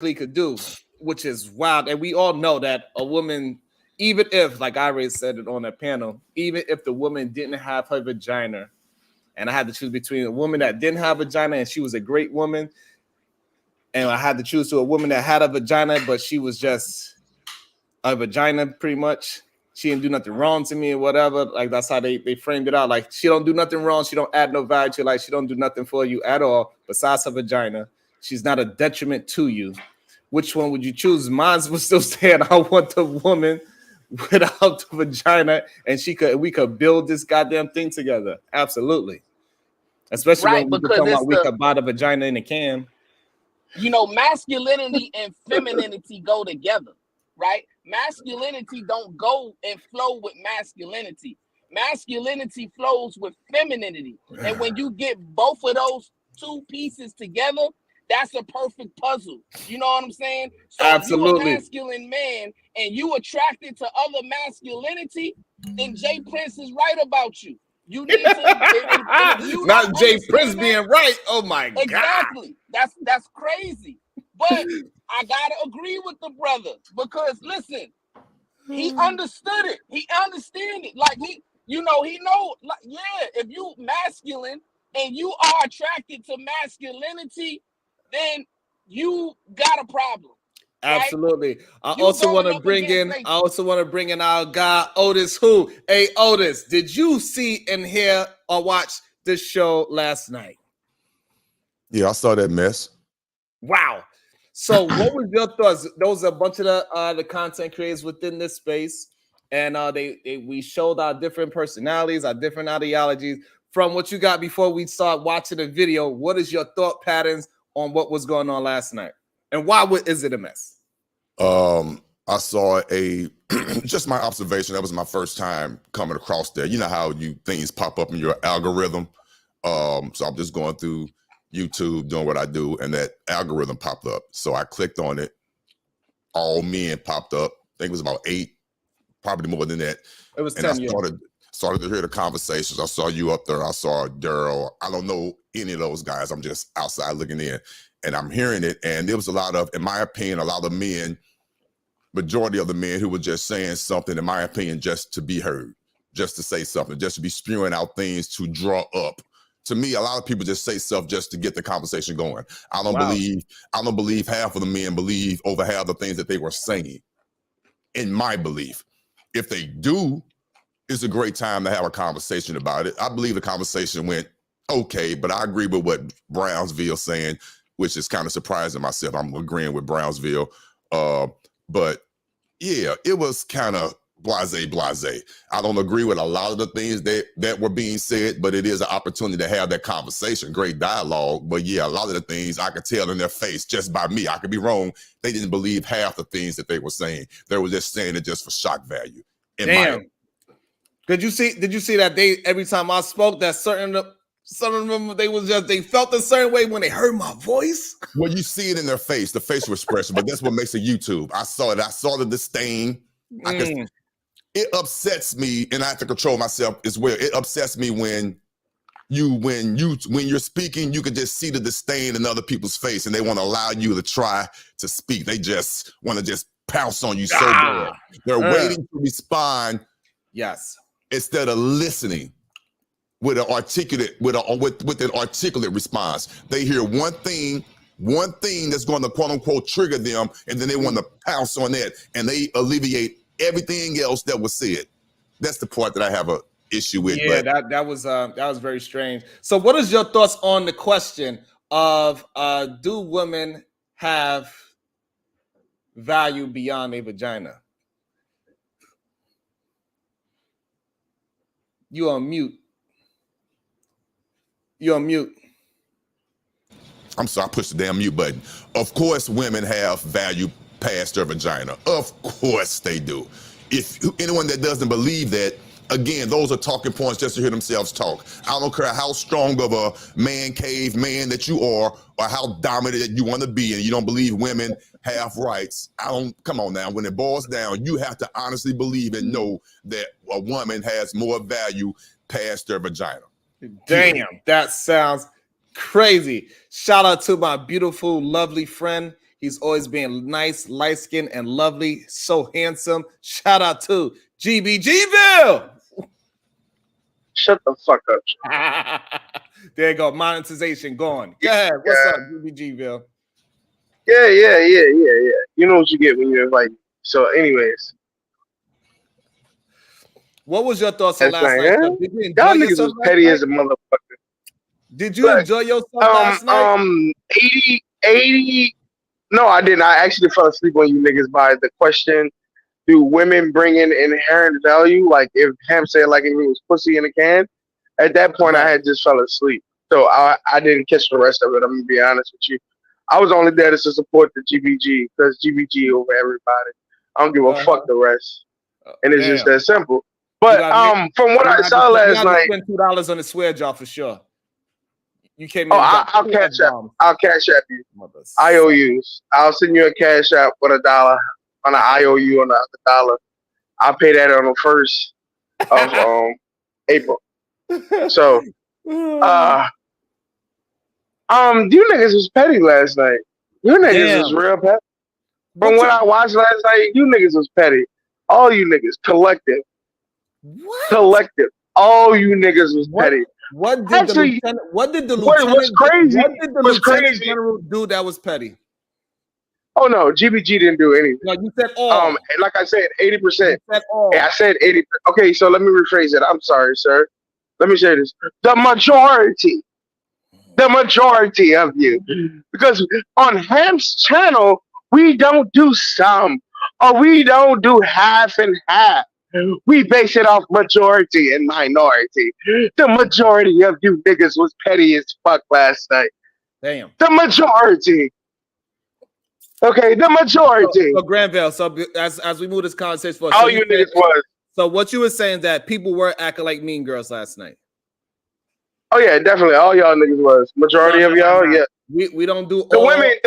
could do, which is wild. And we all know that a woman, even if, like I already said it on that panel, even if the woman didn't have her vagina, and I had to choose between a woman that didn't have a vagina and she was a great woman, and I had to choose to a woman that had a vagina, but she was just a vagina pretty much. She didn't do nothing wrong to me or whatever. Like that's how they framed it out. Like she don't do nothing wrong. She don't add no value to your life. She don't do nothing for you at all besides her vagina. She's not a detriment to you. Which one would you choose? Mine was still saying I want the woman without the vagina, and we could build this goddamn thing together. Absolutely. Especially right, when we because talking about we could buy the vagina in a can. You know, masculinity and femininity go together, right? Masculinity don't go and flow with masculinity. Masculinity flows with femininity. And when you get both of those two pieces together, that's a perfect puzzle. You know what I'm saying? So absolutely. If you're a masculine man and you attracted to other masculinity, then Jay Prince is right about you. You need to not Jay Prince being right. Oh my God. Exactly. That's crazy. But I gotta agree with the brother because listen, he understood it. He understand it. Like he know, like, yeah, if you masculine and you are attracted to masculinity, then you got a problem. Absolutely. Right? I also want to bring in our guy OtisWho. Hey Otis, did you see and hear or watch this show last night? Yeah, I saw that mess. Wow. So what was your thoughts? Those are a bunch of the content creators within this space, and we showed our different personalities, our different ideologies. From what you got before we start watching the video, what is your thought patterns on what was going on last night? And why is it a mess? I saw just my observation. That was my first time coming across that. You know how things pop up in your algorithm. So I'm just going through YouTube doing what I do, and that algorithm popped up. So I clicked on it. All men popped up. I think it was about 8, probably more than that. It was 10. And I started to hear the conversations. I saw you up there. I saw Daryl. I don't know any of those guys. I'm just outside looking in. And I'm hearing it, and there was a lot of, in my opinion, a lot of men, majority of the men who were just saying something, in my opinion, just to be heard, just to say something, just to be spewing out things to draw up. To me, a lot of people just say stuff just to get the conversation going. I don't believe half of the men believe over half the things that they were saying, in my belief. If they do, it's a great time to have a conversation about it. I believe the conversation went okay, but I agree with what Brownsville saying, which is kind of surprising myself. I'm agreeing with Brownsville. But yeah, it was kind of blase. I don't agree with a lot of the things that were being said, but it is an opportunity to have that conversation, great dialogue. But yeah, a lot of the things I could tell in their face just by me. I could be wrong. They didn't believe half the things that they were saying. They were just saying it just for shock value. Damn. Did you see that every time I spoke that some of them, they felt a certain way when they heard my voice? Well, you see it in their face, the facial expression, but that's what makes it YouTube. I saw it. I saw the disdain. It upsets me, and I have to control myself as well. It upsets me when you're speaking, you can just see the disdain in other people's face, and they want to allow you to try to speak. They just want to just pounce on you so bad. They're waiting to respond. Yes. Instead of listening. With an articulate response. They hear one thing that's going to quote unquote trigger them, and then they want to pounce on that, and they alleviate everything else that was said. That's the part that I have a issue with. Yeah, that was very strange. So, what is your thoughts on the question of do women have value beyond a vagina? You on mute. You're on mute. I'm sorry, I pushed the damn mute button. Of course, women have value past their vagina. Of course they do. If anyone that doesn't believe that, again, those are talking points just to hear themselves talk. I don't care how strong of a man cave man that you are or how dominant that you want to be, and you don't believe women have rights. Come on now. When it boils down, you have to honestly believe and know that a woman has more value past their vagina. Damn, that sounds crazy. Shout out to my beautiful, lovely friend. He's always been nice, light-skinned, and lovely. So handsome. Shout out to GBGville. Shut the fuck up. There you go. Monetization gone. Go ahead. What's up, GBGville? Yeah. You know what you get when you invite me. So, anyways. What was your thoughts on last night? Yeah? Did you Y'all enjoy niggas yourself was petty as a motherfucker. Did you enjoy yourself last night? 80. No, I didn't. I actually fell asleep on you niggas by the question: do women bring in inherent value? Like if Ham said, like if it was pussy in a can. At that point, I had just fell asleep, so I didn't catch the rest of it. I'm gonna be honest with you. I was only there to support the GBG because GBG over everybody. I don't give a fuck the rest, and it's just that simple. But from what I saw last night, spend $2 on the swear jar for sure. You came in. I'll cash app. I'll cash app you. IOUs. I'll send you a cash app with $1 on an IOU on the $1. I'll pay that on the 1st of April. So, you niggas was petty last night. You niggas was real petty. From what I watched last night, you niggas was petty. All you niggas, collective. What? Collective. All you niggas was petty. What did the lieutenant general do that was petty? Oh no, GBG didn't do anything. No, you said all. And like I said, 80%. Said all. Yeah, I said 80%. Okay, so let me rephrase it. I'm sorry, sir. Let me say this. The majority of you. Because on Ham's channel, we don't do some or we don't do half and half. We base it off majority and minority. The majority of you niggas was petty as fuck last night. Damn. The majority. Okay, the majority. So Granville, so as we move this conversation forward, all you niggas was. So what you were saying that people were acting like mean girls last night? Oh yeah, definitely. All y'all niggas was. Majority of y'all, yeah. We don't do the women.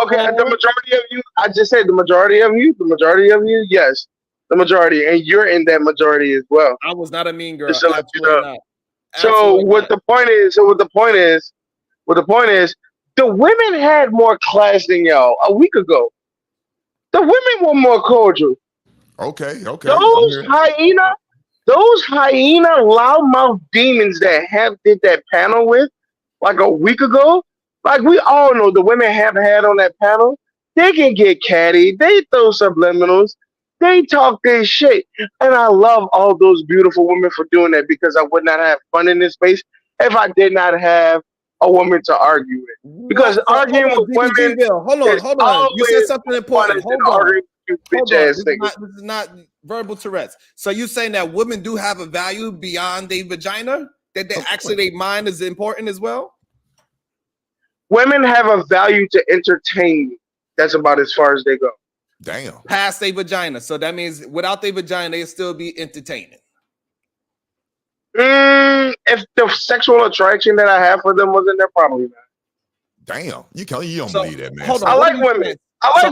Okay, the majority of you. I just said the majority of you. The majority of you, yes, the majority, and you're in that majority as well. I was not a mean girl. So what the point is, the women had more class than y'all a week ago. The women were more cordial. Okay. Those hyena loudmouth demons that Ham did that panel with, like a week ago, like we all know the women have had on that panel, they can get catty, they throw subliminals, they talk their shit. And I love all those beautiful women for doing that because I would not have fun in this space if I did not have a woman to argue with. Because arguing with women. Hold on. You said something important. Hold on. This is not verbal Tourette's. So you saying that women do have a value beyond their vagina? That they actually their mind is important as well? Women have a value to entertain me. That's about as far as they go. Damn. Past their vagina. So that means without their vagina, they'll still be entertaining. If the sexual attraction that I have for them wasn't there, probably not. Damn. You don't believe that, man. I like women. I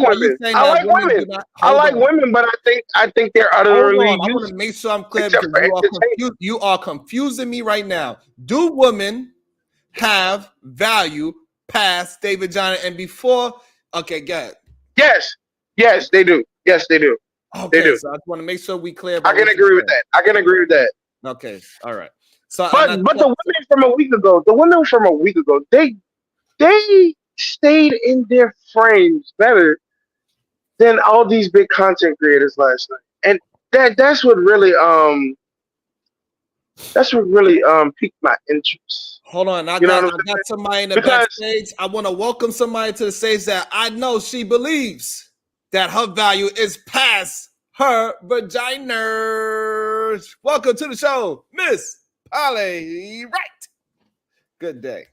like women, but I think they're utterly. I want to make sure I'm clear because you are confusing me right now. Do women have value past their vagina and before? Okay, good. Yes, they do. Yes, they do. Okay, they do. So I just want to make sure we clear. I can agree with that. Okay, all right. So, but the women from a week ago, they stayed in their frames better than all these big content creators last night, and that's what really piqued my interest. Hold on, I got somebody in the backstage. I want to welcome somebody to the stage that I know she believes that her value is past her vagina. Welcome to the show, Miss Polly. Right. Good day.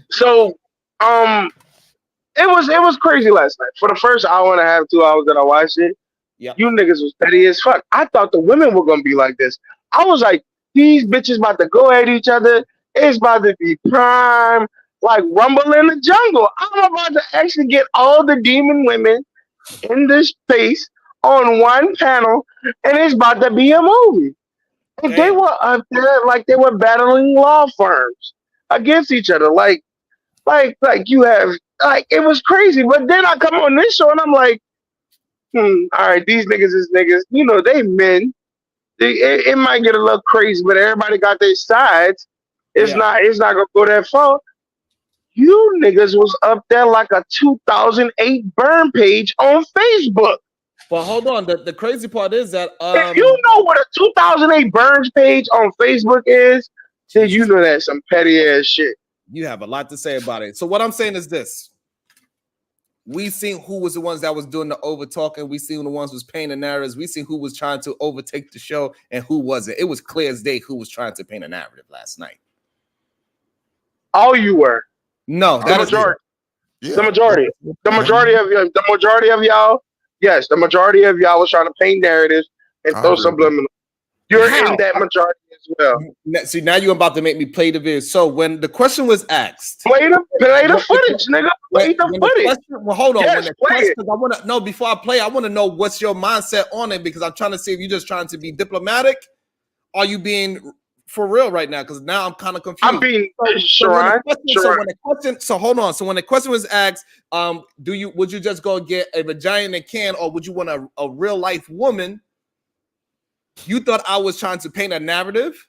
So, it was crazy last night. For the first hour and a half, 2 hours that I watched it, you niggas was petty as fuck. I thought the women were gonna be like this. I was like, these bitches about to go at each other. It's about to be prime, like Rumble in the Jungle. I'm about to actually get all the demon women in this space on one panel, and it's about to be a movie. And they were up there like they were battling law firms against each other. Like you have like it was crazy. But then I come on this show and I'm like, all right, these niggas is niggas. You know, they men. It might get a little crazy, but everybody got their sides. It's not gonna go that far. You niggas was up there like a 2008 burn page on Facebook. But hold on, the crazy part is that if you know what a 2008 burns page on Facebook is, then you know that's some petty ass shit. You have a lot to say about it. So what I'm saying is this. We seen who was the ones that was doing the over talking. We seen the ones who was painting the narratives. We seen who was trying to overtake the show and who wasn't. It was clear as day who was trying to paint a narrative last night. All you were. No, the majority. The majority. The majority of y'all. Yes, the majority of y'all was trying to paint narratives and throw subliminal. You're in that majority as well. See, now you're about to make me play the video. So when the question was asked, play the footage, nigga. Play the footage. Well, hold on. Yes, I want to know before I play. I want to know what's your mindset on it because I'm trying to see if you're just trying to be diplomatic. Or are you being for real right now? Because now I'm kind of confused. I'm being sure. So hold on. So when the question was asked, would you just go get a vagina in a can, or would you want a real life woman? You thought I was trying to paint a narrative,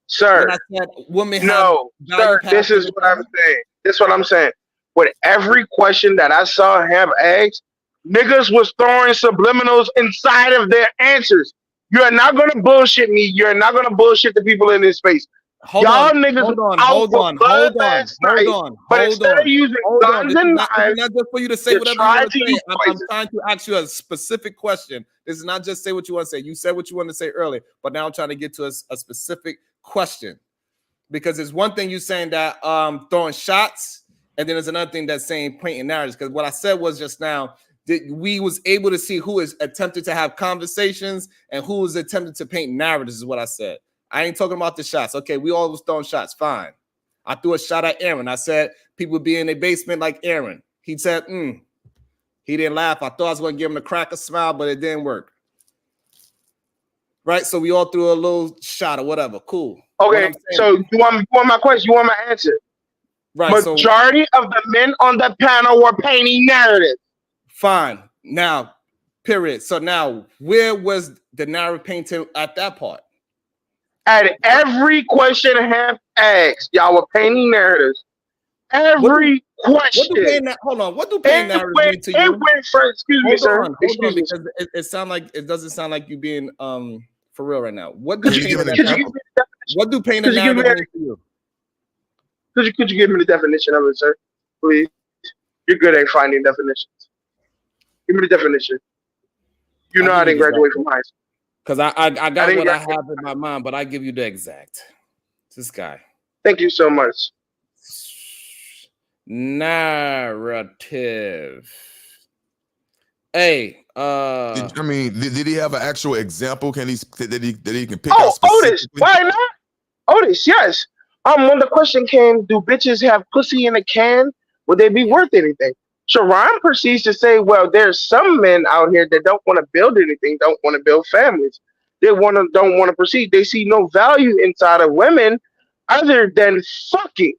sir? When I said women no, sir. This is what I'm saying. This is what I'm saying. With every question that I saw have asked, niggas was throwing subliminals inside of their answers. You're not gonna bullshit me. You're not gonna bullshit the people in this space. Hold on. But instead of using guns and knives, not just for you to say whatever you want to say. I'm trying to ask you a specific question. This is not just say what you want to say. You said what you want to say earlier, but now I'm trying to get to a specific question because it's one thing you saying that throwing shots, and then there's another thing that's saying painting narratives. Because what I said was just now that we was able to see who is attempted to have conversations and who is attempted to paint narratives. Is what I said. I ain't talking about the shots. Okay, we all was throwing shots. Fine. I threw a shot at Aaron. I said people be in their basement like Aaron. He said, He didn't laugh. I thought I was going to give him a crack a smile, but it didn't work. Right? So we all threw a little shot or whatever. Cool. Okay, so you want my question? You want my answer? Right. Majority of the men on the panel were painting narratives. Fine. Now, period. So now, where was the narrative painting at that part? At every question I have asked, y'all were painting narratives. Every question. Hold on. What do painting narratives mean to you? It went first. Excuse me, sir. Excuse me. Because it doesn't sound like you being for real right now. What do painting narratives mean to you? Could you give me the definition of it, sir? Please. You're good at finding definitions. Give me the definition. You know I didn't graduate from high school. Because I got what I have in my mind, but I give you the exact. This guy. Thank you so much. Narrative. Hey, did he have an actual example? Did he can pick out Otis, why not? Otis, yes. When the question came, do bitches have pussy in a can? Would they be worth anything? Sharon proceeds to say, well, there's some men out here that don't want to build anything, don't want to build families. They don't want to proceed. They see no value inside of women other than fucking.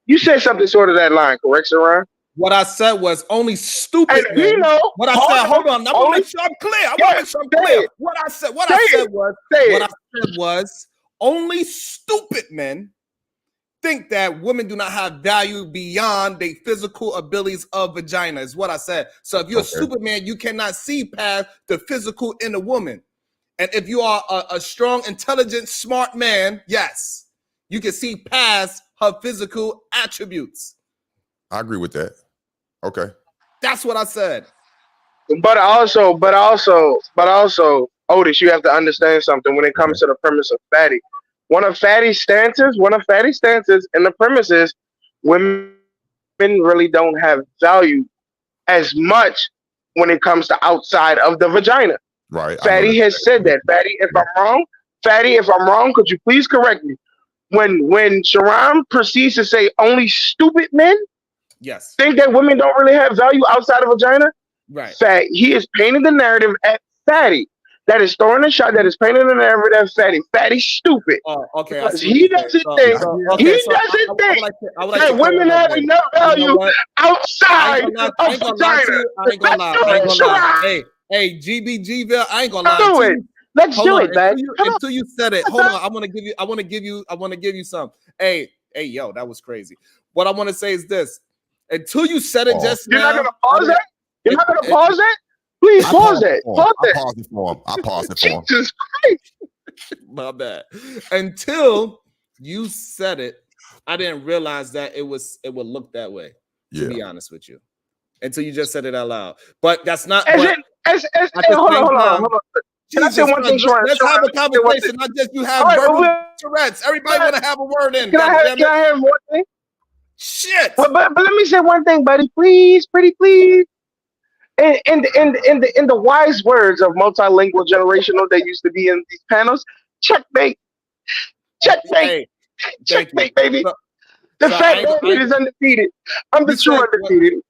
You said something sort of that line, correct, Sharon? What I said was only stupid men. You know, what I said, hold on. I want to make sure I'm clear. What I said was only stupid men think that women do not have value beyond their physical abilities of vagina is what I said. So if you're a stupid man, you cannot see past the physical in a woman. And if you are a strong, intelligent, smart man, yes, you can see past her physical attributes. I agree with that. Okay. That's what I said. But also, Otis, you have to understand something when it comes to the premise of fatty. One of Fatty's stances in the premise is women really don't have value as much when it comes to outside of the vagina. Right. Fatty has said that. Fatty, if I'm wrong, could you please correct me? When Sharon proceeds to say only stupid men think that women don't really have value outside of vagina, right? He is painting the narrative at Fatty. that is throwing a shot, that is painting an narrative that fatty stupid. Oh, okay. Because he doesn't think that women have enough value outside of vagina. I ain't gonna lie. Hey, GBGville, I ain't gonna lie. Do it. Let's do it, man. Until you said it. Hold on. I want to give you some. Hey, yo, that was crazy. What I want to say is this. Until you said it just now. You're not gonna pause that? You're not gonna pause that? Please pause that. Pause that. I paused it for him. I paused it for him. Jesus Christ. My bad. Until you said it, I didn't realize that it would look that way. To be honest with you. Until you just said it out loud. But that's not hold on. Can I say one thing, Sharon? Let's have a conversation, not just you have verbal Tourette's. Everybody want to have a word in. Can I have one thing? Shit. But let me say one thing, buddy. Please, pretty please. In the wise words of multilingual generational that used to be in these panels, checkmate. Checkmate. Checkmate, baby. The fat man is undefeated. I'm the true undefeated.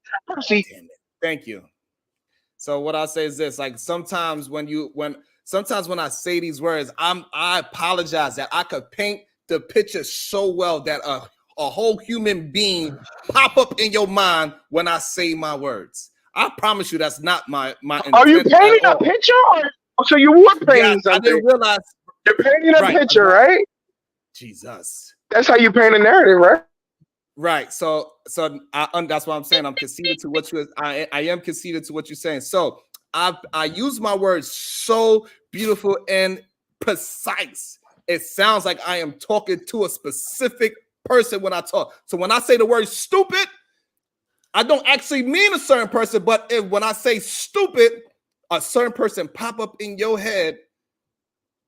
Thank you. So what I'll say is this: like sometimes when I say these words, I apologize that I could paint the picture so well that a whole human being pop up in your mind when I say my words. I promise you that's not my intent. Are you painting a picture? So you were painting something. I didn't realize you're painting a picture, right? Jesus. That's how you paint a narrative, right? Right. So that's what I'm saying. I'm conceded to what I am conceded to what you're saying. So I use my words so beautiful and precise. It sounds like I am talking to a specific person when I talk. So when I say the word stupid, I don't actually mean a certain person, but when I say stupid, a certain person pop up in your head,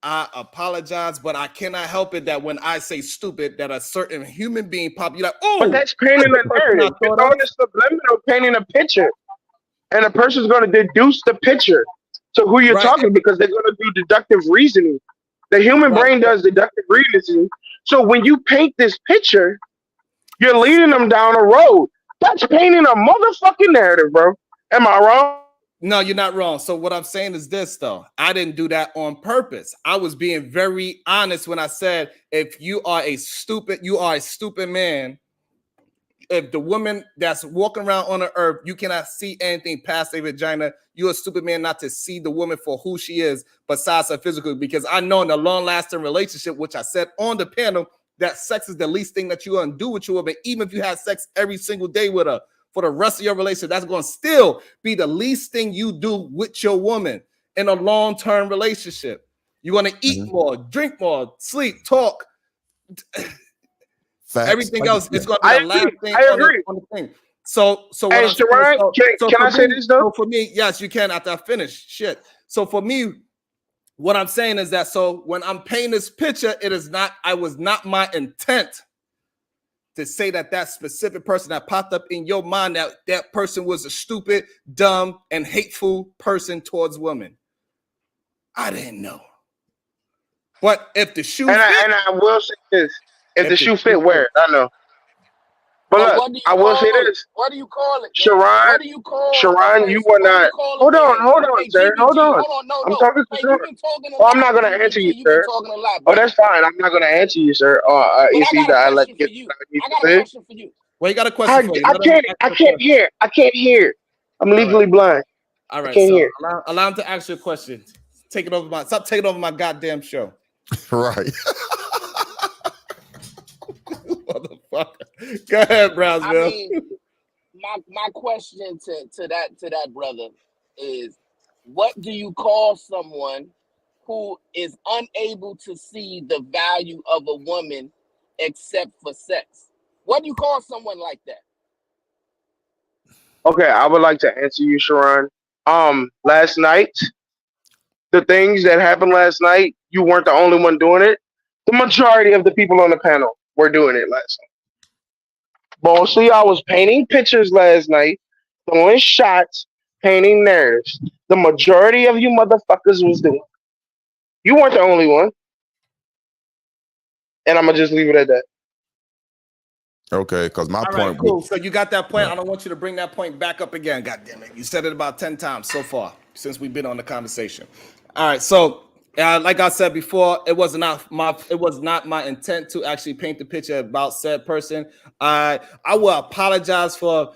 I apologize, but I cannot help it that when I say stupid, that a certain human being pop, you're like, oh. But that's painting a narrative. You're throwing a subliminal, painting a picture. And a person's going to deduce the picture to who you're talking because they're going to do deductive reasoning. The human brain does deductive reasoning. So when you paint this picture, you're leading them down a road. That's painting a motherfucking narrative, bro. Am I wrong? No, you're not wrong. So what I'm saying is this, though. I didn't do that on purpose. I was being very honest when I said, if you are a stupid man. If the woman that's walking around on the earth, you cannot see anything past a vagina, you're a stupid man not to see the woman for who she is besides her physical. Because I know in a long-lasting relationship, which I said on the panel, that sex is the least thing that you're going to do with your woman. Even if you have sex every single day with her for the rest of your relationship, that's going to still be the least thing you do with your woman in a long-term relationship. You're going to eat more, drink more, sleep, talk. Facts. Everything else is going to be the last thing on the thing. So hey, Sharon, can I say this though? So for me, yes, you can after I finish. Shit. So for me, what I'm saying is that when I'm painting this picture, I was not my intent to say that specific person that popped up in your mind, that person was a stupid, dumb, and hateful person towards women. I didn't know. But if the shoe and I will say this. If the shoe fit, wear it. I know. But look, I will say this. What do you call it? Sharon, what do you call Sharon, you were not. Hold on, sir. Hold on. I'm talking to Sharon. I'm not going to answer you, sir. Oh, that's fine. I'm not going to answer you, sir. It's either I let you. I got a question for you. Well, you got a question for you. I can't hear. I'm legally blind. All right. So allow him to ask you a question. Stop taking over my goddamn show. Right. Motherfucker. Go ahead, Brownsville. I mean, my question to that brother is, what do you call someone who is unable to see the value of a woman except for sex? What do you call someone like that? Okay, I would like to answer you, Sharon. Last night, the things that happened last night, you weren't the only one doing it. The majority of the people on the panel were doing it last night. Mostly, I was painting pictures last night, throwing shots, painting narratives. The majority of you motherfuckers was doing it. You weren't the only one. And I'm going to just leave it at that. Okay, because my point. Right, cool. So you got that point. Yeah. I don't want you to bring that point back up again. God damn it. You said it about 10 times so far since we've been on the conversation. All right, so like I said before, it was not my intent to actually paint the picture about said person. I will apologize for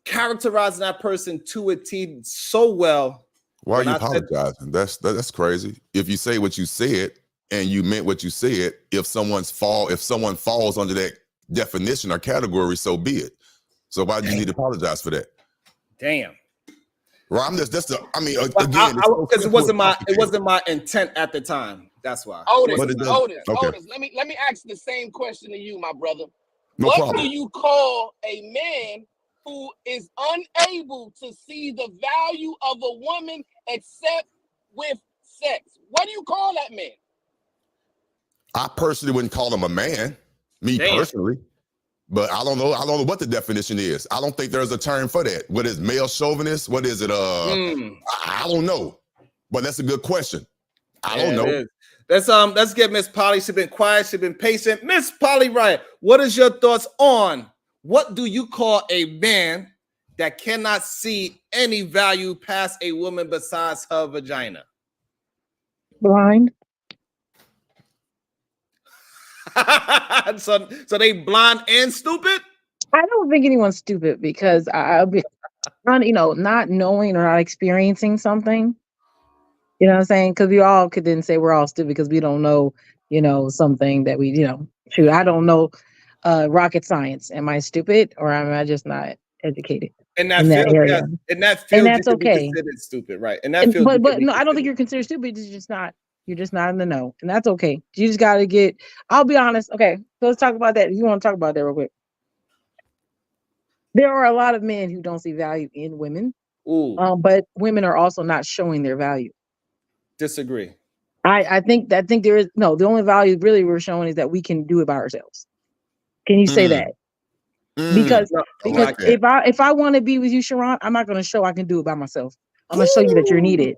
characterizing that person to a T so well. Why are you apologizing? That's crazy. If you say what you said and you meant what you said, if someone falls under that definition or category, so be it. So why do you need to apologize for that? Damn. Well, I'm just again, because it wasn't my intent at the time. That's why. Otis, let me ask the same question to you, my brother. No what problem. Do you call a man who is unable to see the value of a woman except with sex? What do you call that man? I personally wouldn't call him a man, personally. But I don't know what the definition is. I don't think there's a term for that. What is male chauvinist? What is it? I don't know. But that's a good question. I don't know. Let's get Miss Polly. She's been quiet. She's been patient. Miss Polly Riot, what is your thoughts on what do you call a man that cannot see any value past a woman besides her vagina? Blind. so they blind and stupid? I don't think anyone's stupid because I'll be, not knowing or not experiencing something. You know what I'm saying? Because we all could then say we're all stupid because we don't know, something that we, shoot, I don't know rocket science. Am I stupid or am I just not educated in that field? area? In that field, and that's okay. Considered stupid, right? In that field, but no, I don't think you're considered stupid. You're just not in the know, and that's okay. You just got to get. I'll be honest. Okay, so let's talk about that. If you want to talk about that real quick, there are a lot of men who don't see value in women. But women are also not showing their value. Disagree. I think there is no. The only value really we're showing is that we can do it by ourselves. Can you say that? Because if I want to be with you, Sharon, I'm not going to show I can do it by myself. I'm going to show you that you're needed.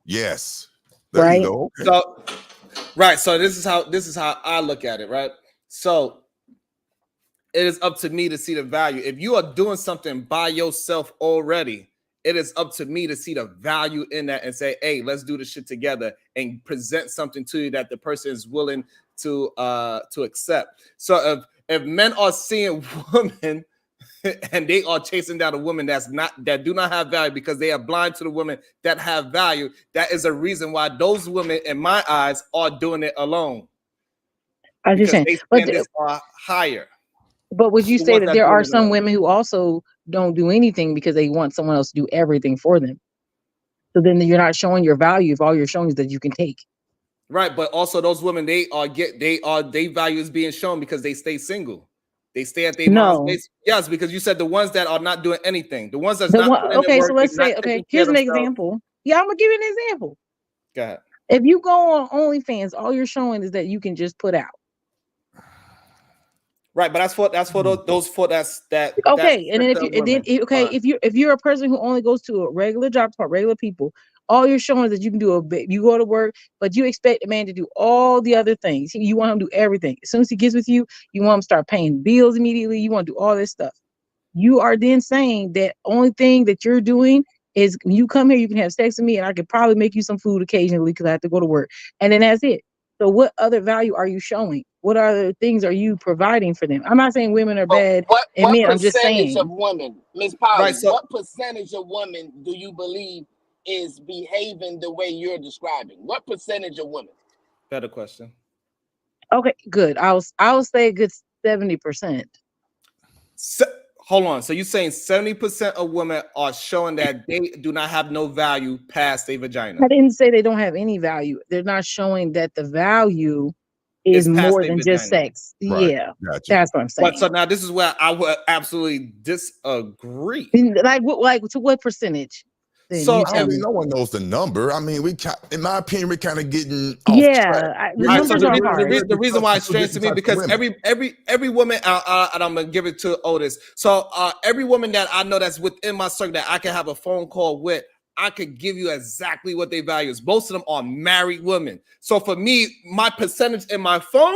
Yes. There you go. Okay. So this is how I look at it, right? So it is up to me to see the value. If you are doing something by yourself already, it is up to me to see the value in that and say, hey, let's do this shit together and present something to you that the person is willing to accept. So if men are seeing women and they are chasing down a woman that do not have value because they are blind to the women that have value, that is a reason why those women, in my eyes, are doing it alone. I understand. They standards are higher. But would you say that there are some women who also don't do anything because they want someone else to do everything for them? So then you're not showing your value if all you're showing is that you can take. Right, but also those women, their value is being shown because they stay single. They stay at their mom's place. Yes, because you said the ones that are not doing anything, the ones that's not okay. So let's say, okay, here's an example. Yeah, I'm gonna give you an example. Go ahead. If you go on OnlyFans, all you're showing is that you can just put out. Right, but that's for those that. Okay, and then if you're a person who only goes to a regular job for regular people, all you're showing is that you can do you go to work, but you expect a man to do all the other things. You want him to do everything. As soon as he gets with you, you want him to start paying bills immediately. You want to do all this stuff. You are then saying that only thing that you're doing is when you come here, you can have sex with me, and I could probably make you some food occasionally because I have to go to work, and then that's it. So what other value are you showing? What other things are you providing for them? I'm not saying women are bad and men. I'm just saying. What percentage of women, Ms. Polly, what percentage of women do you believe is behaving the way you're describing? What percentage of women? Better question. Okay, good. I will say a good 70%. Hold on. So you're saying 70% of women are showing that they do not have no value past their vagina? I didn't say they don't have any value. They're not showing that the value is more than just sex. Right. Yeah, gotcha. That's what I'm saying. But so now this is where I would absolutely disagree. Like to what percentage? So no one knows the number. I mean, in my opinion, we're kind of getting off track. The reason why it's strange to me because every woman, and I'm gonna give it to Otis. So every woman that I know that's within my circle that I can have a phone call with, I could give you exactly what they value. Most of them are married women. So for me, my percentage in my phone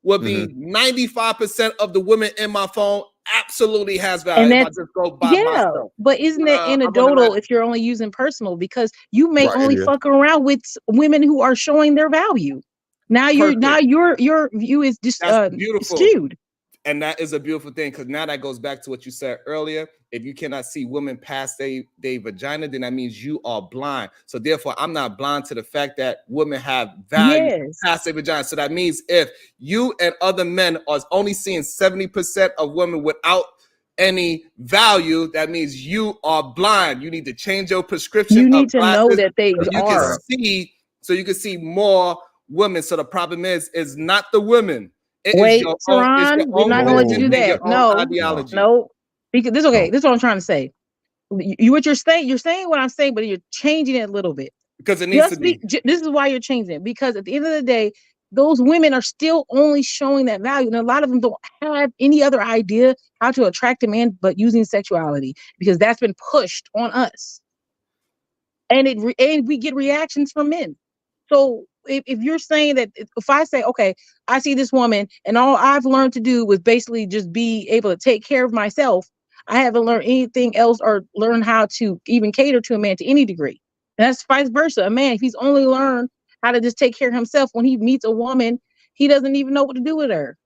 would be 95% of the women in my phone absolutely has value. If I just go by myself. But isn't that anecdotal if you're only using personal? Because you may only fuck around with women who are showing their value. Now your view is just skewed. And that is a beautiful thing, because now that goes back to what you said earlier. If you cannot see women past their vagina, then that means you are blind. So therefore, I'm not blind to the fact that women have value past their vagina. So that means if you and other men are only seeing 70% of women without any value, that means you are blind. You need to change your prescription. You need to know that they are. So you can see more women. So the problem is not the women. Wait, Saran, we're not going to do that. No. Because this This is what I'm trying to say. What you're saying what I'm saying, but you're changing it a little bit. Because it needs to be. This is why you're changing it. Because at the end of the day, those women are still only showing that value. And a lot of them don't have any other idea how to attract a man but using sexuality, because that's been pushed on us. And we get reactions from men. So if you're saying that, if I say, okay, I see this woman and all I've learned to do was basically just be able to take care of myself, I haven't learned anything else or learn how to even cater to a man to any degree. And that's vice versa. A man, if he's only learned how to just take care of himself, when he meets a woman, he doesn't even know what to do with her.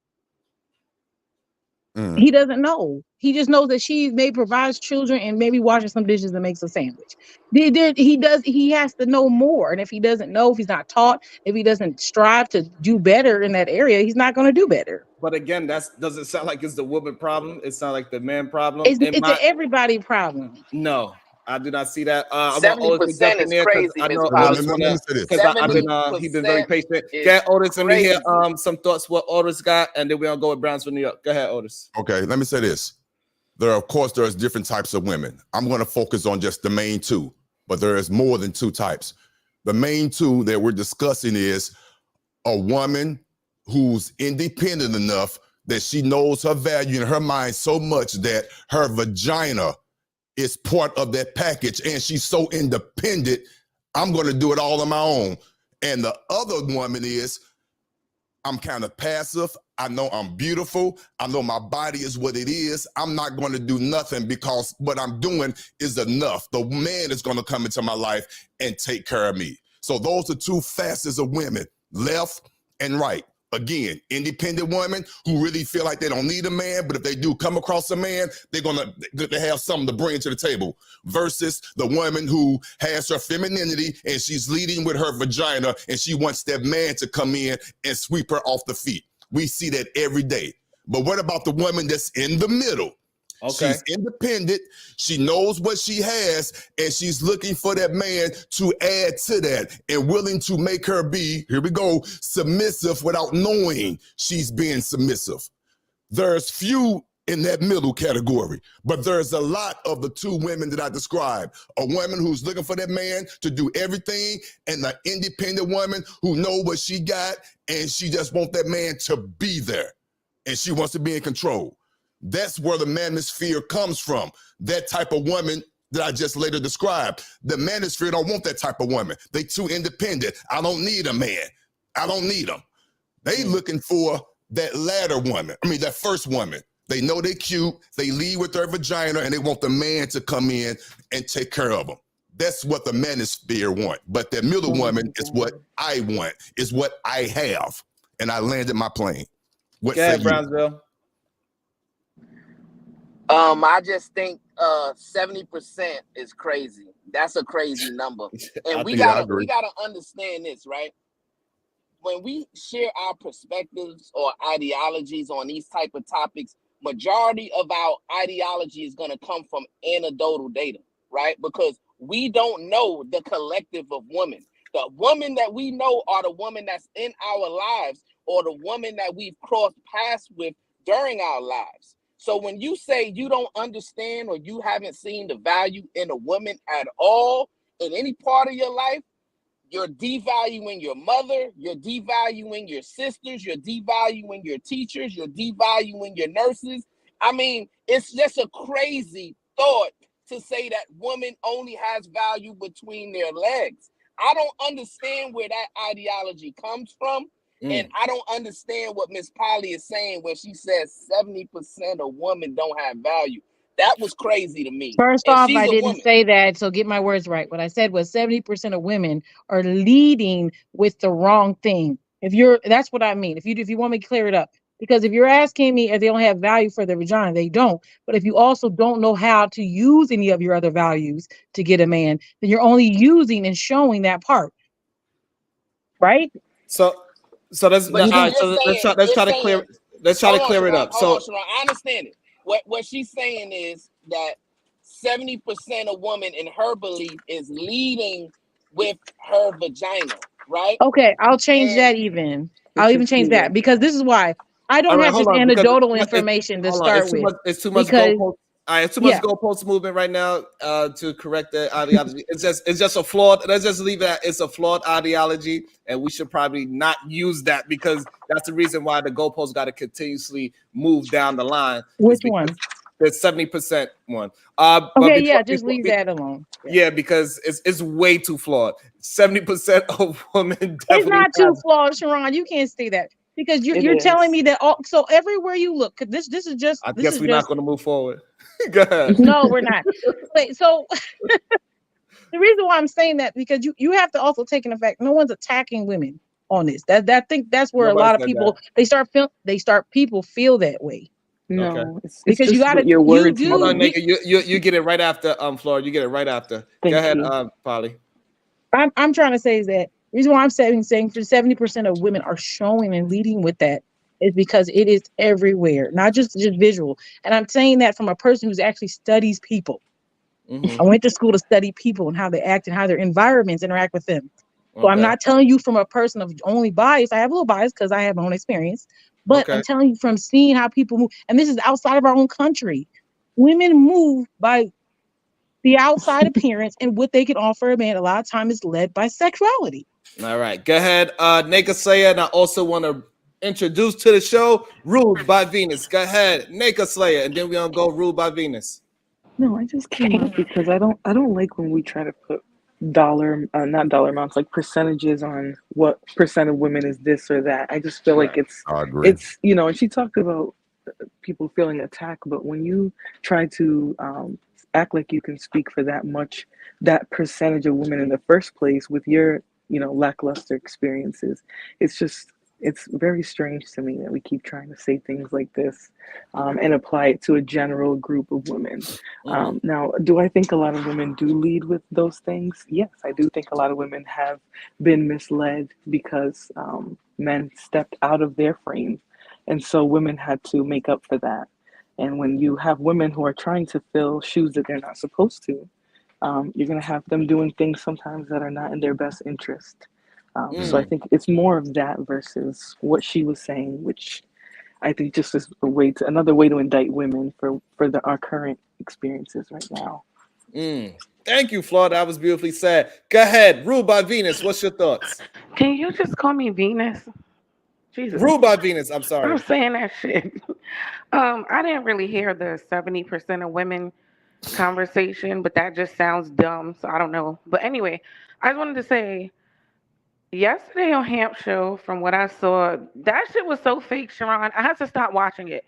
He doesn't know. He just knows that she maybe provides children and maybe washes some dishes and makes a sandwich. He has to know more. And if he doesn't know, if he's not taught, if he doesn't strive to do better in that area, he's not going to do better. But again, doesn't sound like it's the woman problem. It sounds like the man problem. It's an everybody problem. No, I do not see that. 70% is crazy. I know because he's been very patient. Get Otis, let me hear some thoughts what Otis got, and then we're gonna go with Brownsville, New York. Go ahead, Otis. Okay, let me say this. There's different types of women. I'm going to focus on just the main two, but there is more than two types. The main two that we're discussing is a woman who's independent enough that she knows her value in her mind so much that her vagina is part of that package, and she's so independent, I'm going to do it all on my own. And the other woman is, I'm kind of passive. I know I'm beautiful. I know my body is what it is. I'm not going to do nothing because what I'm doing is enough. The man is going to come into my life and take care of me. So those are two facets of women, left and right. Again, independent women who really feel like they don't need a man, but if they do come across a man, they're gonna have something to bring to the table. Versus the woman who has her femininity and she's leading with her vagina and she wants that man to come in and sweep her off the feet. We see that every day. But what about the woman that's in the middle? Okay. She's independent. She knows what she has, and she's looking for that man to add to that and willing to make her be, here we go, submissive without knowing she's being submissive. There's few in that middle category, but there's a lot of the two women that I described. A woman who's looking for that man to do everything, and the independent woman who knows what she got, and she just wants that man to be there, and she wants to be in control. That's where the manosphere comes from. That type of woman that I just later described. The manosphere don't want that type of woman. They too independent. I don't need a man. I don't need them. They looking for that latter woman. I mean, that first woman. They know they cute. They lead with their vagina, and they want the man to come in and take care of them. That's what the manosphere want. But that middle woman is what I want, is what I have. And I landed my plane. What say Brownsville? I just think 70% is crazy. That's a crazy number. And we gotta understand this, right? When we share our perspectives or ideologies on these type of topics, majority of our ideology is gonna come from anecdotal data, right? Because we don't know the collective of women. The women that we know are the women that's in our lives, or the woman that we've crossed paths with during our lives. So when you say you don't understand or you haven't seen the value in a woman at all in any part of your life, you're devaluing your mother, you're devaluing your sisters, you're devaluing your teachers, you're devaluing your nurses. I mean, it's just a crazy thought to say that woman only has value between their legs. I don't understand where that ideology comes from. And I don't understand what Miss Polly is saying when she says 70% of women don't have value. That was crazy to me. First And off, she's I a didn't woman. say that, so get my words right. What I said was 70% of women are leading with the wrong thing. That's what I mean. If you want me to clear it up, because if you're asking me if they don't have value for their vagina, they don't. But if you also don't know how to use any of your other values to get a man, then you're only using and showing that part, right? So let's But see, let's try to clear it up. Hold on, Sharon. I understand it. What she's saying is that 70% of women in her belief is leading with her vagina, right? Okay, I'll change that even. I'll even change that because this is why I All don't right, have hold just on, because anecdotal information to start with. It's too much Because goalpost. All right, it's too much yeah, goalpost movement right now to correct the ideology. It's just a flawed. Let's just leave it at it's a flawed ideology, and we should probably not use that because that's the reason why the goalpost got to continuously move down the line. which one? The 70% one. Okay, yeah, just leave that alone. Yeah, because it's way too flawed. 70% of women definitely. It's not too flawed, Sharon. You can't say that because you're telling me that. So everywhere you look, this is just. I guess we're not going to move forward. Go ahead. No, we're not. Wait, so the reason why I'm saying that because you have to also take into fact no one's attacking women on this. I think that's where a lot of people people feel that way. No, okay. it's because just you got your words. You do. Hold on, Nigga, you get it right after Flora. You get it right after. Go ahead, Polly. I'm trying to say is that the reason why I'm saying for 70% of women are showing and leading with that is because it is everywhere, not just visual. And I'm saying that from a person who's actually studies people. I went to school to study people and how they act and how their environments interact with them. So I'm not telling you from a person of only bias. I have a little bias because I have my own experience, but I'm telling you from seeing how people move. And this is outside of our own country. Women move by the outside appearance and what they can offer a man. A lot of time is led by sexuality. All right, go ahead, Naked Slayer. And I also want to introduce to the show Ruled by Venus. Go ahead, Naked Slayer, and then we're gonna go Ruled by Venus. No, I just came up because I don't like when we try to put not dollar amounts, like percentages on what percent of women is this or that. I just feel like it's and she talked about people feeling attacked, but when you try to act like you can speak for that percentage of women in the first place with your lackluster experiences, it's very strange to me that we keep trying to say things like this and apply it to a general group of women. Now, do I think a lot of women do lead with those things? Yes, I do think a lot of women have been misled because men stepped out of their frame. And so women had to make up for that. And when you have women who are trying to fill shoes that they're not supposed to, you're going to have them doing things sometimes that are not in their best interest. So I think it's more of that versus what she was saying, which I think just is another way to indict women for our current experiences right now. Thank you, Flora. That was beautifully said. Go ahead, Ruled by Venus. What's your thoughts? Can you just call me Venus? Jesus. Ruled by Venus. I'm sorry. I'm saying that shit. I didn't really hear the 70% of women conversation, but that just sounds dumb. So I don't know. But anyway, I just wanted to say, yesterday on Hamp Show, from what I saw, that shit was so fake, Sharon. I had to stop watching it.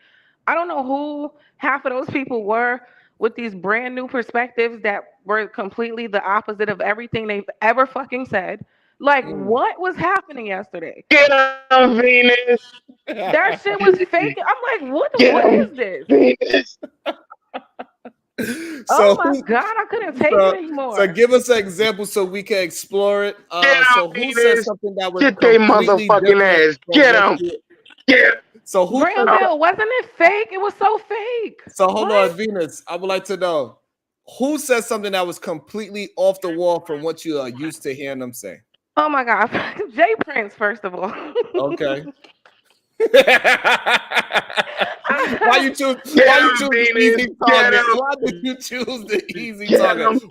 I don't know who half of those people were with these brand new perspectives that were completely the opposite of everything they've ever fucking said. Like, what was happening yesterday? Get on Venus. That shit was fake. I'm like, what is this? Venus. Oh my God, I couldn't take it anymore. So give us an example so we can explore it. So who said something that was get their motherfucking ass? Get them. Yeah. So who? Bill, wasn't it fake? It was so fake. So hold on, Venus. I would like to know who said something that was completely off the wall from what you are used to hearing them say. Oh my God, Jay Prince, first of all. Okay. Why you choose the easy target? Why did you choose the easy target?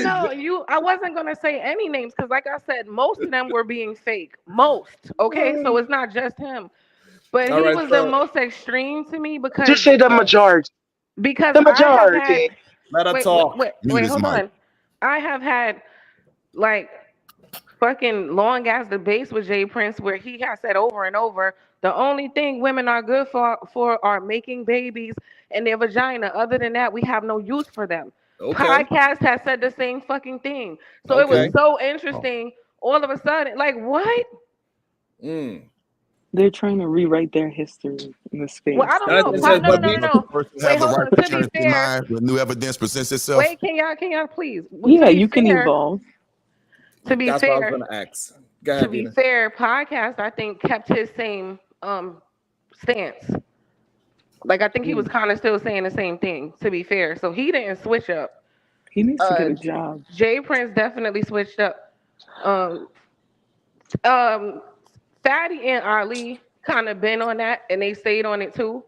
No. I wasn't gonna say any names because, like I said, most of them were being fake. Most, okay. So it's not just him, but he was the most extreme to me because just say the majority. Because the majority. Let her talk. Wait, hold on. I have had like fucking long ass debates with Jay Prince where he has said over and over the only thing women are good for are making babies and their vagina. Other than that, we have no use for them. Okay. Podcast has said the same fucking thing. So it was so interesting. All of a sudden, like what? They're trying to rewrite their history in the space. Well, I don't know. No. Wait, hold on. To be fair, when new evidence presents itself. Wait, can y'all please? Yeah, you can evolve. To be That's fair, what I was gonna ask. To be fair, podcast I think kept his same stance. Like I think he was kind of still saying the same thing. To be fair, so he didn't switch up. He needs to get a job. Jay Prince definitely switched up. Fatty and Ali kind of been on that, and they stayed on it too.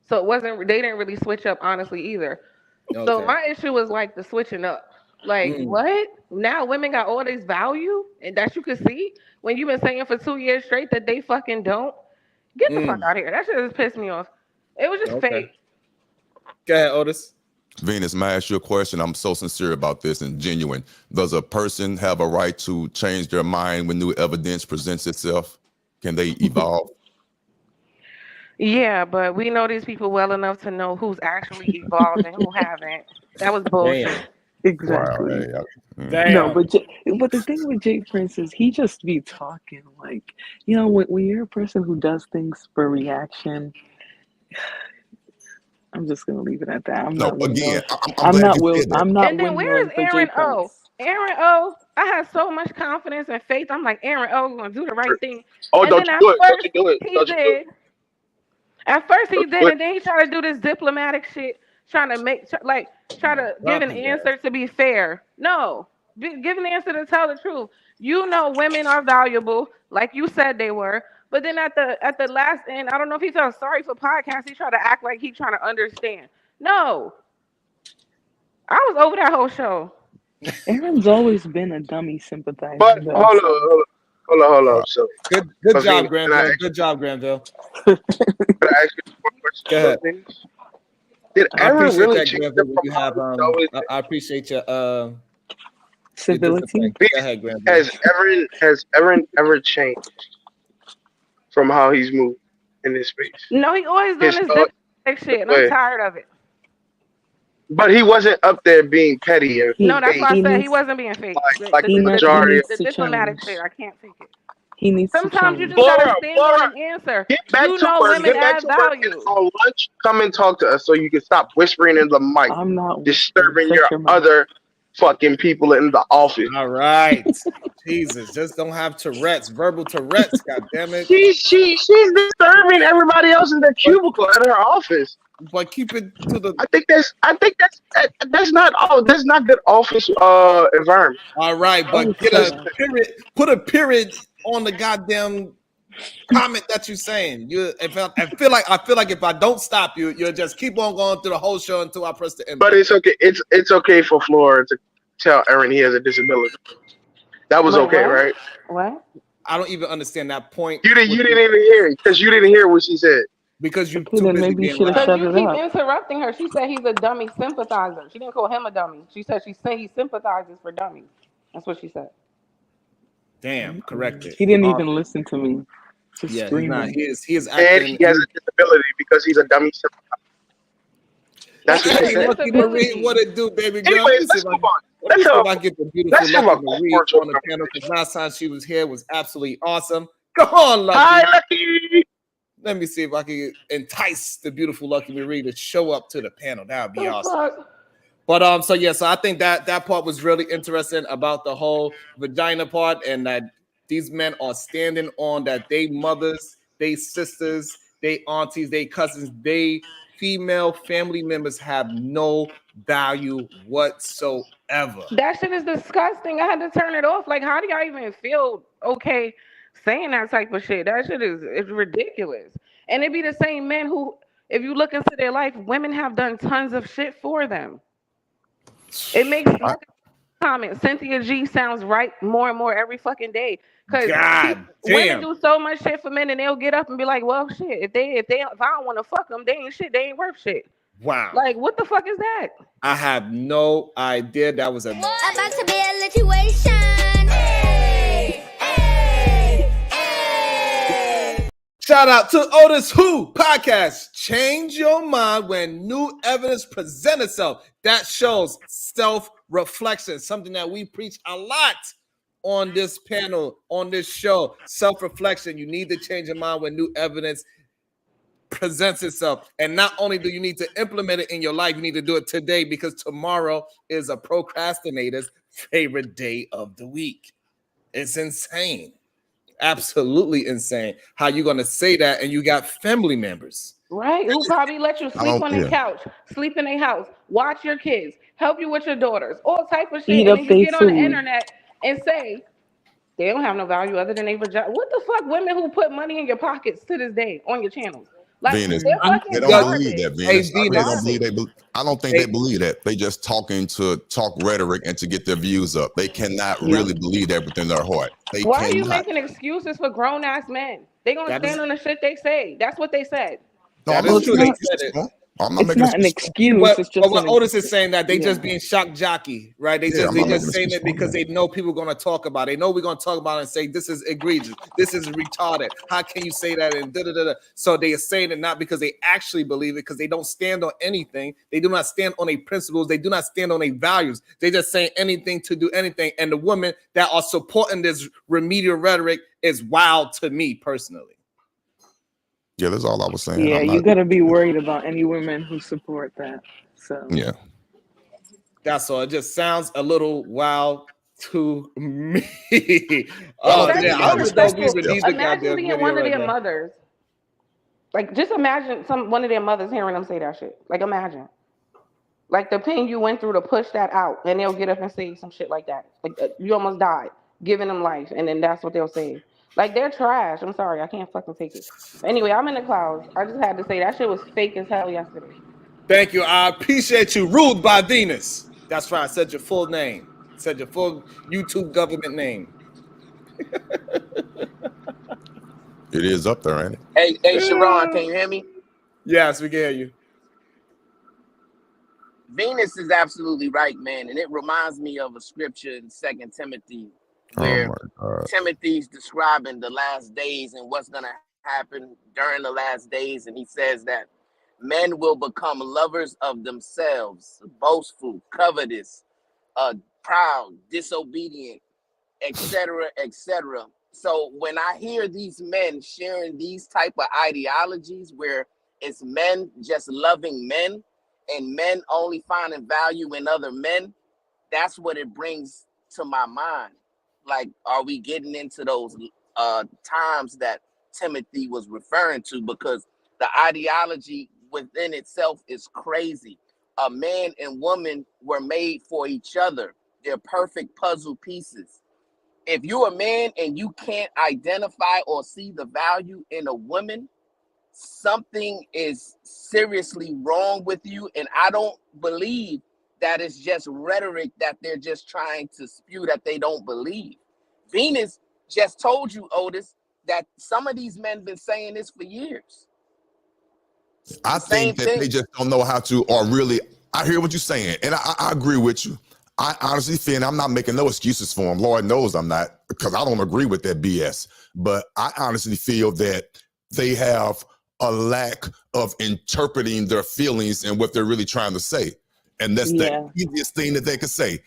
So it wasn't. They didn't really switch up, honestly, either. Okay. So my issue was like the switching up. Like what? Now women got all this value, and that you could see when you've been saying for 2 years straight that they fucking don't. Get the fuck out of here. That shit just pissed me off. It was just fake. Go ahead, Otis. Venus, may I ask you a question? I'm so sincere about this and genuine. Does a person have a right to change their mind when new evidence presents itself? Can they evolve? Yeah, but we know these people well enough to know who's actually evolved and who haven't. That was bullshit. Damn. Exactly. Wow, no, but the thing with Jay Prince is he just be talking like, you know, when you're a person who does things for reaction. I'm just gonna leave it at that. I'm not And then where is Aaron O? Aaron O, I had so much confidence and faith. I'm like, Aaron O gonna do the right thing. Oh, don't you do it. He did. At first he did, and then he tried to do this diplomatic shit, trying to give an answer to be fair. No, give an answer to tell the truth. You know, women are valuable, like you said they were. But then at the last end, I don't know if he felt sorry for podcasts. He tried to act like he trying to understand. No, I was over that whole show. Aaron's always been a dummy sympathizer. But hold on. So good job, Granville. Good job, Granville. Can I ask you one question? Go ahead. Did Aaron really change I appreciate your civility. Go ahead, Granville. Has Aaron ever changed from how he's moved in this space? No, he always doing this diplomatic shit, and I'm tired of it. But he wasn't up there being petty. No, that's why I said he wasn't being fake. Like the majority of the diplomatic shit, I can't fake it. He needs Sometimes you just gotta stand on an answer. Get back to work. Get back to work. On lunch, come and talk to us so you can stop whispering in the mic. I'm not disturbing your other fucking people in the office. All right. Jesus, just don't have Tourette's, verbal Tourette's, god damn it. She's disturbing everybody else in their cubicle at her office. But keep it to the I think that's not good office environment. All right, but put a period on the goddamn comment that you're saying. I feel like if I don't stop you, you'll just keep on going through the whole show until I press the end. But it's okay. It's okay for Flora to tell Aaron he has a disability. That was okay, right? What? I don't even understand that point. You didn't even hear it because you didn't hear what she said. Because you too busy being loud. Because you keep interrupting her. She said he's a dummy sympathizer. She didn't call him a dummy. She said he sympathizes for dummies. That's what she said. Damn, corrected. He didn't even listen to me. Yeah, he is acting. And he has a disability because he's a dummy sympathizer. That's what she said. Lucky Marie, what it do, baby girl? Anyways, let's move on. Let me see if I get the beautiful Lucky Marie on the panel, because last time she was here was absolutely awesome. Come on, Lucky. Hi, Lucky. Let me see if I can entice the beautiful Lucky Marie to show up to the panel. That would be awesome. But so I think that part was really interesting about the whole vagina part, and that these men are standing on that they mothers, they sisters, they aunties, they cousins, they female family members have no value whatsoever. That shit is disgusting. I had to turn it off. Like, how do y'all even feel okay saying that type of shit? That shit is ridiculous. And it be the same men who, if you look into their life, women have done tons of shit for them. It makes comment. Cynthia G sounds right more and more every fucking day. Because women do so much shit for men, and they'll get up and be like, well, shit, if I don't want to fuck them, they ain't shit. They ain't worth shit. Wow. Like, what the fuck is that? I have no idea. That was about to be a situation. Hey. Shout out to OtisWho podcast. Change your mind when new evidence presents itself. That shows self-reflection, something that we preach a lot on this panel, on this show. Self-reflection. You need to change your mind when new evidence presents itself. And not only do you need to implement it in your life, you need to do it today, because tomorrow is a procrastinator's favorite day of the week. It's insane. Absolutely insane. How you gonna say that and you got family members, right, who probably let you sleep on their couch, sleep in their house, watch your kids, help you with your daughters, all type of shit, and then you get on the internet and say they don't have no value other than they vagina. What the fuck? Women who put money in your pockets to this day on your channels. Like, Venus, they're fucking they don't garbage. believe that, Venus. I really don't believe I don't think they believe that. They just talking to talk rhetoric and to get their views up. They cannot really believe that within their heart. Why are you making excuses for grown ass men? They gonna stand on the shit they say. That's what they said. No, I'm not true. They said it. I'm not making an excuse. But what Otis is saying, that they just being shock jockey, right? They just saying it because they know people are going to talk about it. They know we're going to talk about it and say this is egregious, this is retarded. How can you say that? And So they are saying it not because they actually believe it, because they don't stand on anything. They do not stand on their principles. They do not stand on their values. They just saying anything to do anything. And the women that are supporting this remedial rhetoric is wild to me personally. Yeah, that's all I was saying. Yeah, you got to be worried about any women who support that. So yeah, that's all. It just sounds a little wild to me. Imagine being one of their mothers. Like, just imagine one of their mothers hearing them say that shit. Like, imagine. Like, the pain you went through to push that out, and they'll get up and say some shit like that. Like, you almost died, giving them life, and then that's what they'll say. Like, they're trash. I'm sorry. I can't fucking take it. Anyway, I'm in the clouds. I just had to say that shit was fake as hell yesterday. Thank you. I appreciate you. Ruled by Venus. That's right. I said your full name. I said your full YouTube government name. It is up there, ain't it? Hey, Sharon, can you hear me? Yes, we can hear you. Venus is absolutely right, man. And it reminds me of a scripture in 2 Timothy where Timothy's describing the last days and what's going to happen during the last days. And he says that men will become lovers of themselves, boastful, covetous, proud, disobedient, etc., etc. So when I hear these men sharing these type of ideologies where it's men just loving men and men only finding value in other men, that's what it brings to my mind. Like, are we getting into those times that Timothy was referring to? Because the ideology within itself is crazy. A man and woman were made for each other. They're perfect puzzle pieces. If you're a man and you can't identify or see the value in a woman, something is seriously wrong with you. And I don't believe that it's just rhetoric that they're just trying to spew that they don't believe. Venus just told you, Otis, that some of these men been saying this for years. I think that they just don't know how to, or really, I hear what you're saying, and I agree with you. I honestly feel, and I'm not making no excuses for them. Lord knows I'm not, because I don't agree with that BS. But I honestly feel that they have a lack of interpreting their feelings and what they're really trying to say. And that's the easiest thing that they could say.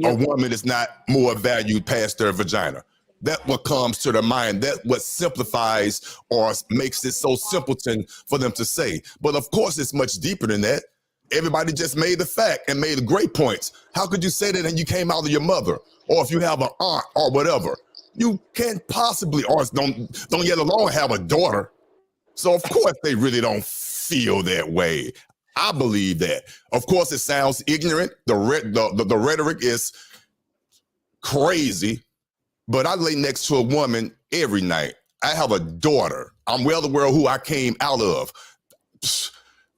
A woman is not more valued past their vagina. That's what comes to their mind. That's what simplifies or makes it so simpleton for them to say. But of course, it's much deeper than that. Everybody just made the fact and made great points. How could you say that and you came out of your mother? Or if you have an aunt or whatever, you can't possibly, or don't yet alone have a daughter. So of course they really don't feel that way. I believe that. Of course, it sounds ignorant. The rhetoric is crazy, but I lay next to a woman every night. I have a daughter. I'm well aware of who I came out of.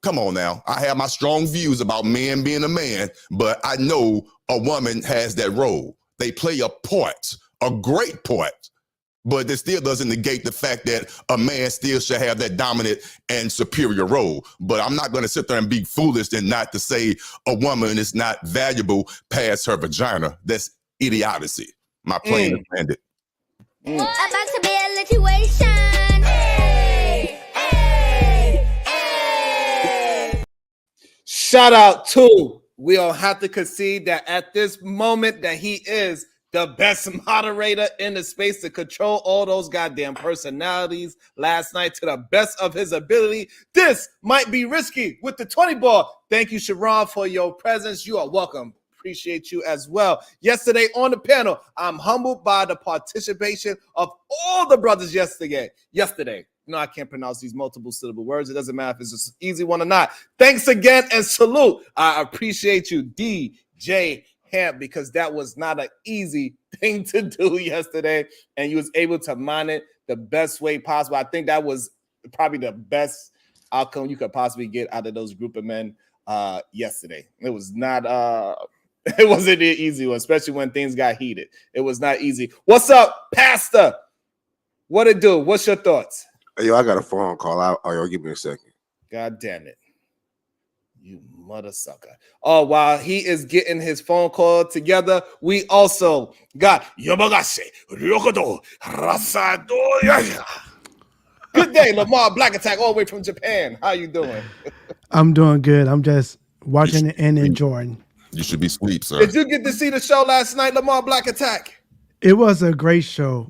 Come on now. I have my strong views about man being a man, but I know a woman has that role. They play a part, a great part. But it still doesn't negate the fact that a man still should have that dominant and superior role. But I'm not going to sit there and be foolish and not to say a woman is not valuable past her vagina. That's idiocy. My plane is landed. About to be a situation. Shout out to, we don't have to concede that at this moment that he is the best moderator in the space to control all those goddamn personalities last night to the best of his ability. This might be risky with the 20 ball. Thank you, Sharon, for your presence. You are welcome. Appreciate you as well. Yesterday on the panel, I'm humbled by the participation of all the brothers yesterday. No, I can't pronounce these multiple syllable words. It doesn't matter if it's just an easy one or not. Thanks again and salute. I appreciate you, DJ Hamp, because that was not an easy thing to do yesterday, and you was able to mine it the best way possible. I think that was probably the best outcome you could possibly get out of those group of men yesterday. It was not it wasn't an easy one, especially when things got heated. It was not easy. What's up, Pastor? What it do? What's your thoughts? Hey, yo, I got a phone call. Y'all give me a second. God damn it. You mother sucker. Oh, while he is getting his phone call together, we also got Yamagase Ryokodo Rasado. Good day, Lamar Black Attack, all the way from Japan. How you doing? I'm doing good. I'm just watching it and enjoying. You should be asleep, sir. Did you get to see the show last night, Lamar Black Attack? It was a great show.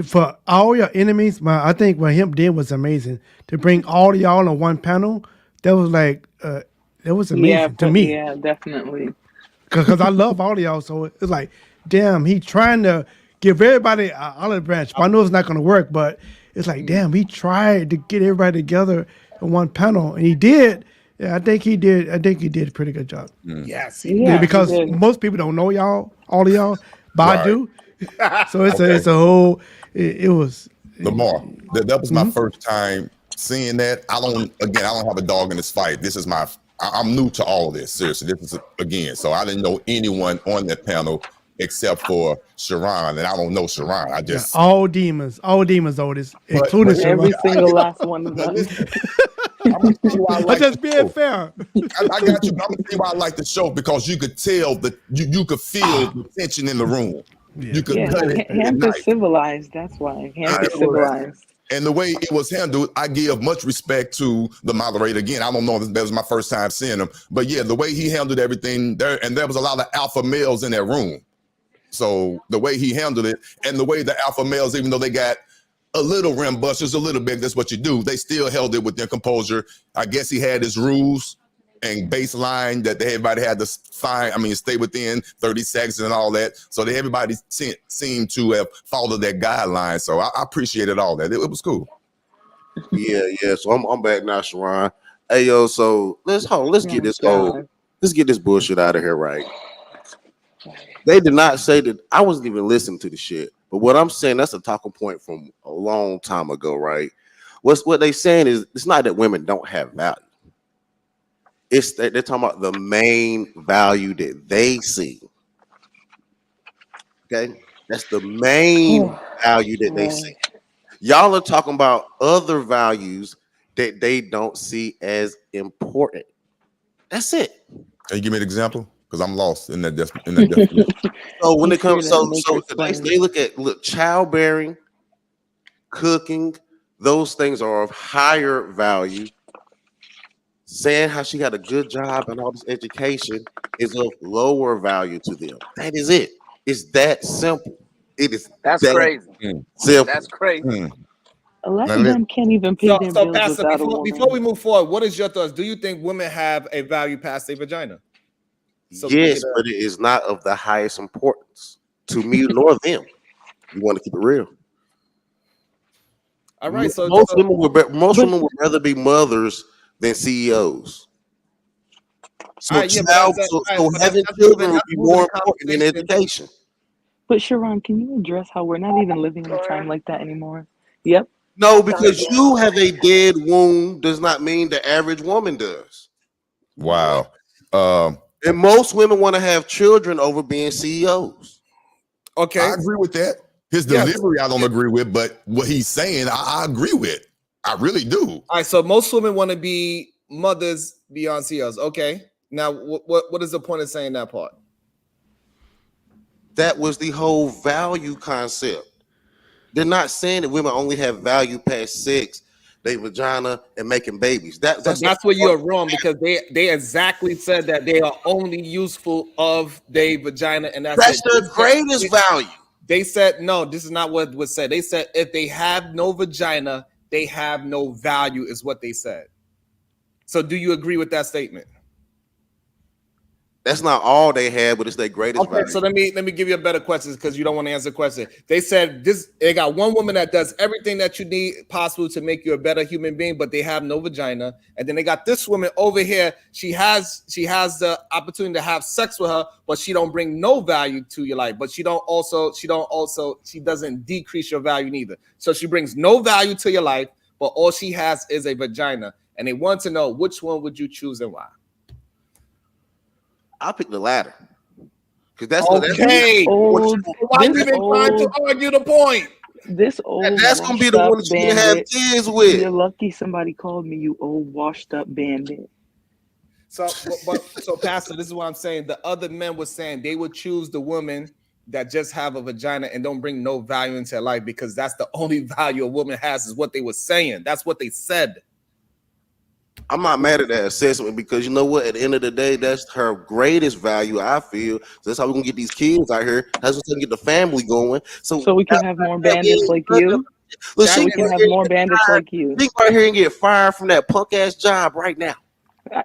For all your enemies, I think what him did was amazing. To bring all of y'all on one panel, that was like, it was amazing to me. Yeah, definitely. Because I love all of y'all, so it's like, damn, he trying to give everybody an olive branch. But I know it's not going to work, but it's like, damn, he tried to get everybody together in one panel, and he did. Yeah, I think he did a pretty good job. Yes, because most people don't know y'all, all of y'all, but I do. So it's a whole. It was Lamar. That was my first time seeing that. I don't have a dog in this fight. I'm new to all of this. Seriously, this is again. So I didn't know anyone on that panel except for Sharon, and I don't know Sharon. I just all demons, Otis, including Sharon. Every single last one of them. I'm just being fair. I got you. I'm gonna tell you why I like the show, because you could tell that you could feel the tension in the room. Yeah. You could cut it. Hamp is civilized. That's why Hamp is civilized. And the way it was handled, I give much respect to the moderator. Again, I don't know if that was my first time seeing him, but yeah, the way he handled everything there, and there was a lot of alpha males in that room. So the way he handled it, and the way the alpha males, even though they got a little rambunctious, a little bit, that's what you do, they still held it with their composure. I guess he had his rules and baseline that everybody had to stay within 30 seconds and all that. So that everybody seemed to have followed that guideline. So I appreciated all that. It was cool. Yeah. So I'm back now, Sharon. Hey, yo, so let's get this bullshit out of here, right? They did not say that. I wasn't even listening to the shit. But what I'm saying, that's a talking point from a long time ago, right? What they saying is, it's not that women don't have value. It's that they're talking about the main value that they see. Okay? That's the main value that they see. Y'all are talking about other values that they don't see as important. That's it. Can you give me an example? Because I'm lost in that definition. So when it comes, so they look at childbearing, cooking, those things are of higher value. Saying how she got a good job and all this education is of lower value to them. That is it. It's that simple. It is. That's crazy. Simple. That's crazy. A lot of them can't even pay their bills Pastor, without a woman. Before we move forward, what is your thoughts? Do you think women have a value past their vagina? So yes, but it is not of the highest importance to me nor them. You want to keep it real. All right. So most women would rather be mothers than CEOs. So, having children would be more important than education. But Sharon, can you address how we're not even living in a time like that anymore? Yep. No, because you have a dead womb does not mean the average woman does. Wow. And most women want to have children over being CEOs. Okay. I agree with that. His delivery, I don't agree with, but what he's saying, I agree with. I really do. All right, so most women want to be mothers beyond CEOs. Okay. Now, what is the point of saying that part? That was the whole value concept. They're not saying that women only have value past sex. their vagina and making babies. That's where you're wrong, because they exactly said that they are only useful of their vagina, and that's the greatest value. They said no. This is not what was said. They said if they have no vagina, they have no value, is what they said. So, do you agree with that statement? That's not all they had, but it's their greatest value. So let me give you a better question, because you don't want to answer the question. They said they got one woman that does everything that you need possible to make you a better human being, but they have no vagina. And then they got this woman over here. She has the opportunity to have sex with her, but she don't bring no value to your life. But she doesn't decrease your value neither. So she brings no value to your life, but all she has is a vagina. And they want to know, which one would you choose and why? I'll pick the latter. Because that's okay. Why you even trying to argue the point? This old that's gonna be the one that you have kids with. You're lucky somebody called me, you old washed up bandit. So Pastor, this is what I'm saying. The other men were saying they would choose the woman that just have a vagina and don't bring no value into their life, because that's the only value a woman has, is what they were saying. That's what they said. I'm not mad at that assessment, because you know what? At the end of the day, that's her greatest value, I feel. So that's how we're gonna get these kids out here. That's what's gonna get the family going. So we can have more bandits like you. Look, we can have more bandits like you. She right here and get fired from that punk ass job right now.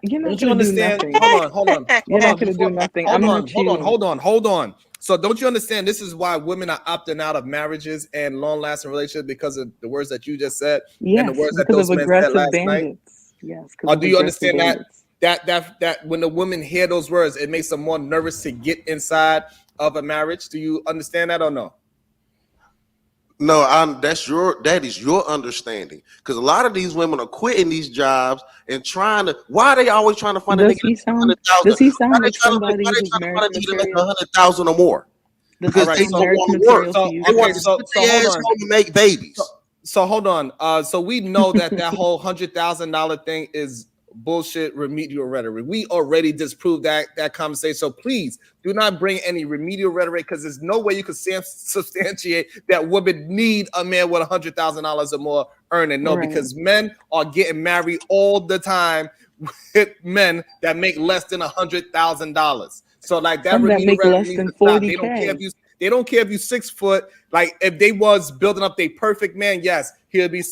You're not gonna do nothing. Hold on. You're not gonna do nothing. Hold on. So don't you understand? This is why women are opting out of marriages and long-lasting relationships, because of the words that you just said, and the words that those men said last night. Yes. Or do you understand that when the women hear those words, it makes them more nervous to get inside of a marriage? Do you understand that or no? No, that is your understanding. Because a lot of these women are quitting these jobs and trying to. Why are they always trying to find a nigga? Does he sound like somebody who's marriage material? Like 100,000 or more. Because they want to work. They want to make babies. So hold on. So we know that whole $100,000 thing is bullshit remedial rhetoric. We already disproved that conversation. So please do not bring any remedial rhetoric, because there's no way you can substantiate that women need a man with $100,000 or more earning. No, because men are getting married all the time with men that make less than $100,000. So like that remedial rhetoric needs to stop. They don't care if you. They don't care if you 6 foot. Like if they was building up their perfect man, yes, he'll be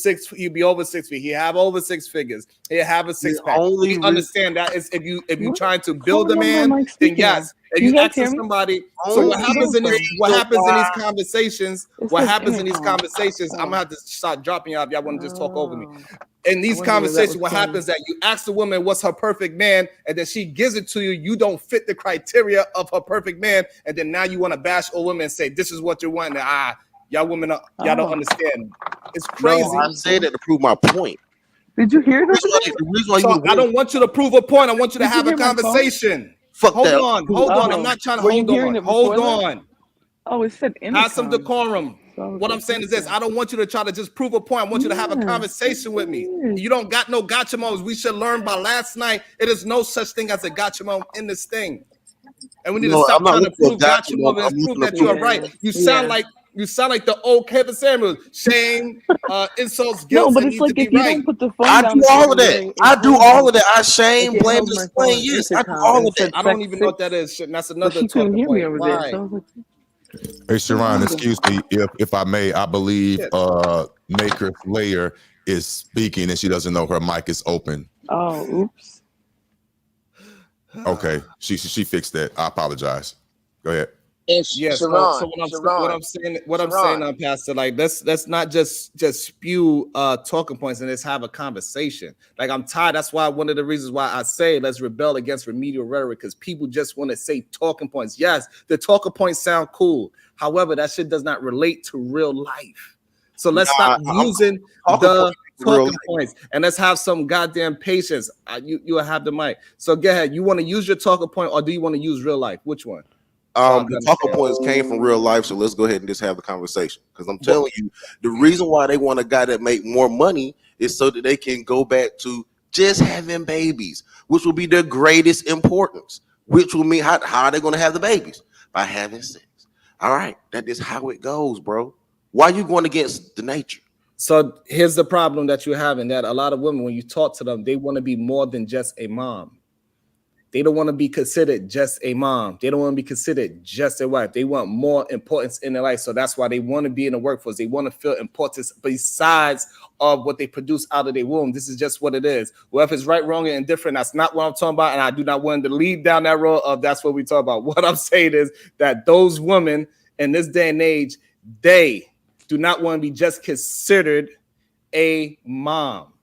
over 6 feet. He'll have over 6 figures. He'll have a six pack. We understand that is if you trying to build a man, then yes. If you ask somebody, so what happens in these conversations? What happens in these conversations? I'm gonna have to start dropping y'all if y'all want to just talk over me. In these conversations, what happens that you ask the woman what's her perfect man, and then she gives it to you. You don't fit the criteria of her perfect man, and then now you want to bash a woman and say this is what you want. And y'all women, y'all don't understand. It's crazy. No, I said that to prove my point. Did you hear this? I don't want you to prove a point. I want you to have a conversation. Hold on. I'm not trying to hold on. Oh, it said have some decorum. What I'm saying is this: I don't want you to try to just prove a point. I want you to have a conversation with me. You don't got no gotcha moments. We should learn by last night. It is no such thing as a gotcha moment in this thing, and we need to stop trying to prove gotcha moments and prove that you are right. You sound like the old Kevin Samuels. Shame, insults, guilt. No, but it's like if you don't put the phone down. I do all of that. I shame, blame, explain. Yes, I do all of that. I don't even know what that is. That's another talking point. Why? Hey, Sharon, excuse me if I may. I believe Maker Slayer is speaking and she doesn't know her mic is open. Oh, oops. Okay, she fixed that. I apologize. Go ahead. Yes. So what I'm saying, Pastor, like let's not just spew talking points and let's have a conversation. Like I'm tired. That's why one of the reasons why I say let's rebel against remedial rhetoric, because people just want to say talking points. Yes, the talking points sound cool. However, that shit does not relate to real life. So let's stop using the talking points and let's have some goddamn patience. You have the mic. So go ahead. You want to use your talking point or do you want to use real life? Which one? The talking points came from real life, so let's go ahead and just have the conversation. Because I'm telling you, the reason why they want a guy that make more money is so that they can go back to just having babies, which will be their greatest importance. Which will mean how are they going to have the babies? By having sex. All right, that is how it goes, bro. Why are you going against the nature? So here's the problem that you're having, that a lot of women, when you talk to them, they want to be more than just a mom. They don't want to be considered just a mom. They don't want to be considered just a wife. They want more importance in their life. So that's why they want to be in the workforce. They want to feel importance besides of what they produce out of their womb. This is just what it is. Whether it's right, wrong, and indifferent, that's not what I'm talking about. And I do not want to lead down that road of that's what we talk about. What I'm saying is that those women in this day and age, they do not want to be just considered a mom.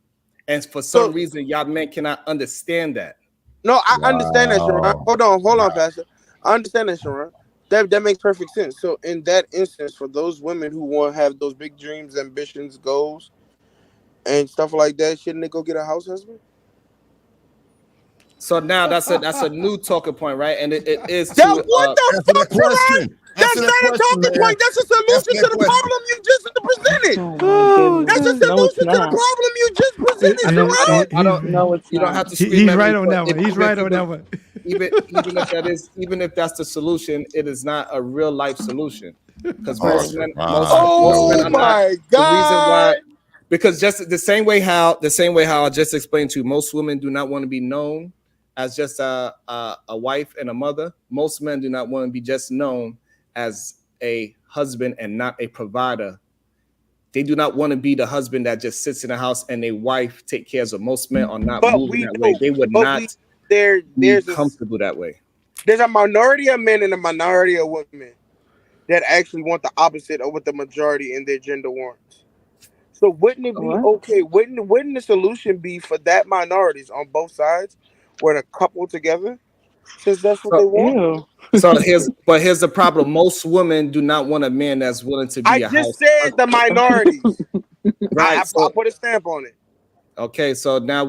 And for some reason, y'all men cannot understand that. No, I understand that, Sharon. Hold on, Pastor. I understand that, Sharon. That makes perfect sense. So in that instance, for those women who want to have those big dreams, ambitions, goals, and stuff like that, shouldn't they go get a house husband? So now that's a new talking point, right? And it is to what the fuck, Sharon? That's not a talking point. That's a solution to the problem you just presented. That's a solution to the problem you just presented, Sharon. I don't know. You don't have to scream. He's right on that one. He's right on that one. Even if that's the solution, it is not a real life solution. Because most men are not. The reason why, because just the same way how I just explained to you, most women do not want to be known as just a wife and a mother. Most men do not want to be just known as a husband and not a provider. They do not want to be the husband that just sits in the house and a wife take care of them. Most men are not moving that way. They would not be comfortable that way. There's a minority of men and a minority of women that actually want the opposite of what the majority in their gender wants. So wouldn't it be okay? Wouldn't the solution be for that minorities on both sides, where the couple together, since that's what they want? So here's the problem. Most women do not want a man that's willing to be a house. I just said the minorities. Right. I put a stamp on it. Okay, so now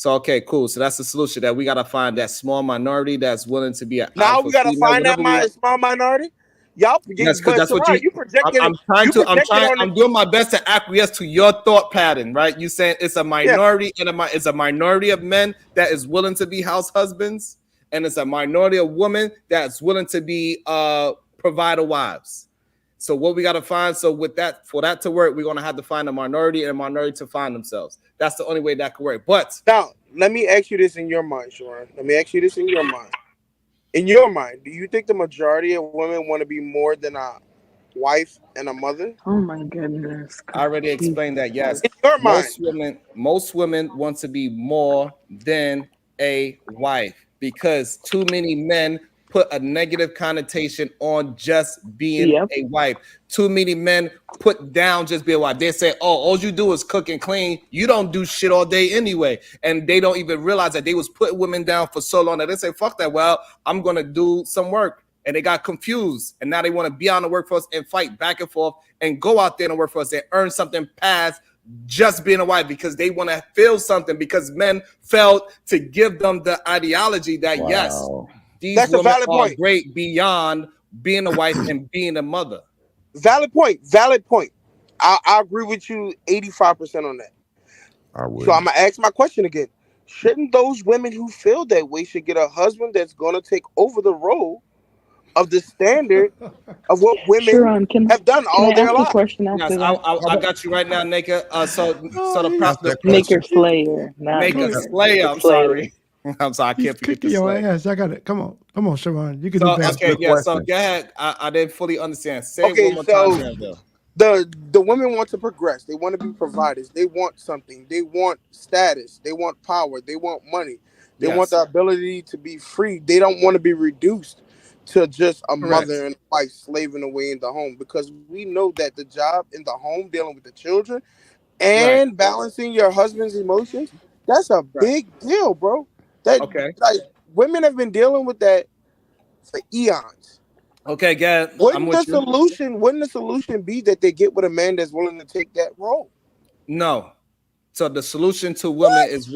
okay, cool. So that's the solution, that we gotta find that small minority that's willing to be a now we gotta find that small minority. Y'all, that's what you projected. I'm doing my best to acquiesce to your thought pattern, right? You saying it's a minority and it's a minority of men that is willing to be house husbands, and it's a minority of women that's willing to be provider wives. So what we got to find, so for that to work, we're gonna have to find a minority and a minority to find themselves. That's the only way that could work. But now, let me ask you this in your mind, Sharon. Let me ask you this in your mind. In your mind, do you think the majority of women want to be more than a wife and a mother? Oh my goodness! I already explained that. Yes, in your mind, most women want to be more than a wife, because too many men put a negative connotation on just being a wife. Too many men put down just being a wife. They say, "Oh, all you do is cook and clean. You don't do shit all day anyway." And they don't even realize that they was putting women down for so long that they say, "Fuck that. Well, I'm gonna do some work." And they got confused, and now they want to be on the workforce and fight back and forth and go out there in the workforce and earn something past just being a wife, because they want to feel something, because men failed to give them the ideology that yes, these women are great beyond being a wife and being a mother. Valid point. I agree with you 85% on that. So I'm gonna ask my question again. Shouldn't those women who feel that way should get a husband that's gonna take over the role of the standard of what women have done all their lives? Yes, I got you right now, Naked. So the problem, Naked Slayer, Naked Slayer. I'm sorry. I'm sorry. I can't forget this. Your ass. I got it. Come on, Sharon. You can do better. Okay, yeah. So go ahead. I didn't fully understand. Say it one more time, though. The women want to progress. They want to be providers. They want something. They want status. They want power. They want money. They want the ability to be free. They don't want to be reduced to just a mother and a wife slaving away in the home, because we know that the job in the home, dealing with the children and balancing your husband's emotions, that's a big deal, bro. Like women have been dealing with that for eons. Okay, Gad. Wouldn't the solution be that they get with a man that's willing to take that role? No. So the solution to women is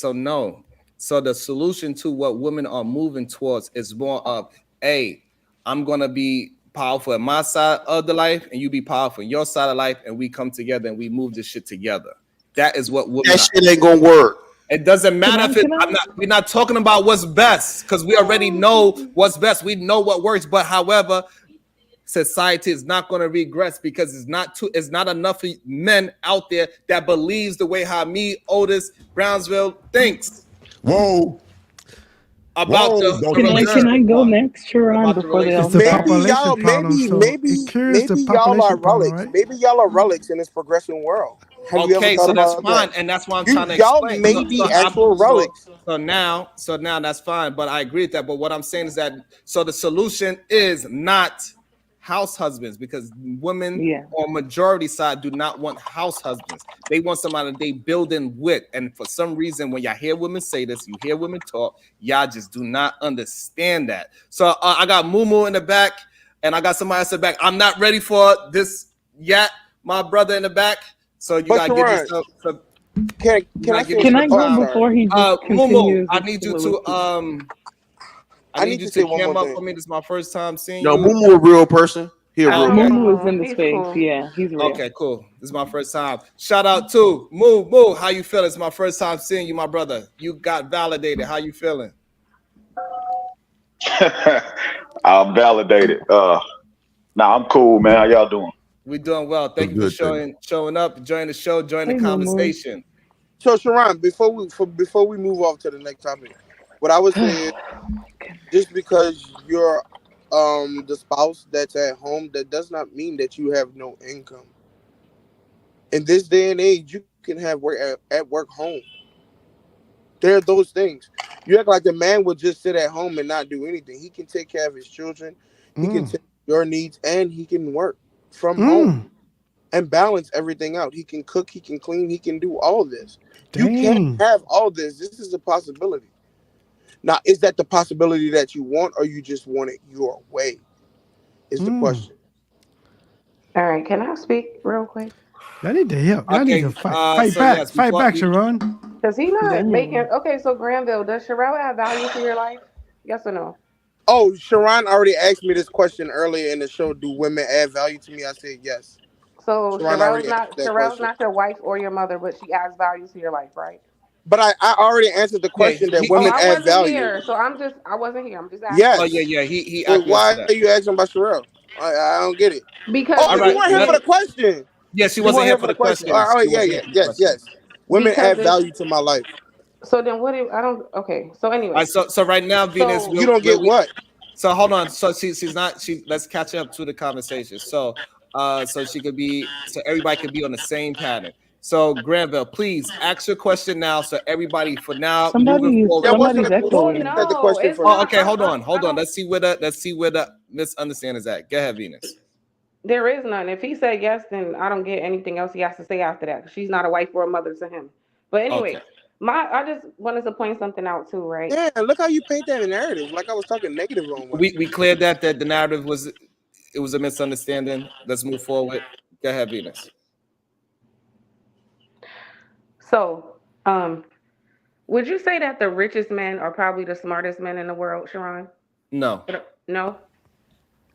no. So the solution to what women are moving towards is more of, hey, I'm gonna be powerful in my side of the life, and you be powerful in your side of life, and we come together and we move this shit together. That is what women. That shit ain't gonna work. It doesn't matter we're not talking about what's best, because we already know what's best. We know what works. But however, society is not going to regress because it's not enough men out there that believes the way how me, Otis Brownsville thinks. Whoa. About the relationship. Can I go next, Sharon, before they all It's the population problem, maybe y'all are relics. Right? Maybe y'all are relics in this progressing world. Have you ever thought so that's about fine, that? and that's why I'm trying to Y'all explain. may be actual relics. So now that's fine, but I agree with that. But what I'm saying is that so the solution is not house husbands, because women on majority side do not want house husbands. They want somebody they building with. And for some reason, when y'all hear women say this, you hear women talk, y'all just do not understand that. So I got Mumu in the back, and I got somebody else in the back. I'm not ready for this yet, my brother in the back. So you gotta give me some. Can I go before he just continues? Mumu, I need you to I need you to cam up for me. This is my first time seeing you. No, Mumu a real person. He a real guy. Mumu is in the space. Cool. Yeah, he's real. Okay, cool. This is my first time. Shout out to Moo. How you feeling? It's my first time seeing you, my brother. You got validated. How you feeling? I'm validated. I'm cool, man. How y'all doing? We doing well. Thank you for showing up, joining the show, joining the conversation. So Sharon, before we move off to the next topic, what I would say is just because you're the spouse that's at home, that does not mean that you have no income. In this day and age, you can have work at work home. There are those things. You act like the man would just sit at home and not do anything. He can take care of his children. He can take your needs, and he can work from home and balance everything out. He can cook, he can clean, he can do all this. Dang. You can't have all this. This is a possibility. Now, is that the possibility that you want, or you just want it your way? Is the question. All right, can I speak real quick? I need to help. I need to fight back. Yes, fight back, Sharon. Does he not making? Okay, so Granville, does Sherelle add value to your life? Yes or no? Oh, Sharon already asked me this question earlier in the show. Do women add value to me? I said yes. So Sherelle's not your wife or your mother, but she adds value to your life, right? But I already answered the question that women add value. Here, so I wasn't here. I'm just asking. Yes. Oh yeah. He so why are you asking about Sherelle? I don't get it. Because you weren't here for the question. Yes, she wasn't here for the question. Yes. Women add value to my life. So then what do I don't okay. So anyway. So right now, Venus, you don't get what? So hold on. So she's not let's catch up to the conversation. So she could be so everybody could be on the same pattern. So Granville, please ask your question now so everybody for now moving forward. Somebody's echoing. The question for okay, hold on. Let's see where the misunderstanding is at. Go ahead, Venus. There is none. If he said yes, then I don't get anything else he has to say after that. She's not a wife or a mother to him. But anyway, I just wanted to point something out too, right? Yeah, look how you paint that narrative. Like I was talking negative on one. We cleared that the narrative was a misunderstanding. Let's move forward. Go ahead, Venus. So, would you say that the richest men are probably the smartest men in the world, Sharon? No. No?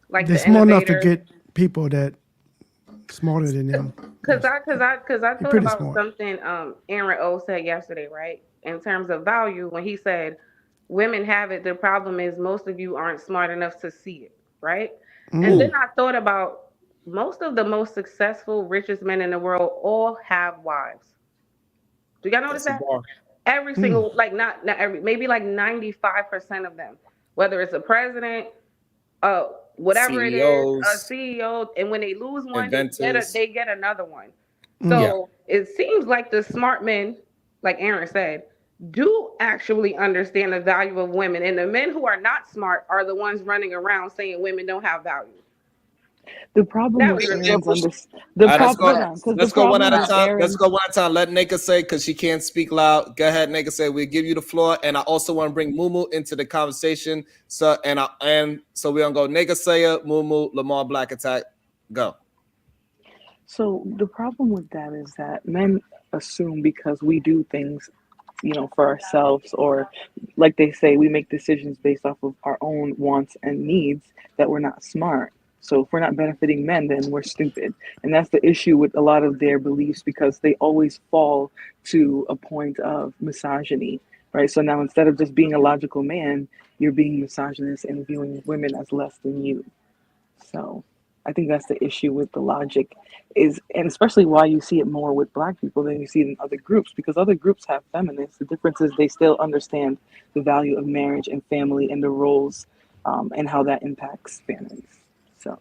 Like they're smart enough to get people that smarter than them. Because I thought about something Aaron O said yesterday, right? In terms of value, when he said women have it, the problem is most of you aren't smart enough to see it, right? And then I thought about most of the most successful, richest men in the world all have wives. Do y'all notice that? Every single, like not every, maybe like 95% of them, whether it's a president, whatever CEOs, it is, a CEO, and when they lose one, they get another one. So it seems like the smart men, like Aaron said, do actually understand the value of women, and the men who are not smart are the ones running around saying women don't have value. The problem with Aaron's let's go one at a time. Let's go one at a time. Let Nika say, because she can't speak loud. Go ahead, Nika say. We'll give you the floor, and I also want to bring Mumu into the conversation. So so we're gonna go Nika Saya, Mumu, Lamar Black Attack. Go. So the problem with that is that men assume because we do things, for ourselves, or like they say, we make decisions based off of our own wants and needs, that we're not smart. So if we're not benefiting men, then we're stupid. And that's the issue with a lot of their beliefs, because they always fall to a point of misogyny, right? So now instead of just being a logical man, you're being misogynist and viewing women as less than you. So I think that's the issue with the logic is, and especially why you see it more with Black people than you see it in other groups, because other groups have feminists. The difference is they still understand the value of marriage and family and the roles and how that impacts families. So,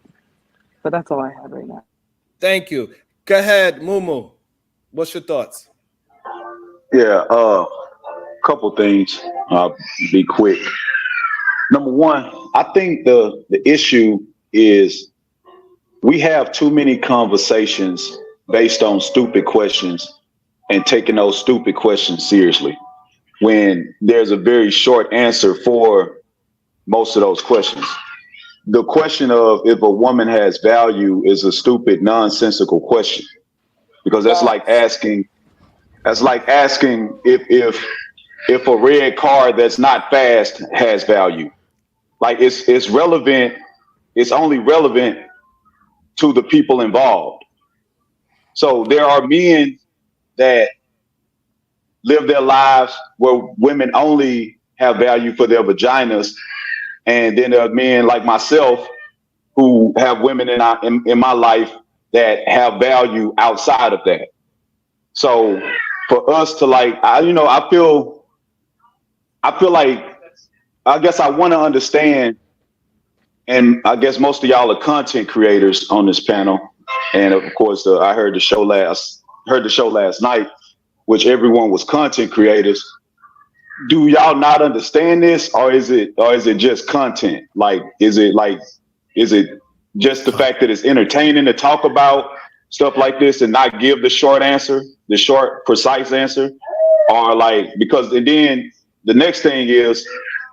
but that's all I have right now. Thank you. Go ahead, Mumu. What's your thoughts? Yeah, couple things. I'll be quick. Number one, I think the issue is we have too many conversations based on stupid questions and taking those stupid questions seriously when there's a very short answer for most of those questions. The question of if a woman has value is a stupid, nonsensical question, because that's like asking if a red car that's not fast has value. Like it's relevant. It's only relevant to the people involved. So there are men that live their lives where women only have value for their vaginas, and then there are men like myself who have women in my life that have value outside of that. So for us to I feel like, I guess I want to understand, and I guess most of y'all are content creators on this panel, and of course I heard the show last night, which everyone was content creators. Do y'all not understand this, or is it just content? Like, is it just the fact that it's entertaining to talk about stuff like this and not give the short answer, the short, precise answer? Or because then the next thing is,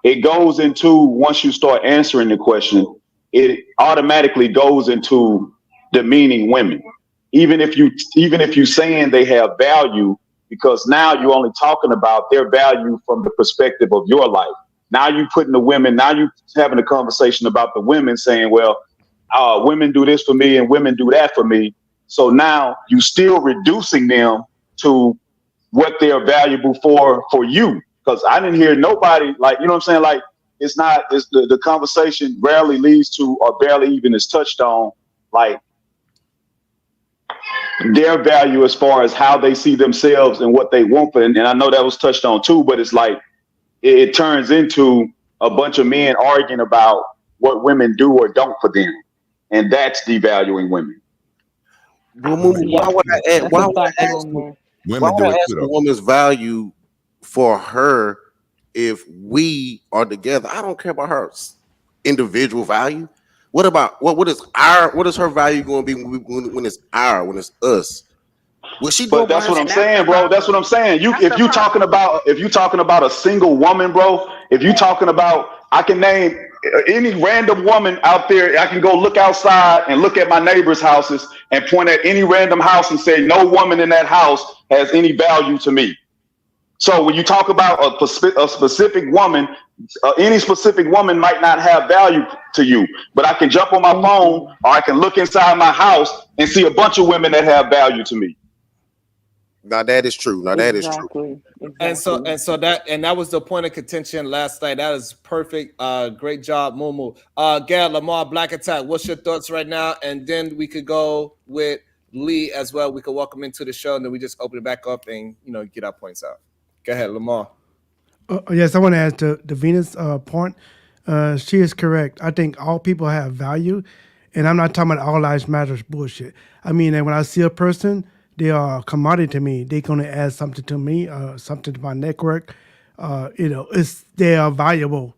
it goes into, once you start answering the question, it automatically goes into demeaning women. Even if you saying they have value, because now you're only talking about their value from the perspective of your life. Now you putting the women, now you having a conversation about the women saying, well, women do this for me and women do that for me. So now you still reducing them to what they're valuable for you. Because I didn't hear nobody, you know what I'm saying? Like, it's the conversation rarely leads to, or barely even is touched on, like, their value as far as how they see themselves and what they want for. And I know that was touched on too, but it's like, it turns into a bunch of men arguing about what women do or don't for them. And that's devaluing women. Why would I ask a woman's value for her if we are together? I don't care about her individual value. What is her value going to be when it's us? But that's what I'm saying, bro. That's what I'm saying. If you talking about a single woman, bro, if you talking about, I can name any random woman out there. I can go look outside and look at my neighbors' houses and point at any random house and say, no woman in that house has any value to me. So when you talk about a specific woman, any specific woman might not have value to you, but I can jump on my phone or I can look inside my house and see a bunch of women that have value to me. Now that is true. Exactly. And that was the point of contention last night. That is perfect. Great job, Mumu. Gail, Lamar, Black Attack, what's your thoughts right now? And then we could go with Lee as well. We could welcome into the show, and then we just open it back up and get our points out. Go ahead, Lamar. Yes, I want to add to the Venus point. She is correct. I think all people have value, and I'm not talking about all lives matters bullshit. I mean, when I see a person, they are a commodity to me. They're going to add something to me, something to my network. They are valuable.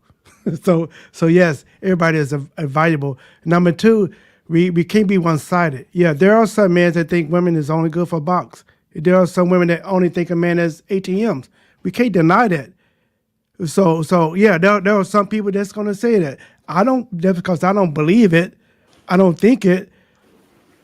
so yes, everybody is valuable. Number two, we can't be one-sided. Yeah, there are some men that think women is only good for box. There are some women that only think a man has ATMs. We can't deny that. So yeah, there are some people that's going to say that. That's because I don't believe it. I don't think it.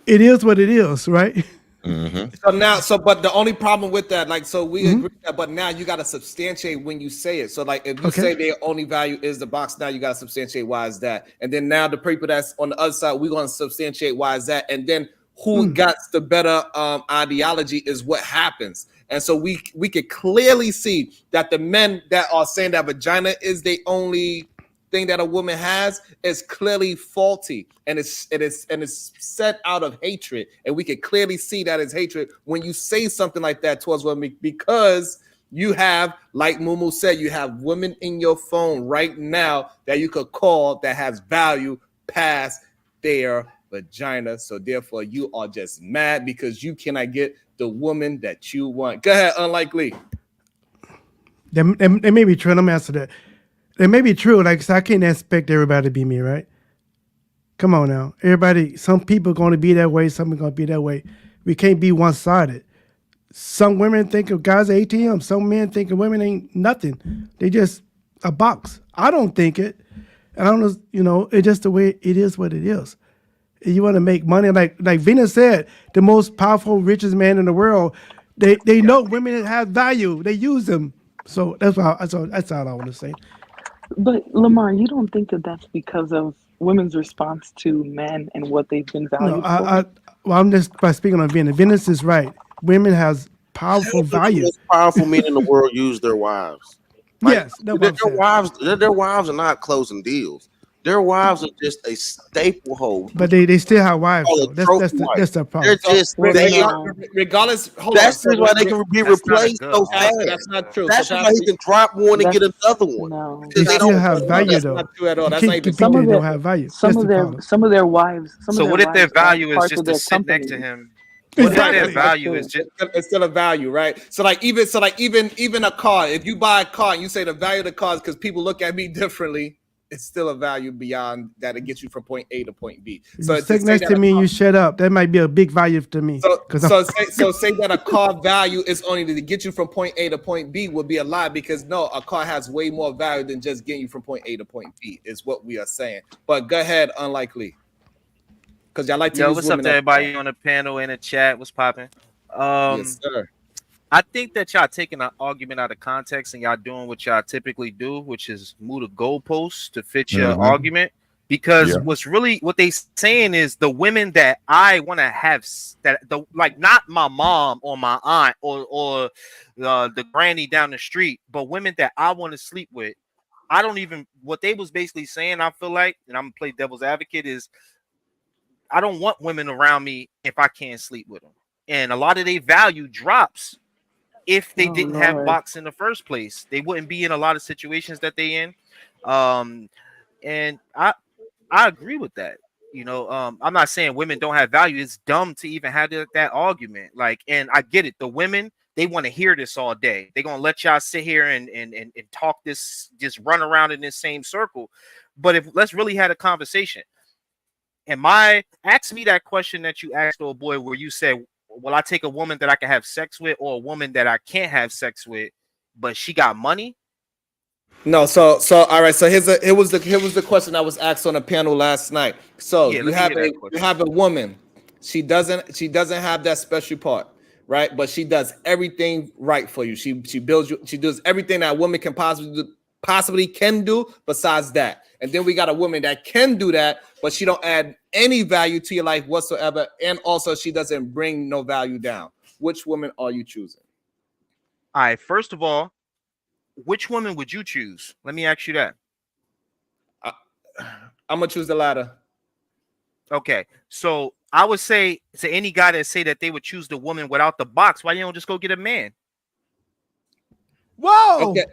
It is what it is, right? Mm-hmm. But the only problem with that, we agree that, but now you got to substantiate when you say it. So if you say their only value is the box, now you got to substantiate why is that. And then now the people that's on the other side, we're going to substantiate why is that. And then who got the better ideology is what happens. And so we could clearly see that the men that are saying that vagina is their only thing that a woman has is clearly faulty, and it's set out of hatred, and we can clearly see that it's hatred when you say something like that towards women, because you have, like Mumu said, you have women in your phone right now that you could call that has value past their vagina. So therefore, you are just mad because you cannot get the woman that you want. Go ahead, Unlikely. That may be true. Let me answer that. It may be true. Like, so I can't expect everybody to be me, right? Come on now. Everybody, some people are going to be that way. Some are going to be that way. We can't be one-sided. Some women think of guys at ATM. Some men think of women ain't nothing. They just a box. I don't think it. And I don't know, it's just the way it is what it is. And you want to make money. Like Venus said, the most powerful, richest man in the world, they know women have value. They use them. So that's all I want to say. But Lamar, you don't think that that's because of women's response to men and what they've been valued for? Well, I'm just by speaking on Venus. Venus is right. Women has powerful value. The most powerful men in the world use their wives. Like, yes, their wives are not closing deals. Their wives are just a staple hold. But they still have wives. That's the problem. They're just regardless. That's why they can be replaced so fast. That's not true. That's why he can drop one and get another one. No. They still have value though. Not true at all. That's not even some of them don't have value. Some of their wives. So what if their value is just to sit next to him? What if their value is just? It's still a value, right? So even a car. If you buy a car and you say the value of the car is because people look at me differently, it's still a value beyond that. It gets you from point A to point B. So sit next to me and you shut up. That might be a big value to me. So say that a car value is only to get you from point A to point B would be a lie, because no, a car has way more value than just getting you from point A to point B is what we are saying. But go ahead, Unlikely. Because y'all like to use what's up to everybody on the panel and the chat? What's popping? Yes, sir. I think that y'all taking an argument out of context and y'all doing what y'all typically do, which is move the goalposts to fit your argument. Because what they saying is the women that I want to have, not my mom or my aunt or the granny down the street, but women that I want to sleep with. I don't even, what they was basically saying, I feel like, and I'm gonna play devil's advocate, is I don't want women around me if I can't sleep with them. And a lot of their value drops if they didn't have box in the first place. They wouldn't be in a lot of situations that they in. And I agree with that. I'm not saying women don't have value. It's dumb to even have that argument. And I get it. The women, they want to hear this all day. They're gonna let y'all sit here and talk this, just run around in this same circle. But let's really have a conversation. Ask me that question that you asked, old boy, where you said, will I take a woman that I can have sex with or a woman that I can't have sex with, but she got money? No, so all right. So here was the question that was asked on a panel last night. So you have a woman. She doesn't have that special part, right? But she does everything right for you. She builds you. She does everything that a woman can possibly can do besides that. And then we got a woman that can do that, but she don't add any value to your life whatsoever. And also she doesn't bring no value down. Which woman are you choosing? All right. First of all, which woman would you choose? Let me ask you that. I'm going to choose the latter. Okay. So I would say to any guy that say that they would choose the woman without the box, why you don't just go get a man? Whoa. Okay,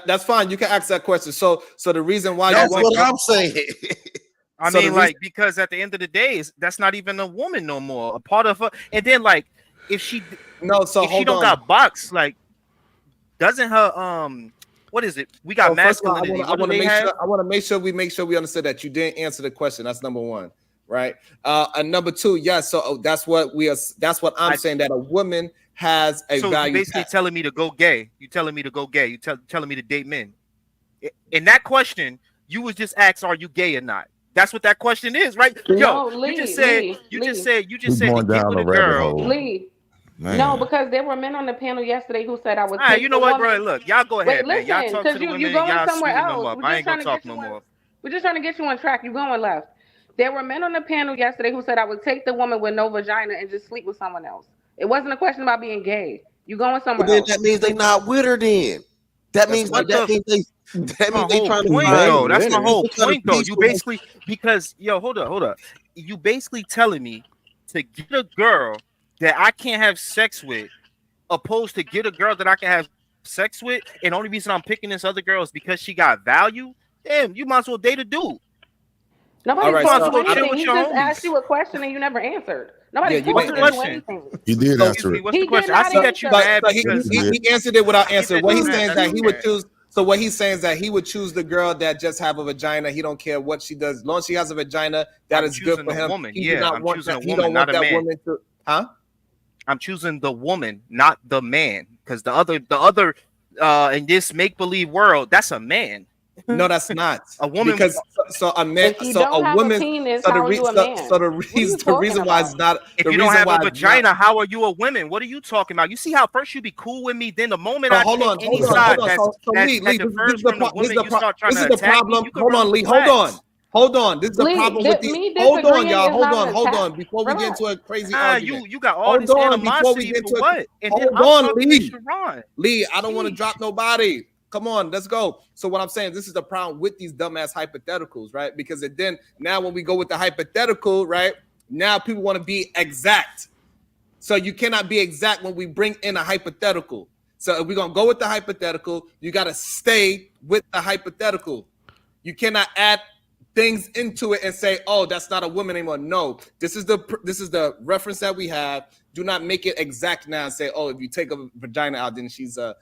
that's fine. You can ask that question. So the reason why that's what I'm saying. I mean, because at the end of the day, that's not even a woman no more. A part of her, and then if she don't got box, doesn't her what is it? We got masculinity. I want to make sure we understood that you didn't answer the question. That's number one, right? And number two, yes. So that's what I'm saying, that a woman has a value. So basically telling me to go gay. You telling me to go gay. You telling me to date men. In that question, you was just asked, are you gay or not? That's what that question is, right? No, Yo, Lee, you just said to get with a girl. Lee. Man. No, because there were men on the panel yesterday who said I would. All right, you know what, bro? Look, y'all go ahead, man. Y'all talk to the women. Y'all somewhere else. I ain't gonna talk no more. We're just trying to get you on track. You're going left. There were men on the panel yesterday who said I would take the woman with no vagina and just sleep with someone else. It wasn't a question about being gay. You going somewhere else. That means they not with her then. That means That means they trying to point find though. That's my winners. whole They trying to point though. piece You them. basically because hold up. You basically telling me to get a girl that I can't have sex with, opposed to get a girl that I can have sex with, and the only reason I'm picking this other girl is because she got value. Damn, you might as well date a dude. Nobody told you anything. He just asked you a question and you never answered. Nobody forced you to do anything. He did answer it. What's the question? I see that you mad because he answered it without answering. What he's saying is that he would choose. So what he's saying is that he would choose the girl that just have a vagina. He don't care what she does, as long as she has a vagina. That is good for him. He does not want that. He don't want that woman to. Huh? I'm choosing the woman, not the man, because the other in this make believe world, that's a man. No, that's not a woman. Because so a man, so a woman. So the reason why it's not. If you don't have a vagina, how are you a woman? What are you talking about? You see how first you be cool with me, then the moment I take any side that differs from the woman, you start trying to attack me. Hold on, Lee. Hold on. This is the problem with the. Hold on, y'all. Hold on. Before we get into a crazy argument, you got all this animosity for what? Hold on, Lee. Lee, I don't want to drop nobody. Come on, let's go. So what I'm saying, this is the problem with these dumbass hypotheticals, right? Because then now when we go with the hypothetical, right? Now people want to be exact. So you cannot be exact when we bring in a hypothetical. So if we're gonna go with the hypothetical, you got to stay with the hypothetical. You cannot add things into it and say, "Oh, that's not a woman anymore." No, this is the reference that we have. Do not make it exact now and say, "Oh, if you take a vagina out, then she's a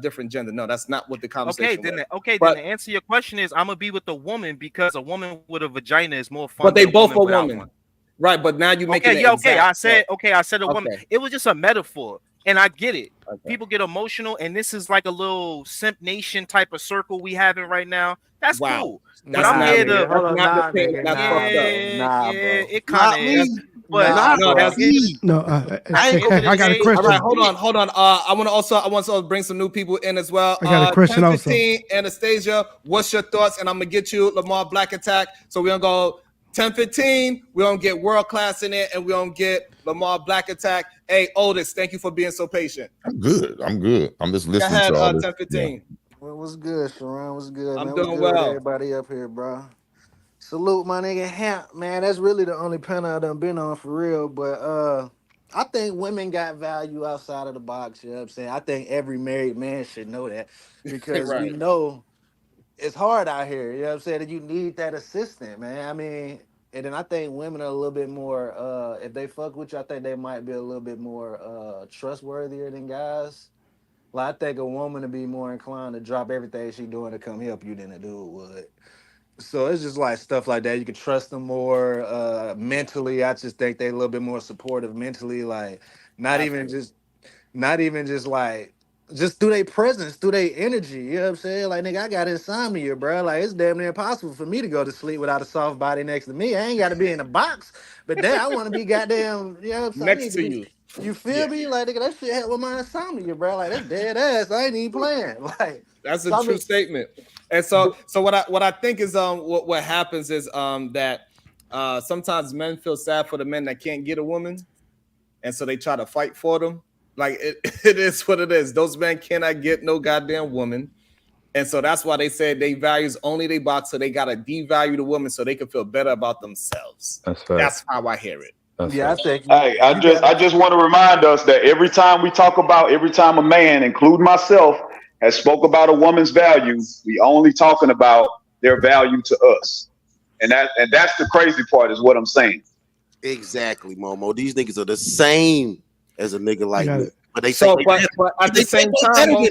different gender." No, that's not what the conversation then to answer your question is I'm gonna be with the woman because a woman with a vagina is more fun. But they both are women, right? But now you make it I said a woman. It was just a metaphor, and I get it. People get emotional, and this is like a little simp nation type of circle we having right now. That's cool. But I'm here to. It kind of is. But I got a question. All right, hold on. I want to bring some new people in as well. I got a question 10-15, Anastasia, what's your thoughts? And I'm gonna get you Lamar Black Attack. So we're gonna go 10-15. We're gonna get World Class in it, and we're gonna get Lamar Black Attack. Hey, Otis, thank you for being so patient. I'm good. I'm just listening to all 10-15. Yeah. Well, what's good, Sharon? What's good? I'm man? doing what's good well. Everybody up here, bro. Salute my nigga Hamp, man. That's really the only panel I done been on for real. But I think women got value outside of the box. You know what I'm saying? I think every married man should know that because we know it's hard out here. You know what I'm saying? That you need that assistant, man. I mean, and then I think women are a little bit more. If they fuck with you, I think they might be a little bit more trustworthier than guys. Like I think a woman would be more inclined to drop everything she doing to come help you than a dude would. So it's just like stuff like that. You can trust them more mentally. I just think they a little bit more supportive mentally. Like not even just like just through their presence, through their energy. You know what I'm saying? Like nigga, I got insomnia, bro. Like it's damn near impossible for me to go to sleep without a soft body next to me. I ain't got to be in a box, but then I want to be goddamn. You know what I'm saying? Next to you. You feel me? Like nigga, that shit help with my insomnia, bro. Like that's dead ass. I ain't even playing. Like that's a true statement. And so what I think is what happens is that sometimes men feel sad for the men that can't get a woman, and so they try to fight for them. Like it is what it is. Those men cannot get no goddamn woman, and so that's why they said they values only they box, so they gotta devalue the woman so they can feel better about themselves. That's how I hear it. I think. Hey, I just want to remind us that every time a man, including myself, has spoke about a woman's value, we only talking about their value to us, and that's the crazy part, is what I'm saying. Exactly, Momo. These niggas are the same as a nigga like me, but they say. But at the same time,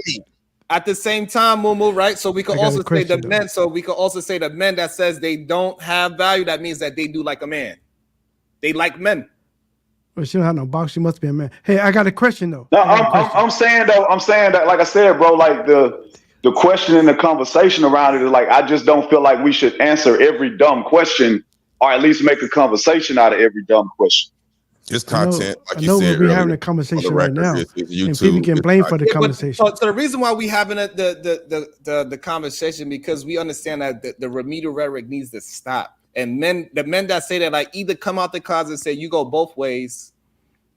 at the same time, Mumu, right? So we can also say the men. So we can also say the men that says they don't have value. That means that they do like a man. They like men. Well, she don't have no box. She must be a man. Hey, I got a question though. No, I'm saying that, like I said, bro, like the question and the conversation around it is like, I just don't feel like we should answer every dumb question, or at least make a conversation out of every dumb question. It's content. I know we're having a conversation right now, and people get blamed for the conversation. So the reason why we having the conversation, because we understand that the remedial rhetoric needs to stop. And the men that say that, like, either come out the closet and say you go both ways,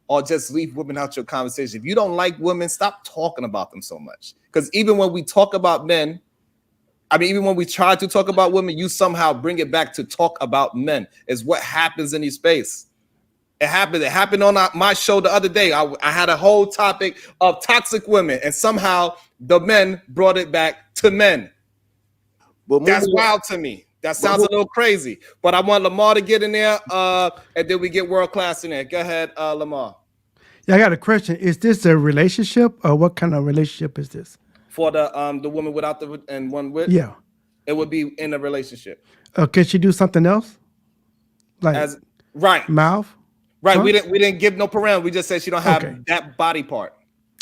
or just leave women out your conversation. If you don't like women, stop talking about them so much. Because even when we talk about men, I mean, even when we try to talk about women, you somehow bring it back to talk about men. Is what happens in these space. It happened. It happened on my show the other day. I had a whole topic of toxic women, and somehow the men brought it back to men. But that's wild to me. That sounds a little crazy. But I want Lamar to get in there, and then we get world class in there. Go ahead, Lamar. Yeah, I got a question. Is this a relationship, or what kind of relationship is this? For the woman without the and one with? Yeah. It would be in a relationship. Can she do something else? Like right. Mouth? Right. Huh? We didn't give no parameter. We just said she don't have that body part.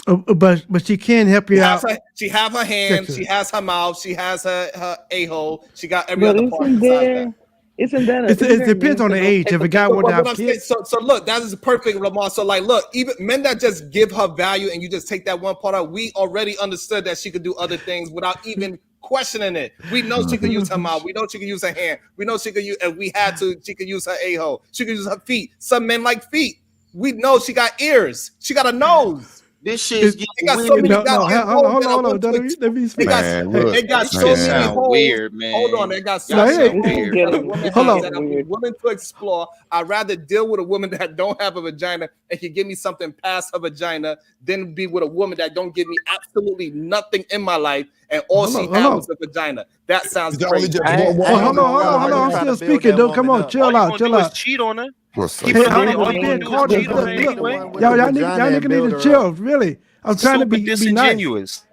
But she can help you out. She have her hand. She has her mouth. She has her a-hole. She got every other part besides that. It depends on the age. If a guy wants to have kids. So look, that is perfect, Lamar. So like, look, even men that just give her value and you just take that one part out, we already understood that she could do other things without even questioning it. We know she could use her mouth. We know she could use her hand. We know she could use, if we had to, she could use her a-hole. She could use her feet. Some men like feet. We know she got ears. She got a nose. This shit's getting so many. Hold on. Let me speak. They got so many holes. Weird, man. Hold on, they got so many holes. Hold on. That I want women to explore. I'd rather deal with a woman that don't have a vagina and can give me something past her vagina than be with a woman that don't give me absolutely nothing in my life and all she had was a vagina. That sounds crazy. Hold on. I'm still speaking, though. Come on, chill out. Cheat on her. Y'all niggas need to chill. Really, I'm trying to be nice.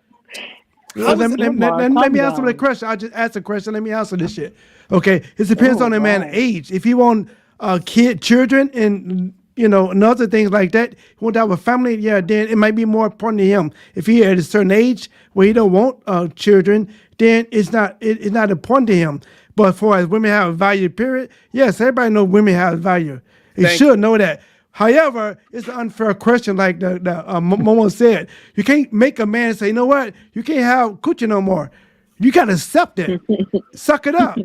Let me answer the question. I just asked a question. Let me answer this shit. Okay, it depends on the man's age. If he want children, and and other things like that, he want to have a family. Yeah, then it might be more important to him. If he at a certain age where he don't want children, then it's not important to him. But for as women have a value, period. Yes, everybody knows women have value. You should know that. However, it's an unfair question, like the Momo said. You can't make a man say, you know what? You can't have coochie no more. You got to accept it. Suck it up.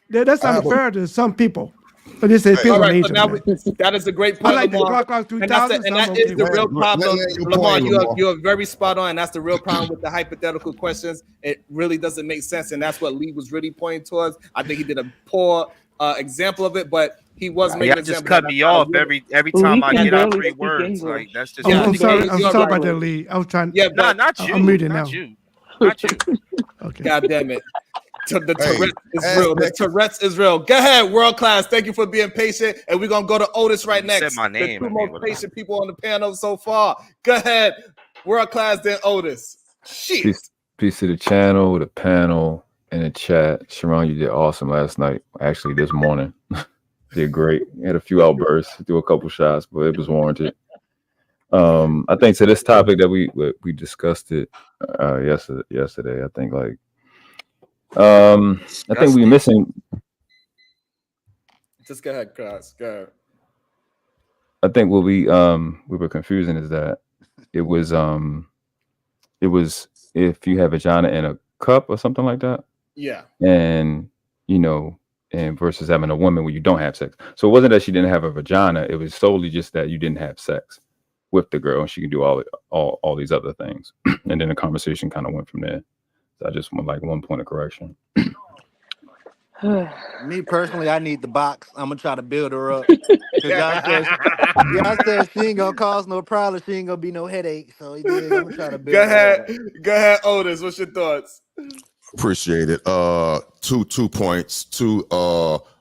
That's unfair to some people. But this is all right, that is a great point. I like the Clock 3000. And that is the real problem. Lamar, you're very spot on. And that's the real problem with the hypothetical questions. It really doesn't make sense. And that's what Lee was really pointing towards. I think he did a poor example of it, but he was making just cut me off every time I get out 3 words. Like that's just. I'm sorry about that, Lee. I was trying. Yeah, but not you. I'm muted now. Not you. Okay. God damn it. The Tourette's is real. The Tourette's is real. Go ahead, world class. Thank you for being patient. And we're gonna go to Otis right next. Said my name. The 2 most patient people on the panel so far. Go ahead, world class, then Otis. Shit. Peace to the channel, the panel, and the chat. Sharon, you did awesome last night. Actually, this morning. Did great. Had a few outbursts, threw a couple shots, but it was warranted. I think to this topic that we discussed it yesterday. I think I think we're missing. Just go ahead, Chris. Go ahead. I think what we were confusing is that it was if you have vagina in a cup or something like that. Yeah. And and versus having a woman where you don't have sex. So it wasn't that she didn't have a vagina. It was solely just that you didn't have sex with the girl and she could do all these other things. And then the conversation kind of went from there. So I just want one point of correction. Me personally, I need the box. I'm gonna try to build her up. Y'all said she ain't gonna cause no problem. She ain't gonna be no headache. So I'm gonna try to build her up. Go ahead, Otis. What's your thoughts? Appreciate it. 2 points. 2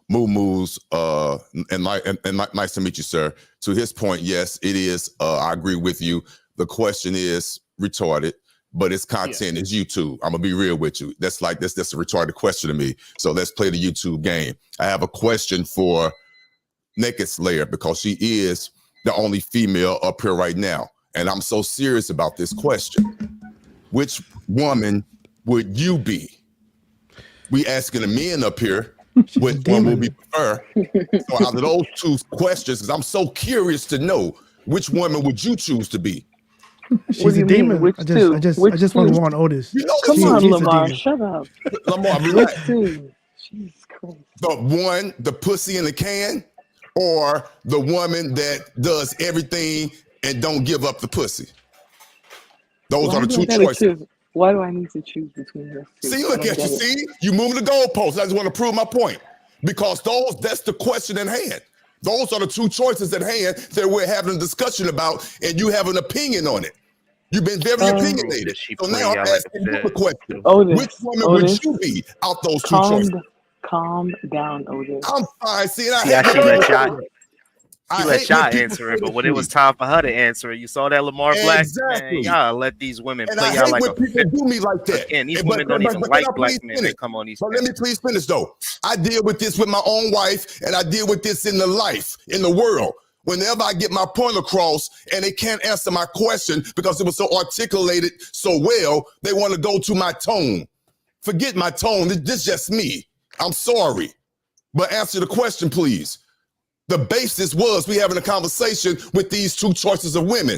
moo-moos. And nice to meet you, sir. To his point, yes, it is. I agree with you. The question is retarded. But its content is YouTube. I'm gonna be real with you. That's a retarded question to me. So let's play the YouTube game. I have a question for Naked Slayer because she is the only female up here right now. And I'm so serious about this question. Which woman would you be? We asking the men up here, which one would we prefer? So out of those 2 questions, because I'm so curious to know, which woman would you choose to be? She's a demon. I just want to warn Otis. Come on, Lamar, shut up. Lamar, Jesus Christ. The pussy in the can, or the woman that does everything and don't give up the pussy. Those are the 2 choices. Why do I need to choose between those two? See, look at you. See, you moving the goalposts. I just want to prove my point. Because that's the question in hand. Those are the two choices at hand that we're having a discussion about, and you have an opinion on it. You've been very opinionated. So now I'm asking you a question. Which woman would you be out those two choices? Calm down, Otis. I'm fine. See, I She let y'all answer it, but when it was time for her to answer it, you saw that Lamar Black. Man, y'all let these women play y'all like a people do me like that. And these women don't even like black men that come on these. But let me please finish though. I deal with this with my own wife, and I deal with this in the world. Whenever I get my point across and they can't answer my question because it was so articulated so well, they want to go to my tone. Forget my tone. This is just me. I'm sorry. But answer the question, please. The basis was we having a conversation with these two choices of women.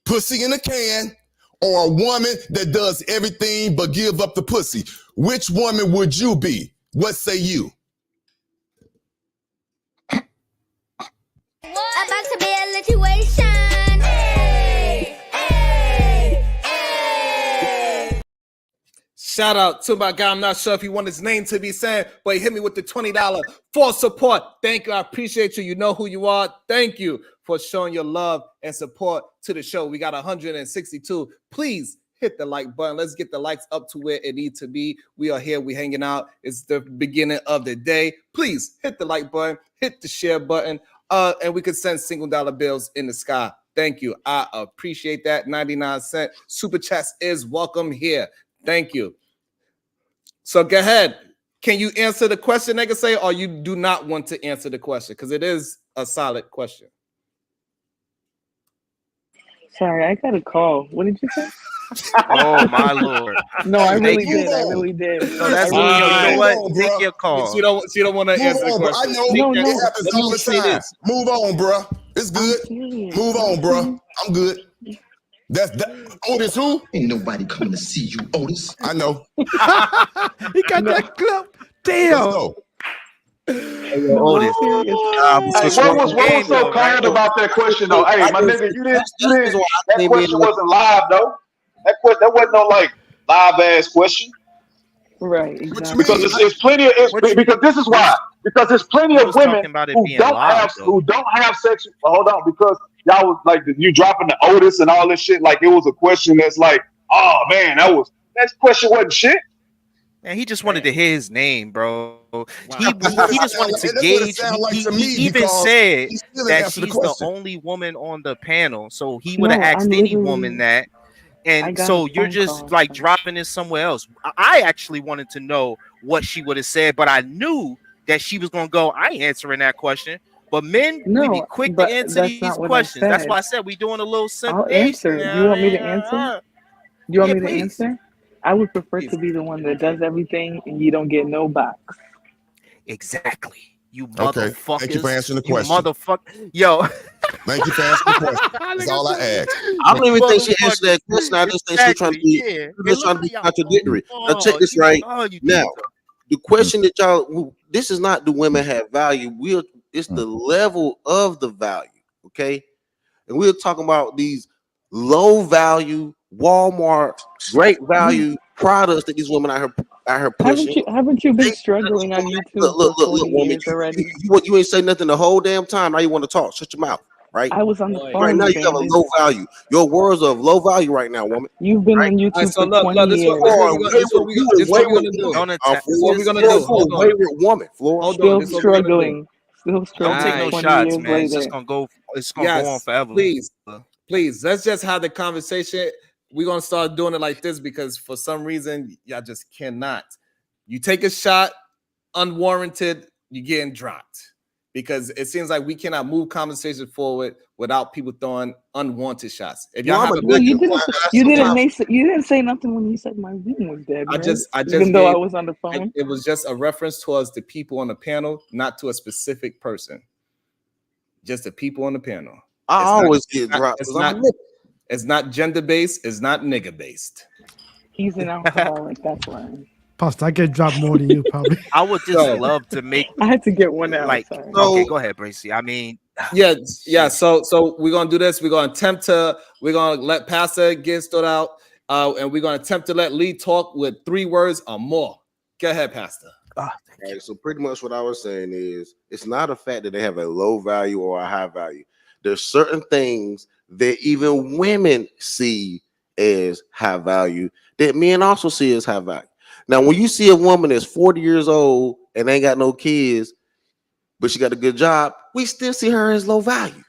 Pussy in a can or a woman that does everything but give up the pussy. Which woman would you be? What say you? About to be a situation. Hey, hey, hey. Shout out to my guy. I'm not sure if he want his name to be said, but he hit me with the $20 for support. Thank you. I appreciate you. You know who you are. Thank you for showing your love and support to the show. We got 162. Please hit the like button. Let's get the likes up to where it needs to be. We are here. We hanging out. It's the beginning of the day. Please hit the like button. Hit the share button. And we could send $single bills in the sky. Thank you. I appreciate that. 99-cent super chats is welcome here. Thank you. So go ahead. Can you answer the question, nigga say, or you do not want to answer the question? Because it is a solid question. Sorry, I got a call. What did you say? Oh my lord! No, I really did. I really did. No, that's you know what? Take your call. You don't want to answer the question. I know. It happens all the time. Move on, bro. It's good. Move on, bro. I'm good. That's Otis who? Ain't nobody coming to see you, Otis. I know. He got that clip. Damn. Hey, yo, Otis. What was so cold about that question though? Hey, my nigga, you didn't. That question wasn't live though. That wasn't no like live ass question. Right. Exactly. Because it's plenty of because this is why. Because there's plenty of women who don't have sex. Hold on, because y'all was like you dropping the Otis and all this shit like it was a question that's like, oh man, that question wasn't shit. And he just wanted to hear his name, bro. Wow. He just wanted to gauge. He even said that she's the only woman on the panel, so he would have asked any woman that. And so you're just like dropping it somewhere else. I actually wanted to know what she would have said, but I knew that she was gonna go, I ain't answering that question. But men, we be quick to answer these questions. That's why I said we doing a little simple. I'll answer. Do you want me to answer? Do you want me to answer? I would prefer to be the one that does everything and you don't get no box. Exactly. You motherfuckers. Thank you for answering the question. Yo. Thank you for answering the question. That's all I asked. I don't even think she answered that question. I just think she's trying to be contradictory. Now check this right now. The question that y'all, this is not do women have value. It's the level of the value. Okay. And we're talking about these low value Walmart, great value products that these women out here pushing. Haven't you been struggling on YouTube for 40 years already? You ain't say nothing the whole damn time. Now you want to talk. Shut your mouth. Right? I was on the phone. Right now you have a low value. Your words are of low value right now, woman. You've been on YouTube for 20 years. This is what we're gonna do. This is what we're gonna do. Wayward woman, Flora. Still struggling. Don't take no shots, man. It's just gonna go. It's gonna go on forever. Please, let's just have the conversation. We're gonna start doing it like this because for some reason y'all just cannot. You take a shot unwarranted, you're getting dropped because it seems like we cannot move conversation forward without people throwing unwanted shots. If y'all you didn't say nothing when you said my room was dead. I just even though I was on the phone. It was just a reference towards the people on the panel, not to a specific person. Just the people on the panel. I always get dropped. It's not gender based. It's not nigga based. He's an alcoholic. That's why. Pastor, I get dropped more than you probably. I would just love to make. I had to get one out. Like, okay, go ahead, Bracy. I mean, yeah. So we're gonna do this. We're gonna let Pastor get stood out, And we're going to attempt to let Lee talk with 3 words or more. Go ahead, Pastor. Right, so pretty much what I was saying is it's not a fact that they have a low value or a high value. There's certain things that even women see as high value that men also see as high value. Now, when you see a woman that's 40 years old and ain't got no kids, but she got a good job, we still see her as low value.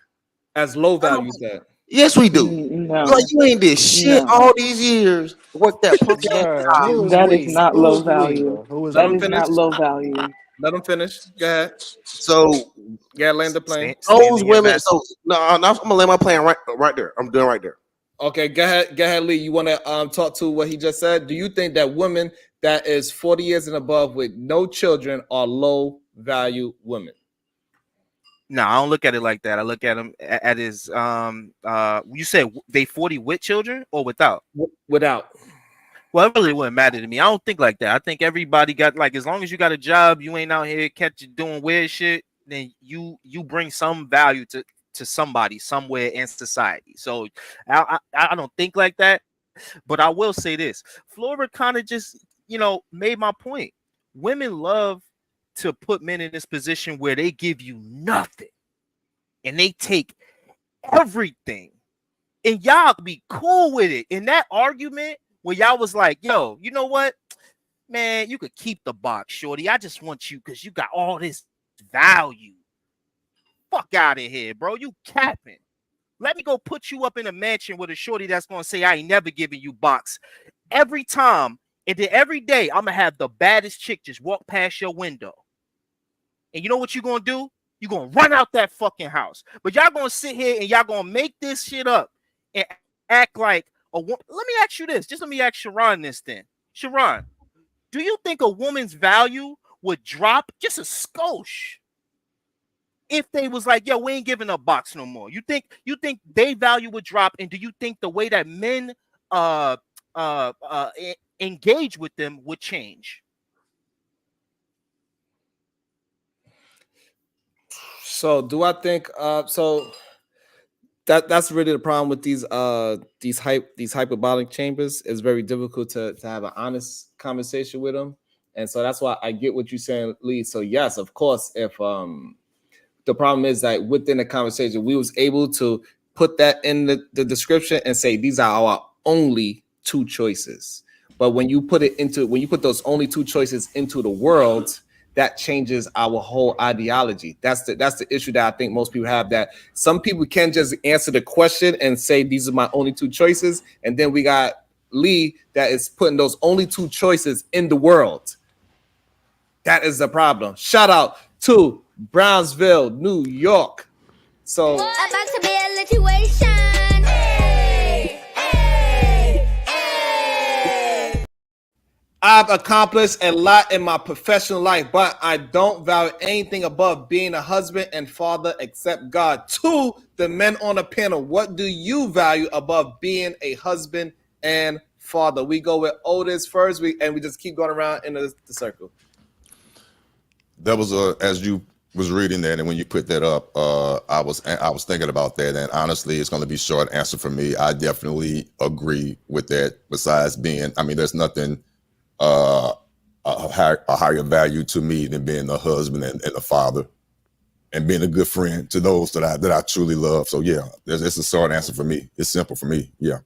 As low value, said. Yes, we do. No. Like you ain't did shit all these years. Work that punk Bruh, That is not who low is we, value. bro? Who is Let That him we? is finish. not low value. Let him finish. Go ahead. So Yeah, land the plane. those women. So no, I'm gonna lay my plan right there. I'm doing right there. Okay, go ahead, Lee. You want to talk to what he just said? Do you think that women that is 40 years and above with no children are low value women? No, I don't look at it like that. I look at him at his you said they 40 with children or without? Without. Well, it really wouldn't matter to me. I don't think like that. I think everybody got, like, as long as you got a job, you ain't out here doing weird shit, then you bring some value to somebody somewhere in society. So I don't think like that. But I will say this. Flora kind of just, made my point. Women love to put men in this position where they give you nothing and they take everything, and y'all be cool with it. In that argument where y'all was like, yo, you know what, man, you could keep the box, shorty. I just want you because you got all this value. Fuck out of here, bro. You capping. Let me go put you up in a mansion with a shorty that's gonna say I ain't never giving you box every time. And then every day I'm gonna have the baddest chick just walk past your window. And you know what you're gonna do? You're gonna run out that fucking house. But y'all gonna sit here and y'all gonna make this shit up and act like a woman. Let me ask you this. Just let me ask Sharon this then. Sharon, do you think a woman's value would drop just a skosh if they was like, yo, we ain't giving a box no more? You think they value would drop? And do you think the way that men engage with them would change? So do I think so that's really the problem with these hyperbolic chambers. It's very difficult to have an honest conversation with them. And so that's why I get what you're saying, Lee. So yes, of course, if the problem is that within the conversation, we was able to put that in the description and say these are our only 2 choices. But when you put those only 2 choices into the world, that changes our whole ideology. That's the issue that I think most people have, that some people can just answer the question and say these are my only 2 choices, and then we got Lee that is putting those only 2 choices in the world. That is the problem. Shout out to Brownsville, New York. So about to be a situation. I've accomplished a lot in my professional life, but I don't value anything above being a husband and father except God. To the men on the panel, what do you value above being a husband and father? We go with Otis first, and we just keep going around in the circle. That was as you was reading that, and when you put that up, I was thinking about that, and honestly, it's going to be short answer for me. I definitely agree with that. Besides being, there's nothing a higher value to me than being a husband and a father, and being a good friend to those that I truly love. So yeah, it's a short answer for me. It's simple for me. Yeah.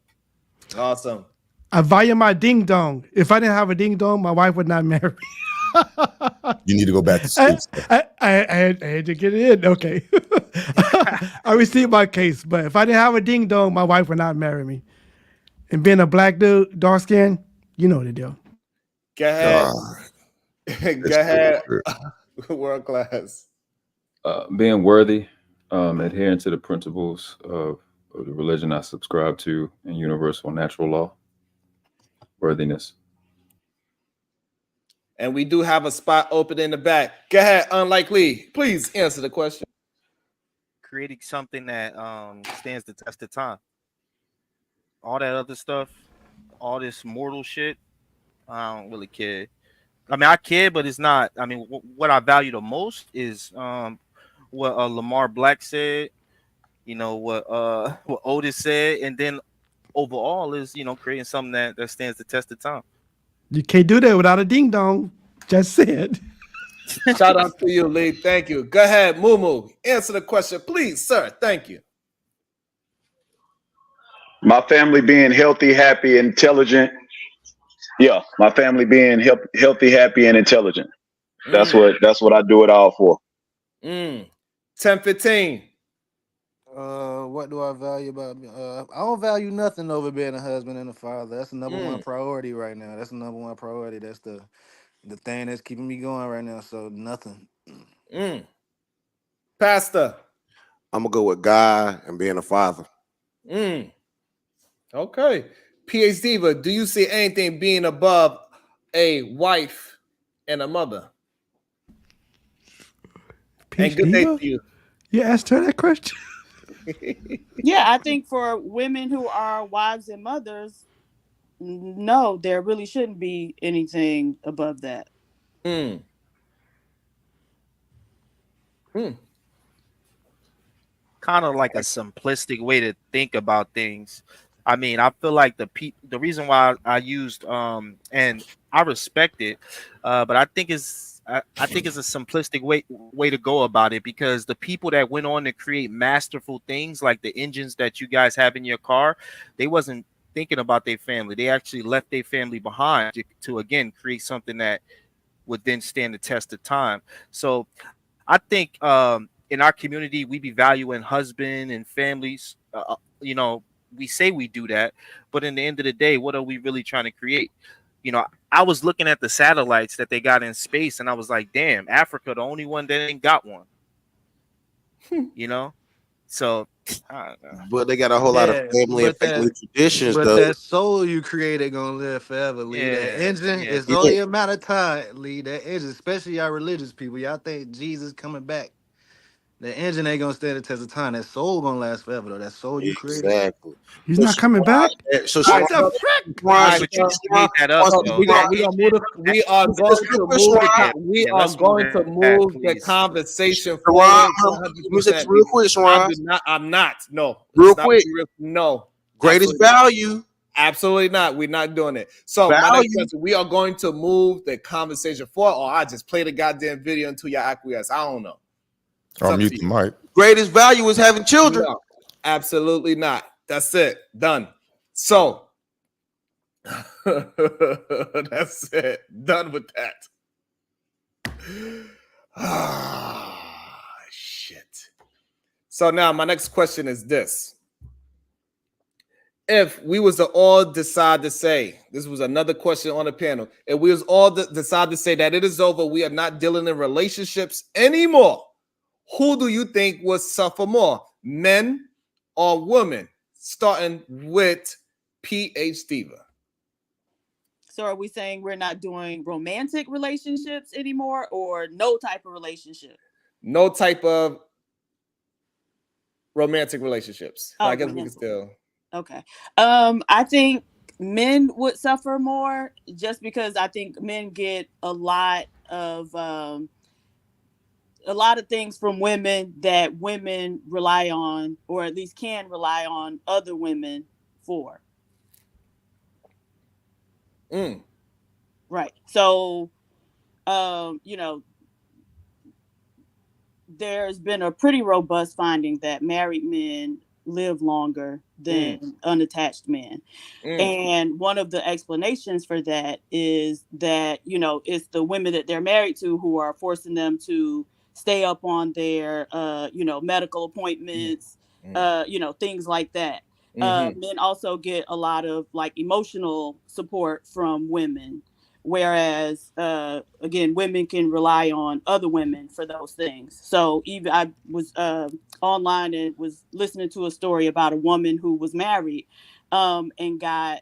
Awesome. I value my ding dong. If I didn't have a ding dong, my wife would not marry me. You need to go back to school. I had to get it in. Okay. I received my case, but if I didn't have a ding dong, my wife would not marry me. And being a black dude, dark skin, you know the deal. Go ahead. Go ahead. World class. Being worthy, adhering to the principles of the religion I subscribe to, and universal natural law. Worthiness. And we do have a spot open in the back. Go ahead, Unlikely. Please answer the question. Creating something that stands the test of time. All that other stuff, all this mortal shit, I don't really care. I care, but it's not. What I value the most is what Lamar Black said. What Otis said, and then overall is, you know, creating something that stands the test of time. You can't do that without a ding dong. Just said. Shout out to you, Lee. Thank you. Go ahead, Mumu. Answer the question, please, sir. Thank you. My family being healthy, happy, intelligent. Yeah, my family being healthy, happy, and intelligent. That's what I do it all for. 10-15. What do I value about me? I don't value nothing over being a husband and a father. That's the number one priority right now. That's the number one priority. That's the thing that's keeping me going right now. So nothing. Pastor. I'm gonna go with God and being a father. Okay. PH Diva, do you see anything being above a wife and a mother? PH And good day to you. You asked her that question? Yeah, I think for women who are wives and mothers, no, there really shouldn't be anything above that. Kind of like a simplistic way to think about things. I mean, I feel like the reason why I used and I respect it, but I think it's a simplistic way to go about it, because the people that went on to create masterful things like the engines that you guys have in your car, they wasn't thinking about their family. They actually left their family behind to again create something that would then stand the test of time. So I think in our community, we be valuing husband and families. You know, we say we do that, but in the end of the day, what are we really trying to create? You know, I was looking at the satellites that they got in space, and I was like, damn, Africa, the only one that ain't got one. You know? So, I don't know. But they got a whole lot of family and family traditions, but though. that soul you created gonna live forever, Lee. That engine is only a matter of time, Lee. That engine, especially y'all religious people, y'all think Jesus coming back. The engine ain't gonna stand the test of time. That soul gonna last forever, though. That soul you created. Exactly. He's not coming back? So what the frick? We are going to move the conversation forward. Real quick, Sharon. I'm not. No. Real quick. No. Greatest value. Absolutely not. We're not doing it. So my next question, we are going to move the conversation forward, or I just play the goddamn video until y'all acquiesce. I don't know. Or mute the mic. Greatest value is having children. No, absolutely not. That's it. Done. So that's it. Done with that. Shit. So now my next question is this. If we was to all decide to say, this was another question on the panel, if we was all decide to say that it is over, we are not dealing in relationships anymore, who do you think would suffer more, men or women? Starting with PH Diva. So are we saying we're not doing romantic relationships anymore, or no type of relationship? No type of romantic relationships. I guess we can still. Okay. I think men would suffer more, just because I think men get a lot of things from women that women rely on, or at least can rely on other women for. Right. So, you know, there's been a pretty robust finding that married men live longer than unattached men. And one of the explanations for that is that, you know, it's the women that they're married to who are forcing them to stay up on their, you know, medical appointments, you know, things like that. Men also get a lot of like emotional support from women. Whereas, again, women can rely on other women for those things. So even I was online and was listening to a story about a woman who was married and got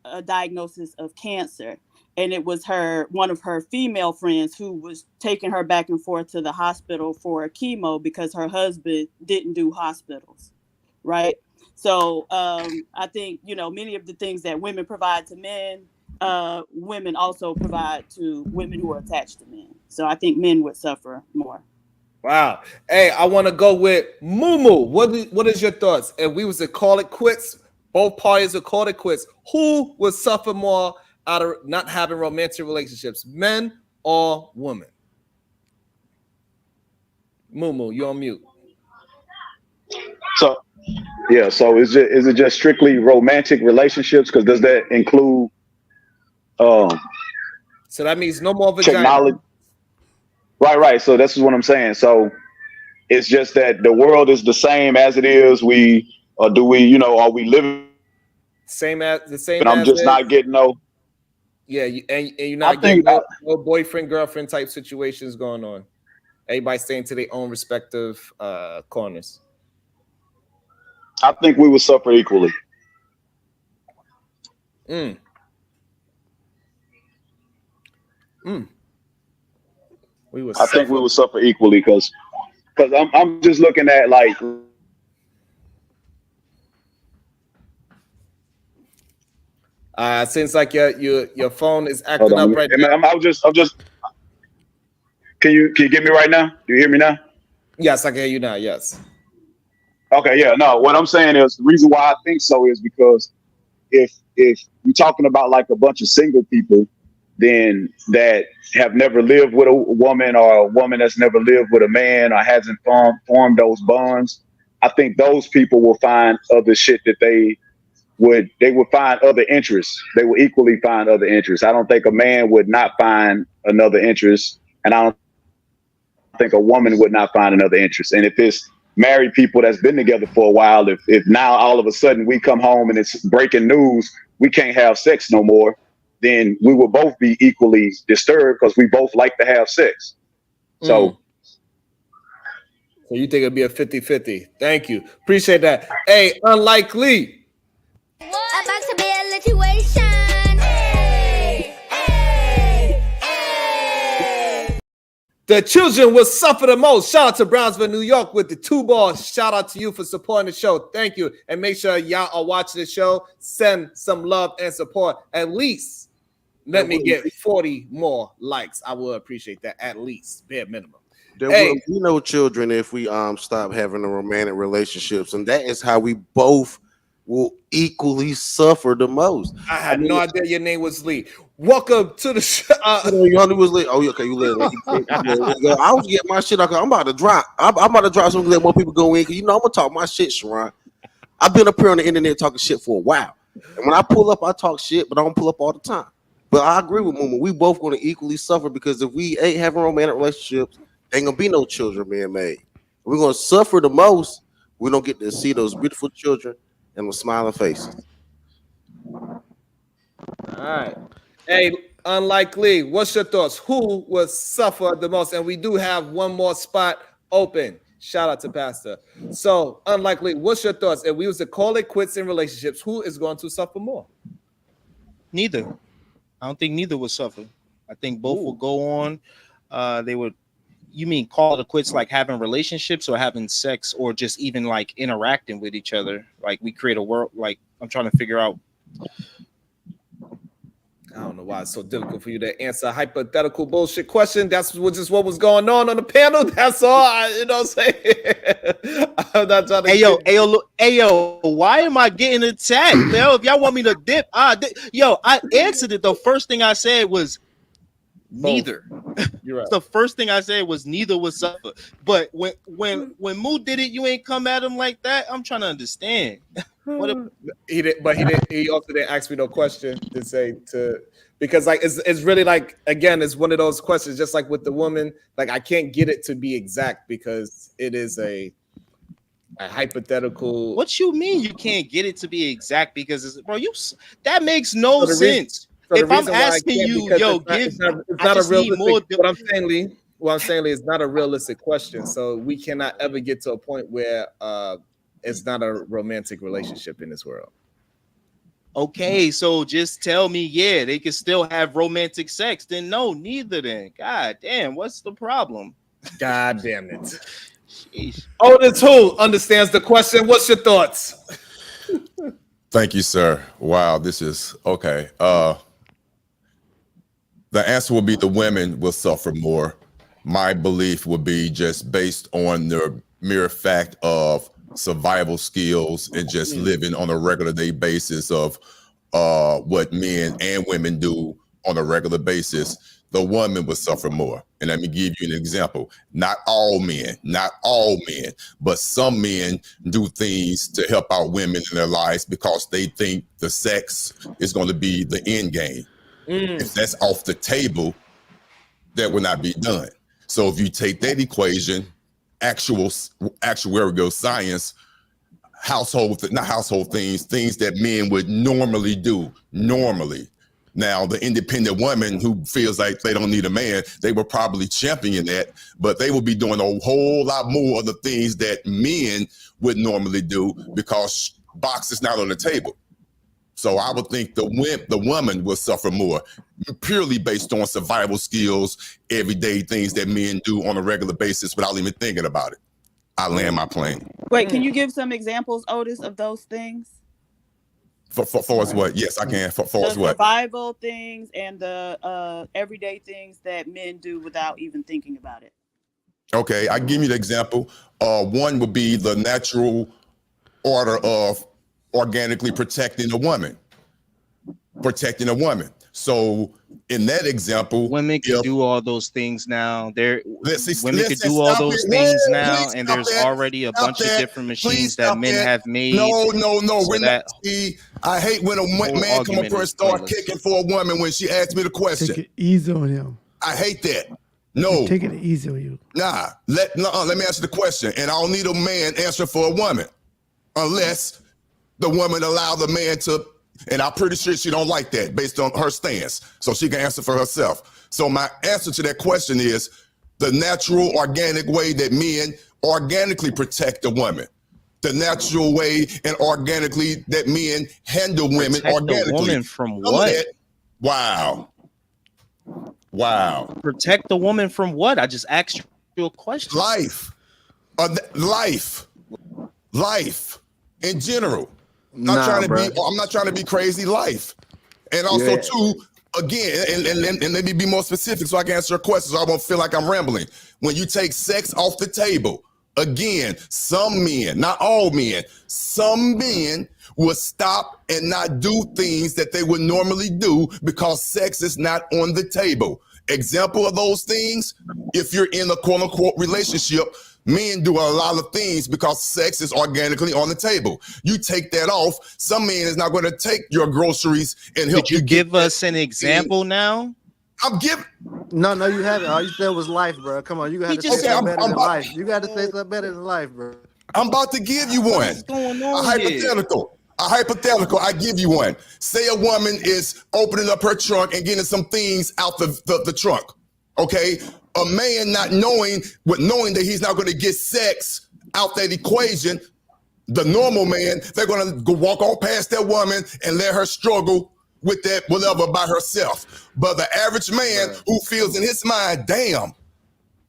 a diagnosis of cancer. And it was one of her female friends who was taking her back and forth to the hospital for chemo because her husband didn't do hospitals. Right. So I think, you know, many of the things that women provide to men, women also provide to women who are attached to men. So I think men would suffer more. Wow. Hey, I want to go with Mumu. What is your thoughts? If we was to call it quits, both parties would call it quits, who would suffer more out of not having romantic relationships, men or women? Moo, you on mute. So yeah, so is it just strictly romantic relationships? Because does that include so that means no more vagina. Technology? Right. So this is what I'm saying. So it's just that the world is the same as it is. Are we living same as the same? And I'm just not getting no. Yeah, and you're not getting no boyfriend girlfriend type situations going on. Everybody staying to their own respective corners. I think we would suffer equally. We would. I think we would suffer equally because I'm just looking at like. Seems like your phone is acting up right now. I'm just. Can you get me right now? Do you hear me now? Yes, I can hear you now. Yes. Okay. Yeah. No. What I'm saying is the reason why I think so is because if you're talking about like a bunch of single people, then that have never lived with a woman, or a woman that's never lived with a man, or hasn't formed those bonds, I think those people will find other shit that they would find other interests. They will equally find other interests. I don't think a man would not find another interest, and I don't think a woman would not find another interest. And if it's married people that's been together for a while, if now all of a sudden we come home and it's breaking news, we can't have sex no more, then we will both be equally disturbed because we both like to have sex. So you think it'd be a 50-50? Thank you. Appreciate that. Hey, unlikely. About to be a situation. The children will suffer the most. Shout out to Brownsville, New York with the 2 balls. Shout out to you for supporting the show. Thank you. And make sure y'all are watching the show. Send some love and support. At least let me get 40 more likes. I will appreciate that, at least, bare minimum. There will be no children if we stop having the romantic relationships. And that is how we both will equally suffer the most. I had no idea your name was Lee. Welcome to the show. Your name was Lee. Oh, okay, you Lee. I was getting my shit out. I'm about to drop. I'm about to drop something to let more people go in because I'm gonna talk my shit, Sharon. I've been up here on the internet talking shit for a while, and when I pull up, I talk shit, but I don't pull up all the time. But I agree with Muma. We both gonna equally suffer because if we ain't having romantic relationships, ain't gonna be no children being made. We're gonna suffer the most. We don't get to see those beautiful children and with smiling faces. All right. Hey, unlikely. What's your thoughts? Who will suffer the most? And we do have one more spot open. Shout out to Pastor. So, unlikely. What's your thoughts? If we was to call it quits in relationships, who is going to suffer more? Neither. I don't think neither will suffer. I think both will go on. They would. You mean call it quits like having relationships or having sex or just even like interacting with each other? Like we create a world. Like I'm trying to figure out. I don't know why it's so difficult for you to answer a hypothetical bullshit question. That's just what was going on the panel. That's all. You know what I'm saying? I'm not trying to. Hey, yo, why am I getting attacked? Yo, if y'all want me to dip, I answered it. The first thing I said was neither. You're right. The first thing I said was neither would suffer. But when Moo did it, you ain't come at him like that. I'm trying to understand. He also didn't ask me no question to say because like it's really like again it's one of those questions just like with the woman, like I can't get it to be exact because it is a hypothetical. What you mean you can't get it to be exact because that makes no sense. If I'm asking you, it's not a realistic. What I'm saying, Lee, is not a realistic question. So we cannot ever get to a point where it's not a romantic relationship in this world. Okay, so just tell me, they can still have romantic sex. Then no, neither. Then, God damn, what's the problem? God damn it. Sheesh. OtisWho understands the question. What's your thoughts? Thank you, sir. Wow, this is okay. The answer will be the women will suffer more. My belief would be just based on the mere fact of survival skills and just living on a regular day basis of what men and women do on a regular basis, the woman will suffer more. And let me give you an example. Not all men, but some men do things to help out women in their lives because they think the sex is going to be the end game. If that's off the table, that will not be done. So if you take that equation, actuarial science, not household things that men would normally do. Now, the independent woman who feels like they don't need a man, they will probably champion that, but they will be doing a whole lot more of the things that men would normally do because box is not on the table. So I would think the woman will suffer more purely based on survival skills, everyday things that men do on a regular basis without even thinking about it. I land my plane. Wait, can you give some examples, Otis, of those things? For us what? Yes, I can. For us what? Survival things and the everyday things that men do without even thinking about it. Okay, I give you the example. One would be the natural order of organically protecting a woman. So in that example, women can do all those things now. Women can do all those things now, and there's already a bunch of different machines that men have made. No. I hate when a man come up here and start kicking for a woman when she asks me the question. Take it easy on him. I hate that. No. Take it easy on you. Nah. Let me answer the question. And I don't need a man answer for a woman unless the woman allow the man to. And I'm pretty sure she don't like that based on her stance. So she can answer for herself. So my answer to that question is the natural, organic way that men organically protect a woman. The natural way and organically that men handle women organically. The woman from what? Wow. Protect the woman from what? I just asked you a question. Life in general. I'm not trying to be crazy. Life, and also too, again, and let me be more specific so I can answer your question, so I won't feel like I'm rambling. When you take sex off the table, again, some men, not all men, some men will stop and not do things that they would normally do because sex is not on the table. Example of those things: if you're in a quote unquote relationship. Men do a lot of things because sex is organically on the table. You take that off, some man is not going to take your groceries and help you. Could you give us an example now? I'm giving. No, you haven't. All you said was life, bro. Come on, you got to say something better than life. You got to say something better than life, bro. I'm about to give you one. What's going on A hypothetical. I give you one. Say a woman is opening up her trunk and getting some things out the trunk. Okay. A man not knowing that he's not going to get sex out that equation, the normal man, they're going to go walk on past that woman and let her struggle with that whatever by herself. But the average man who feels in his mind, damn,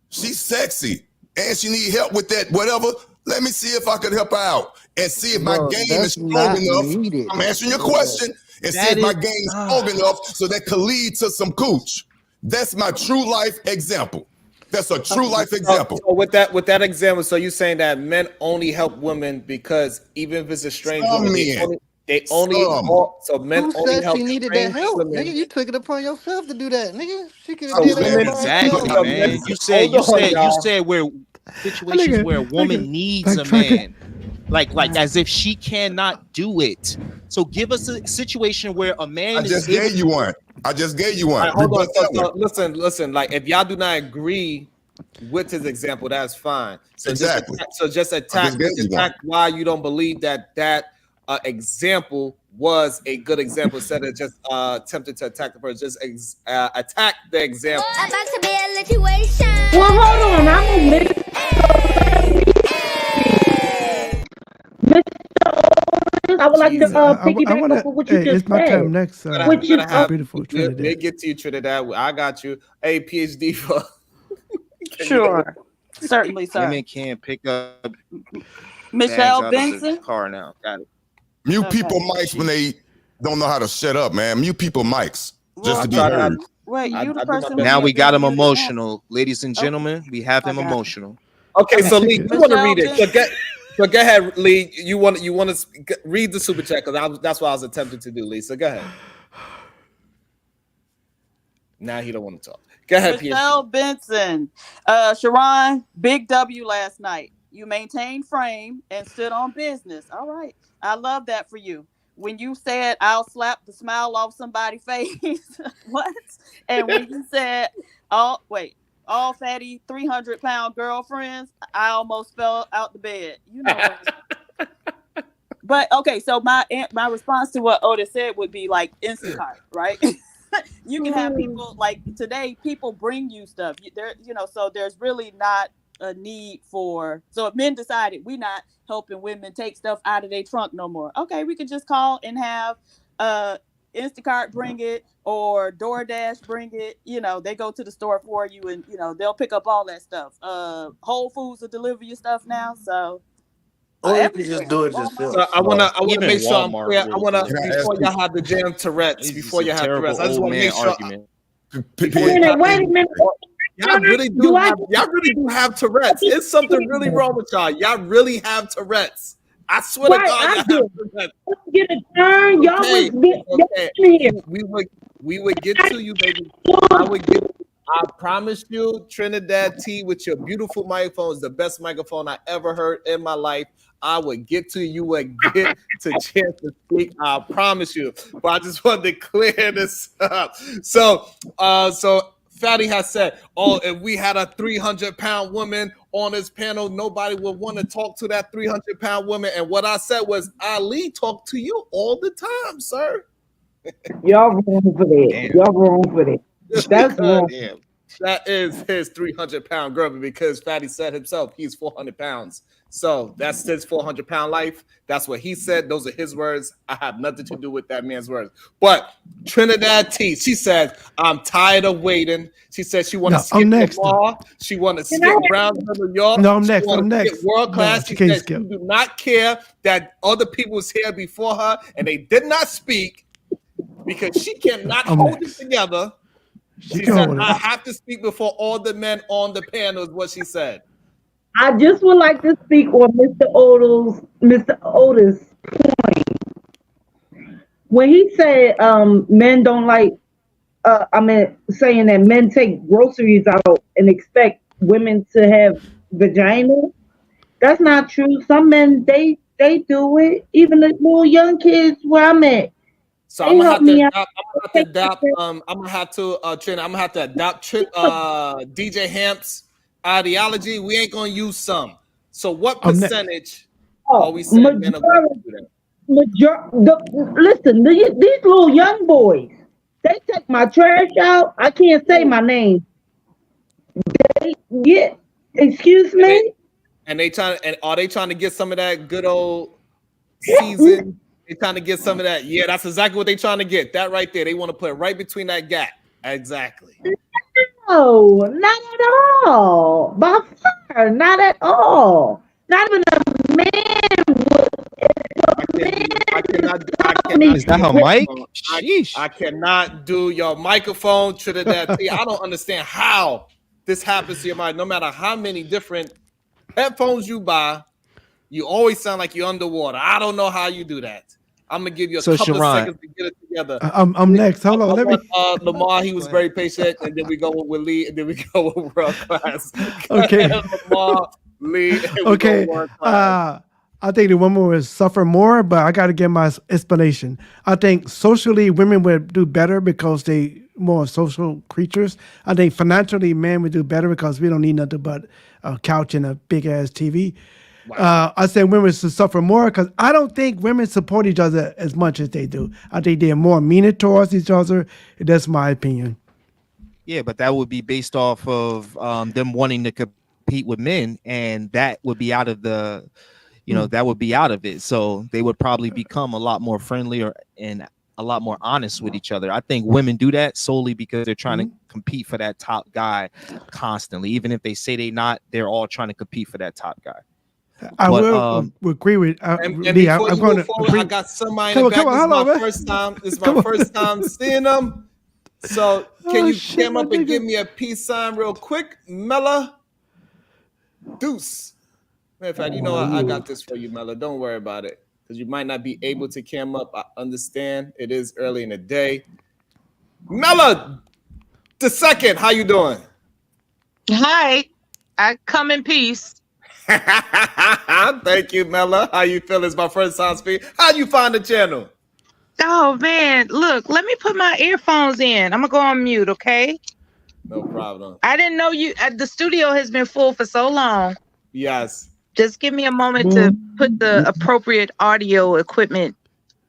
she's sexy and she need help with that whatever, let me see if I could help her out and see if my game is strong enough. I'm answering your question and see if my game is strong enough so that could lead to some cooch. That's my true life example. That's a true life example. So with that example, so you're saying that men only help women because even if it's a strange woman, they only so men Who only said help. She needed that help, nigga. You took it upon yourself to do that, nigga. She could have did it. Exactly, man. You said where situations where a woman needs a man, like as if she cannot do it. So give us a situation where a man. I just gave you one. Right, hold on. So listen. Like if y'all do not agree with his example, that's fine. So exactly. Just attack why you don't believe that example was a good example instead of just attempting to attack the person. Just attack the example. About to be a situation. Well, hold on. I'm a Mr. I would like to piggyback off of what you just said. It's my time next. Which is beautiful Trinidad. They get to you, Trinidad. I got you. Hey, PhD for. Sure. Certainly, sir. Women can't pick up Michelle Benson. Car now. Got it. Mute people mics when they don't know how to shut up, man. Mute people mics just to be heard. Wait, you the person. Now we got him emotional, ladies and gentlemen. We have him emotional. Okay, so Lee, you want to read it? So go ahead, Lee. You want to read the super chat because that's what I was attempting to do, Lee. So go ahead. Now he don't want to talk. Go ahead, Michelle Benson. Sharon, big W last night. You maintained frame and stood on business. All right. I love that for you. When you said I'll slap the smile off somebody's face, what? And when you said, all fatty 300-pound girlfriends, I almost fell out the bed. You know what? But okay, so my response to what Otis said would be like Instacart, right? You can have people like today. People bring you stuff. So there's really not a need for. So if men decided we're not helping women take stuff out of their trunk no more, okay, we could just call and have Instacart bring it or DoorDash bring it. They go to the store for you, and they'll pick up all that stuff. Whole Foods will deliver your stuff now, so. Or you can just do it yourself. So I want to make sure I'm clear. I want to before y'all have the damn Tourette's. Before you have Tourette's, I just want to make sure. Wait a minute. Y'all really do have Tourette's. It's something really wrong with y'all. Y'all really have Tourette's. I swear to God, y'all have Tourette's. Get a turn. Y'all was here. We would get to you, baby. I promise you, Trinidad T with your beautiful microphone is the best microphone I ever heard in my life. I would get to you. You would get to chance to speak. I promise you. But I just wanted to clear this up. So Fatty has said, if we had a 300-pound woman on this panel, nobody would want to talk to that 300-pound woman. And what I said was, Ali talk to you all the time, sir. Y'all wrong for that. Y'all wrong for that. That's wrong. That is his 300-pound girl, because Fatty said himself he's 400 pounds. So that's his 400-pound life. That's what he said. Those are his words. I have nothing to do with that man's words. But Trinidad T, she said, I'm tired of waiting. She said she want to skip the law. She want to skip Brown New York. No, I'm next. I'm next. World class. She said she do not care that other people was here before her and they did not speak because she cannot hold it together. She said, I have to speak before all the men on the panel is what she said. I just would like to speak on Mr. Otis' point. When he said men don't like, saying that men take groceries out and expect women to have vagina. That's not true. Some men, they do it. Even the little young kids where I'm at. So I'm gonna have to adopt DJ Hamp's ideology. We ain't gonna use some. So what percentage are we saying men are going to do that? Listen, these little young boys, they take my trash out. I can't say my name. Excuse me. And are they trying to get some of that good old season? They're trying to get some of that. Yeah, that's exactly what they're trying to get. That right there. They want to put it right between that gap. Exactly. No, not at all. By far, not at all. Not even a man would. Is that her mic? I cannot do your microphone, Trinidad. I don't understand how this happens to your mic. No matter how many different headphones you buy, you always sound like you're underwater. I don't know how you do that. I'm gonna give you a couple of seconds to get it together. I'm next. Hold on. Let me. Lamar, he was very patient, and then we go with Lee, and then we go with World Class. Okay. Lamar, Lee. Okay. I think the woman would suffer more, but I got to give my explanation. I think socially, women would do better because they more social creatures. I think financially, men would do better because we don't need nothing but a couch and a big ass TV. Wow. I say women should suffer more because I don't think women support each other as much as they do. I think they're more meaner towards each other. That's my opinion. Yeah, but that would be based off of them wanting to compete with men, and that would be out of the, that would be out of it. So they would probably become a lot more friendlier and a lot more honest with each other. I think women do that solely because they're trying to compete for that top guy constantly. Even if they say they're all trying to compete for that top guy. I will agree with Lee. I'm going to. I got somebody in the back. This is my first time seeing them. So can you come up and give me a peace sign real quick, Mella? Deuce. In fact, you know, I got this for you, Mella. Don't worry about it, because you might not be able to cam up. I understand it is early in the day. Mella, the second, how you doing? Hi, I come in peace. Thank you, Mella. How you feel? It's my first time speaking. How you find the channel? Oh man, look, let me put my earphones in. I'm gonna go on mute, okay? No problem. I didn't know you. The studio has been full for so long. Yes. Just give me a moment to put the appropriate audio equipment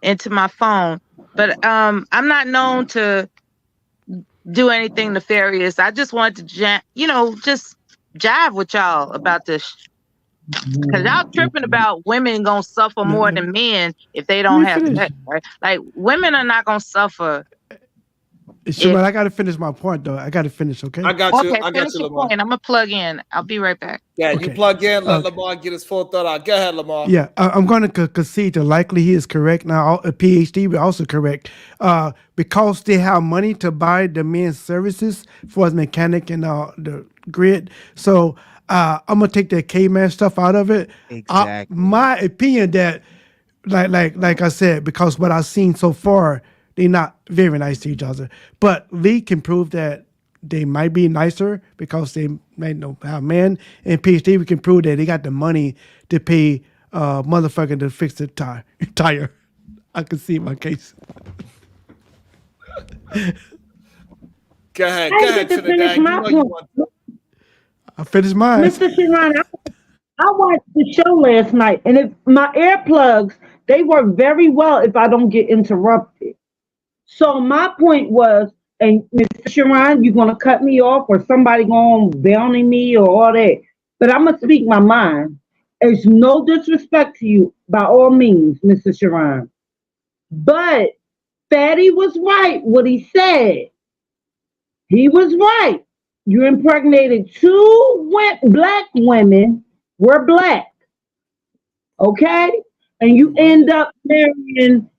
into my phone. But I'm not known to do anything nefarious. I just wanted to, just jive with y'all about this. Because y'all tripping about women gonna suffer more than men if they don't have sex, right? Like, women are not gonna suffer. Sharon, I gotta finish my point though. I gotta finish, okay? I got you. Okay, I got finish you, your Lamar. point. I'm gonna plug in. I'll be right back. Yeah, you plug in. Let Lamar get his full thought out. Go ahead, Lamar. Yeah, I'm going to concede that likely he is correct. Now, a PhD was also correct because they have money to buy the men's services for his mechanic and the grid. So I'm gonna take that caveman stuff out of it. Exactly. My opinion that, like I said, because what I've seen so far, they're not very nice to each other. But Lee can prove that they might be nicer because they might know how men, and PhD we can prove that they got the money to pay motherfucker to fix the tire. I can see my case. Go ahead. Go ahead, Trinidad. You know you want to. I finished mine. Mr. Sharon, I watched the show last night, and if my earplugs, they work very well if I don't get interrupted. So my point was, and Mr. Sharon, you're gonna cut me off, or somebody gonna bounty me, or all that. But I'm gonna speak my mind. There's no disrespect to you, by all means, Mr. Sharon. But Fatty was right. What he said, he was right. You impregnated two black women. We're black, okay? And you end up marrying.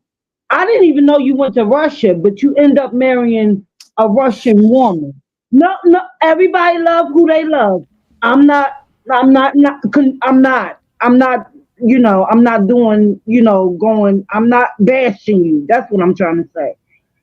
I didn't even know you went to Russia, but you end up marrying a Russian woman. No, everybody love who they love. I'm not, I'm not, I'm not, I'm not doing, I'm not bashing you. That's what I'm trying to say.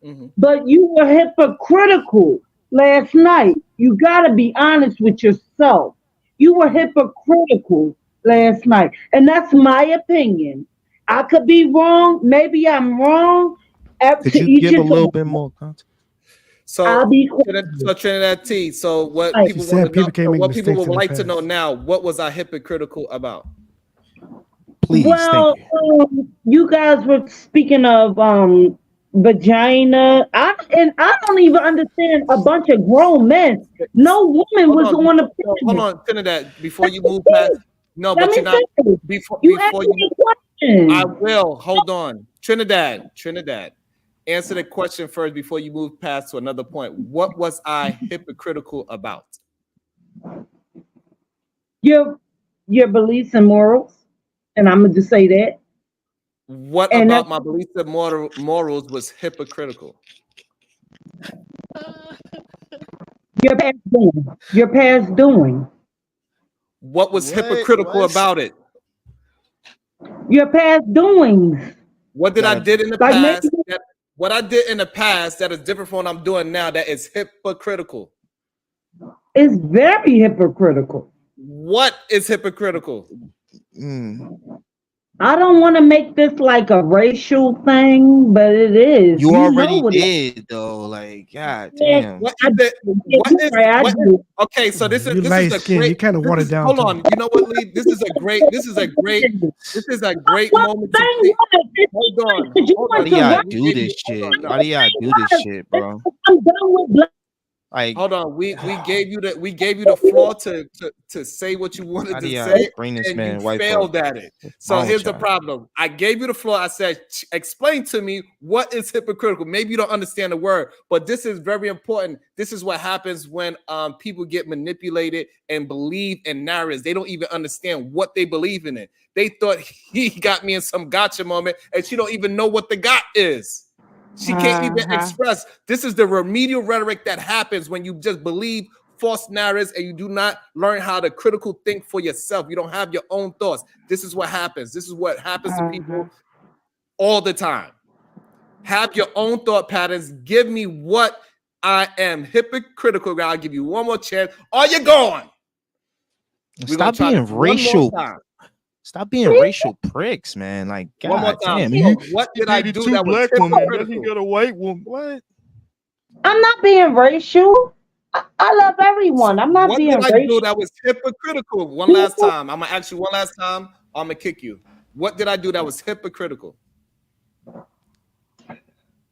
Mm-hmm. But you were hypocritical last night. You got to be honest with yourself. You were hypocritical last night. And that's my opinion. I could be wrong. Maybe I'm wrong. Could you give a little bit more context? So Trinidad T. So what people want to know, what people would like to know now, what was I hypocritical about? Please, well, you guys were speaking of vagina. I don't even understand a bunch of grown men. No woman was on the planet. Hold on, Trinidad, before you move past. No, but you're not. Before you, I will. Hold on. Trinidad. Answer the question first before you move past to another point. What was I hypocritical about? Your beliefs and morals. And I'm going to say that. What about my beliefs and morals was hypocritical? Your past doing. What was hypocritical about it? Your past doings. What did I did in the past? What I did in the past that is different from what I'm doing now that is hypocritical. It's very hypocritical. What is hypocritical? I don't want to make this like a racial thing, but it is. You already did, though. Like, God damn. Okay, so this is a great. You kind of watered down. Hold on. You know what, Lee? This is a great moment to think. Hold on. Why do y'all do this shit? Why do y'all do this shit, bro? I'm done with black. Like, hold on, we gave you the floor to say what you wanted to say, bring this and man you failed at it. So here's the problem. I gave you the floor. I said, explain to me what is hypocritical. Maybe you don't understand the word, but this is very important. This is what happens when people get manipulated and believe in narratives. They don't even understand what they believe in. They thought he got me in some gotcha moment, and she don't even know what the got is. She can't even express. This is the remedial rhetoric that happens when you just believe false narratives and you do not learn how to critical think for yourself, you don't have your own thoughts. This is what happens. This is what happens to people all the time. Have your own thought patterns. Give me what I am hypocritical. I'll give you one more chance. Are you gone? Stop being racial. Stop being racial pricks, man. Like, God one more time. damn, What did I do that was hypocritical? He got a white woman. What? I'm not being racial. I love everyone. I'm not being What did I do that was hypocritical? One last time. I'm gonna ask you one last time. I'm gonna kick you. What did I do that was hypocritical?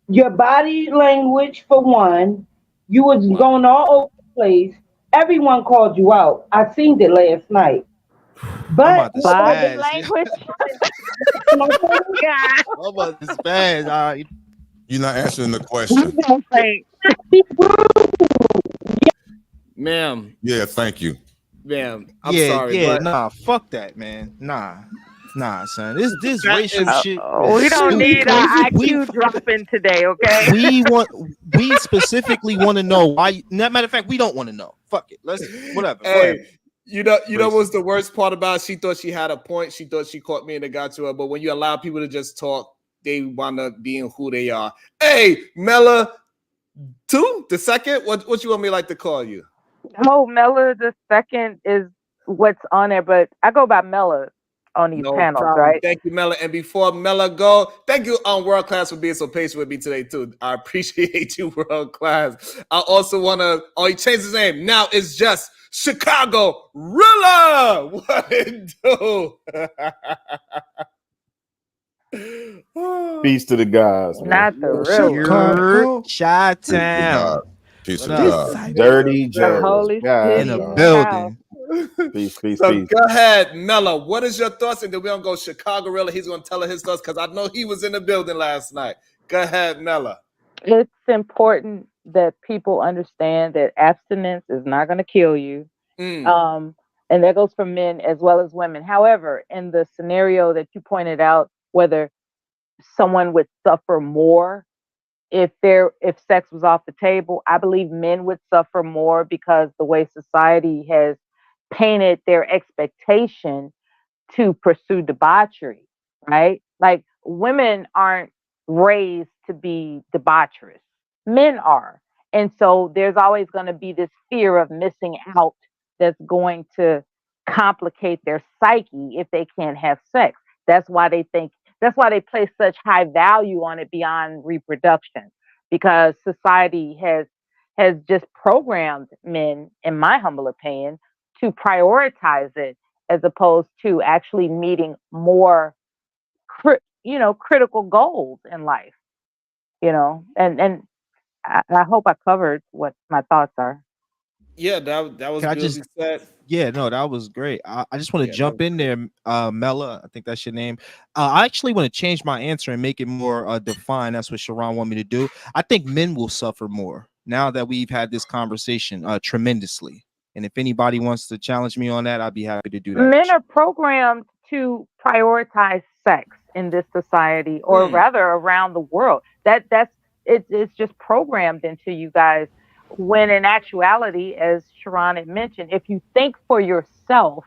Your body language, for one. You was going all over the place. Everyone called you out. I seen it last night. But body language. I'm about to spaz. You're not answering the question. Ma'am. Yeah, thank you. Ma'am, I'm sorry. Yeah, but nah, fuck that, man. Nah, son. This racial shit. We don't need our IQ dropping today, okay? We specifically want to know why. Matter of fact, we don't want to know. Fuck it. Let's whatever. Hey, you know what's the worst part about it? She thought she had a point. She thought she caught me and it got to her. But when you allow people to just talk, they wind up being who they are. Hey, Mella, the second. What you want me like to call you? Oh, Mella the second is what's on there, but I go by Mella on these panels, problem. right? Thank you, Mella. And before Mella go, thank you on World Class for being so patient with me today too. I appreciate you, World Class. I also want to. Oh, he changed his name. Now it's just Chicago Rilla. What it do? Peace to the guys. Not the real Chi-Town. Peace to the God. Dirty The Jones. Holy God. In a building. Peace. So go ahead, Mella. What is your thoughts? And then we're gonna go Chicago Rilla. He's gonna tell her his thoughts because I know he was in the building last night. Go ahead, Mella. It's important that people understand that abstinence is not going to kill you. And that goes for men as well as women. However, in the scenario that you pointed out, whether someone would suffer more if sex was off the table, I believe men would suffer more because the way society has painted their expectation to pursue debauchery, right? Like women aren't raised to be debaucherous. Men are. And so there's always going to be this fear of missing out that's going to complicate their psyche if they can't have sex. That's why they place such high value on it beyond reproduction, because society has just programmed men, in my humble opinion, to prioritize it as opposed to actually meeting more critical goals in life, and I hope I covered what my thoughts are. Yeah, that was good. Yeah, no, that was great. I just want to jump in there, Mella. I think that's your name. I actually want to change my answer and make it more defined. That's what Sharon wanted me to do. I think men will suffer more now that we've had this conversation tremendously. And if anybody wants to challenge me on that, I'd be happy to do that. Men are programmed to prioritize sex in this society, or rather around the world. It's just programmed into you guys. When in actuality, as Sharon had mentioned, if you think for yourself,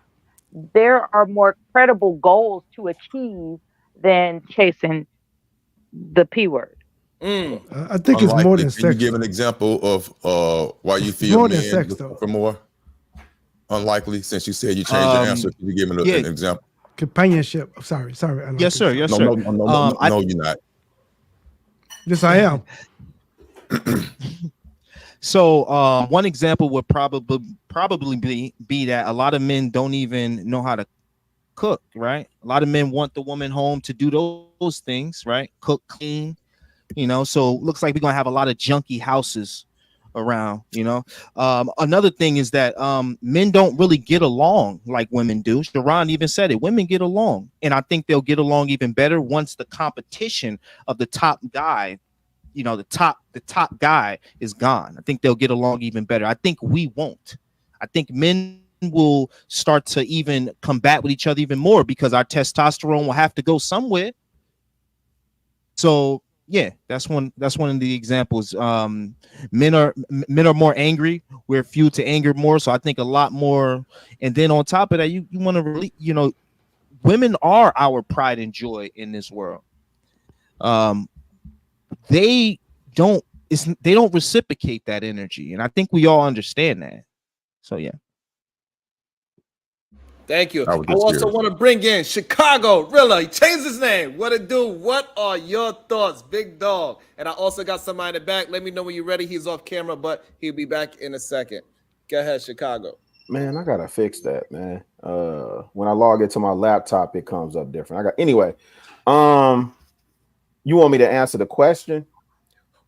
there are more credible goals to achieve than chasing the P word. I think it's more than sex. Can you give an example of why you feel more men than sex, though. for more? Unlikely, since you said you changed your answer. Can you give an example? Companionship. Sorry. Yes, sir. Yes, sir. No, you're not. Yes, I am. So one example would probably be that a lot of men don't even know how to cook, right? A lot of men want the woman home to do those things, right? Cook, clean, so looks like we're gonna have a lot of junky houses around, Another thing is that men don't really get along like women do. Sharon even said it. Women get along, and I think they'll get along even better once the competition of the top guy, the top guy is gone. I think they'll get along even better. I think we won't. I think men will start to even combat with each other even more because our testosterone will have to go somewhere. So Yeah, that's one of the examples. Men are more angry. We're fueled to anger more. So I think a lot more. And then on top of that, you want to really, women are our pride and joy in this world. They don't they don't reciprocate that energy. And I think we all understand that. So yeah. Thank you. I also want to bring in Chicago Rilla. He changed his name. What it do? What are your thoughts, big dog? And I also got somebody in the back. Let me know when you're ready. He's off camera, but he'll be back in a second. Go ahead, Chicago. Man, I gotta fix that, man. When I log into my laptop, it comes up different. Anyway. You want me to answer the question?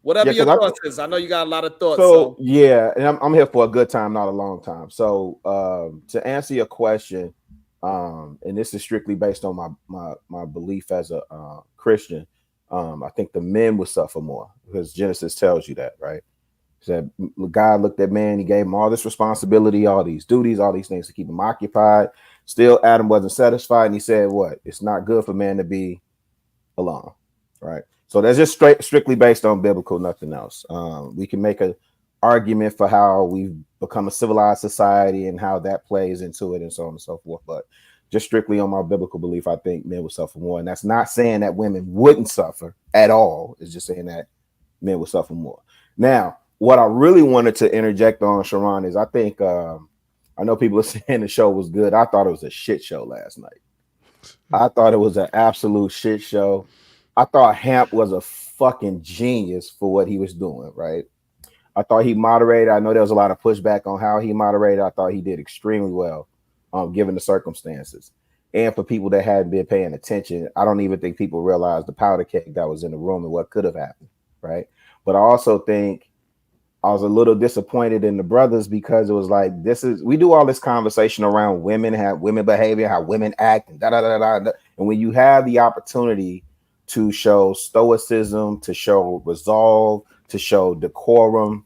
Whatever your thoughts is. I know you got a lot of thoughts. So yeah, and I'm here for a good time, not a long time. So to answer your question, and this is strictly based on my belief as a Christian, I think the men would suffer more because Genesis tells you that, right? Said God looked at man, he gave him all this responsibility, all these duties, all these things to keep him occupied. Still, Adam wasn't satisfied, and he said, "What? It's not good for man to be alone." Right. So that's just strictly based on biblical, nothing else. We can make an argument for how we've become a civilized society and how that plays into it and so on and so forth. But just strictly on my biblical belief, I think men will suffer more. And that's not saying that women wouldn't suffer at all. It's just saying that men will suffer more. Now, what I really wanted to interject on, Sharon, is I think I know people are saying the show was good. I thought it was a shit show last night. I thought it was an absolute shit show. I thought Hamp was a fucking genius for what he was doing, right? I thought he moderated. I know there was a lot of pushback on how he moderated. I thought he did extremely well, given the circumstances. And for people that hadn't been paying attention, I don't even think people realized the powder keg that was in the room and what could have happened, right? But I also think I was a little disappointed in the brothers because it was like, we do all this conversation around women, how women behavior, how women act, and da-da-da-da-da. And when you have the opportunity to show stoicism, to show resolve, to show decorum,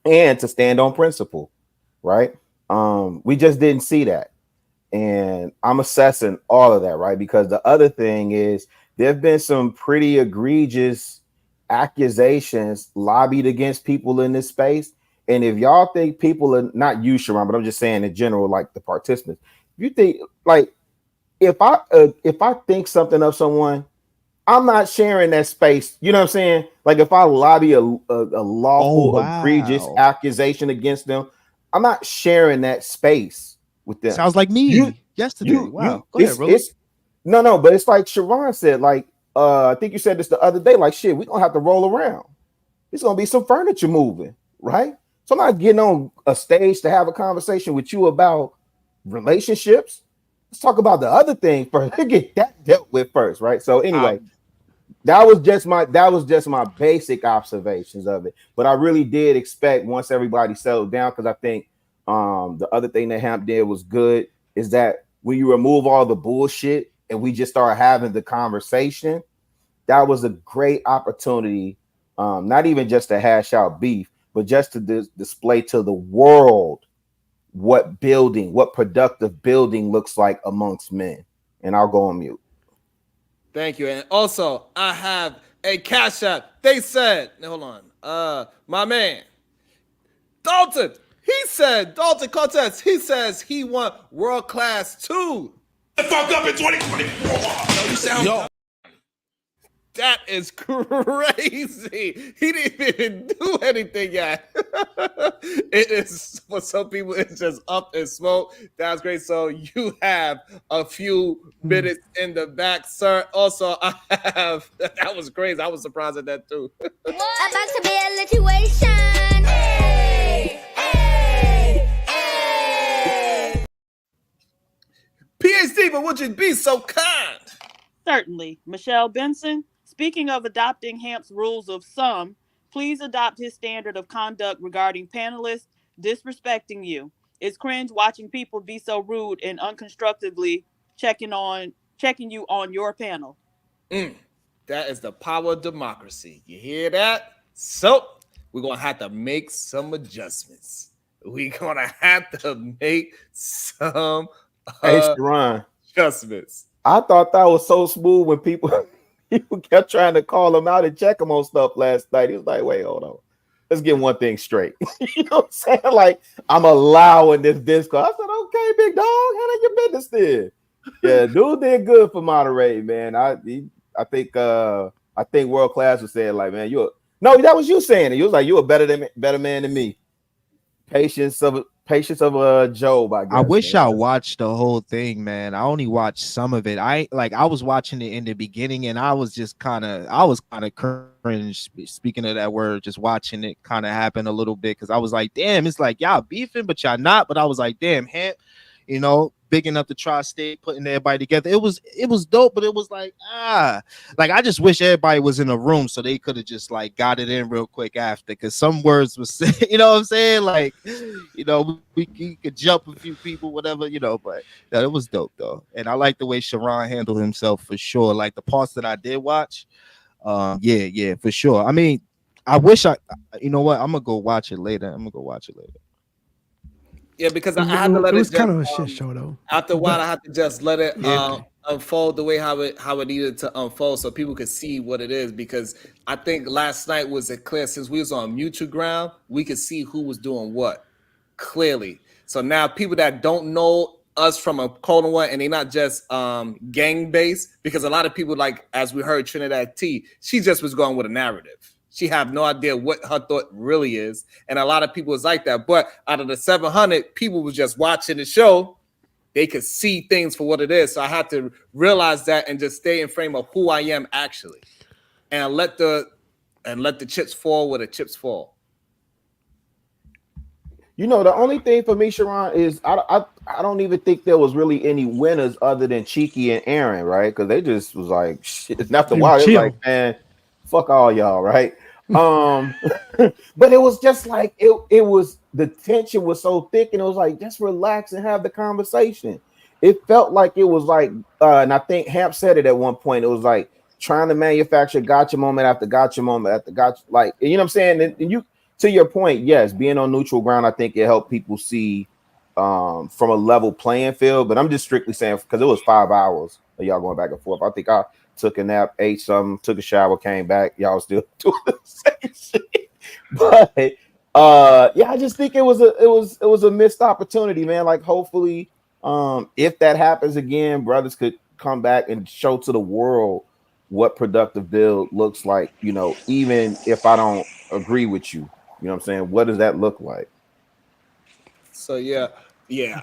and to stand on principle, right? We just didn't see that. And I'm assessing all of that, right? Because the other thing is there have been some pretty egregious accusations lobbied against people in this space. And if y'all think people are not you, Sharon, but I'm just saying in general, like the participants, if you think like if I think something of someone, I'm not sharing that space. You know what I'm saying? Like if I lobby a lawful, egregious accusation against them, I'm not sharing that space with them. Sounds like me yesterday. Wow. Go ahead, Rilla. No, but it's like Sharon said, like, I think you said this the other day, like, shit, we're going to have to roll around. There's going to be some furniture moving, right? So I'm not getting on a stage to have a conversation with you about relationships. Let's talk about the other thing first. Let's get that dealt with first, right? So anyway, that was just my basic observations of it. But I really did expect once everybody settled down, because I think the other thing that Hamp did was good, is that when you remove all the bullshit and we just start having the conversation, that was a great opportunity, not even just to hash out beef, but just to display to the world what productive building looks like amongst men. And I'll go on mute. Thank you. And also, I have a cash app. They said, hold on, my man, Dalton Cortez, he says he want world class too. The fuck up in 2024. That is crazy. He didn't even do anything yet. It is, for some people, it's just up and smoke. That's great. So you have a few minutes in the back, sir. Also, I have, that was crazy. I was surprised at that too. About to be a situation. Hey, hey, hey. PhD, but would you be so kind? Certainly. Michelle Benson, speaking of adopting Hamp's rules of some, please adopt his standard of conduct regarding panelists disrespecting you. It's cringe watching people be so rude and unconstructively checking you on your panel. That is the power of democracy. You hear that? So we're going to have to make some adjustments. We're going to have to make some Sharon, adjustments. I thought that was so smooth when people people kept trying to call him out and check him on stuff last night. He was like, wait, hold on. Let's get one thing straight. You know what I'm saying? Like, I'm allowing this Discord. I said, okay, big dog, handle your business then. Yeah, dude did good for moderating, man. I think World Class was saying, like, man, no, that was you saying it. You was like, you a better man than me. Patience of Job, I guess. I wish I watched the whole thing, man. I only watched some of it. I was watching it in the beginning, and I was kind of cringe. Speaking of that word, just watching it kind of happen a little bit because I was like, damn, it's like y'all beefing, but y'all not. But I was like, damn, big enough to tri-state, putting everybody together. It was dope, but it was like I just wish everybody was in a room so they could have just like got it in real quick after, because some words was you know what I'm saying, like we could jump a few people, whatever, but it was dope though, and I like the way Sharon handled himself for sure. Like the parts that I did watch, yeah, for sure. I mean, I wish you know what? I'm gonna go watch it later. Yeah, because I had to let it. Was kind of a shit show though. After a while, I had to just let it unfold the way how it needed to unfold, so people could see what it is. Because I think last night was it clear, since we was on mutual ground, we could see who was doing what clearly. So now people that don't know us from a Colton one, and they're not just gang based, because a lot of people, like as we heard Trinidad T, she just was going with a narrative. She have no idea what her thought really is. And a lot of people was like that. But out of the 700, people was just watching the show. They could see things for what it is. So I had to realize that and just stay in frame of who I am actually. And let the chips fall where the chips fall. The only thing for me, Sharon, is I don't even think there was really any winners other than Cheeky and Aaron, right? Because they just was like, shit, it's nothing wild. It was like, man, fuck all y'all, right? But it was just like it was, the tension was so thick, and it was like, just relax and have the conversation. It felt like it was like and I think Hamp said it at one point, it was like trying to manufacture gotcha moment after gotcha moment after gotcha, like, you know what I'm saying? And you, to your point, yes, being on neutral ground, I think it helped people see from a level playing field. But I'm just strictly saying, because it was 5 hours of y'all going back and forth. I think I took a nap, ate something, took a shower, came back. Y'all still doing the same shit. But yeah, I just think it was a missed opportunity, man. Like, hopefully, if that happens again, brothers could come back and show to the world what productive build looks like. Even if I don't agree with you, you know what I'm saying? What does that look like? So yeah.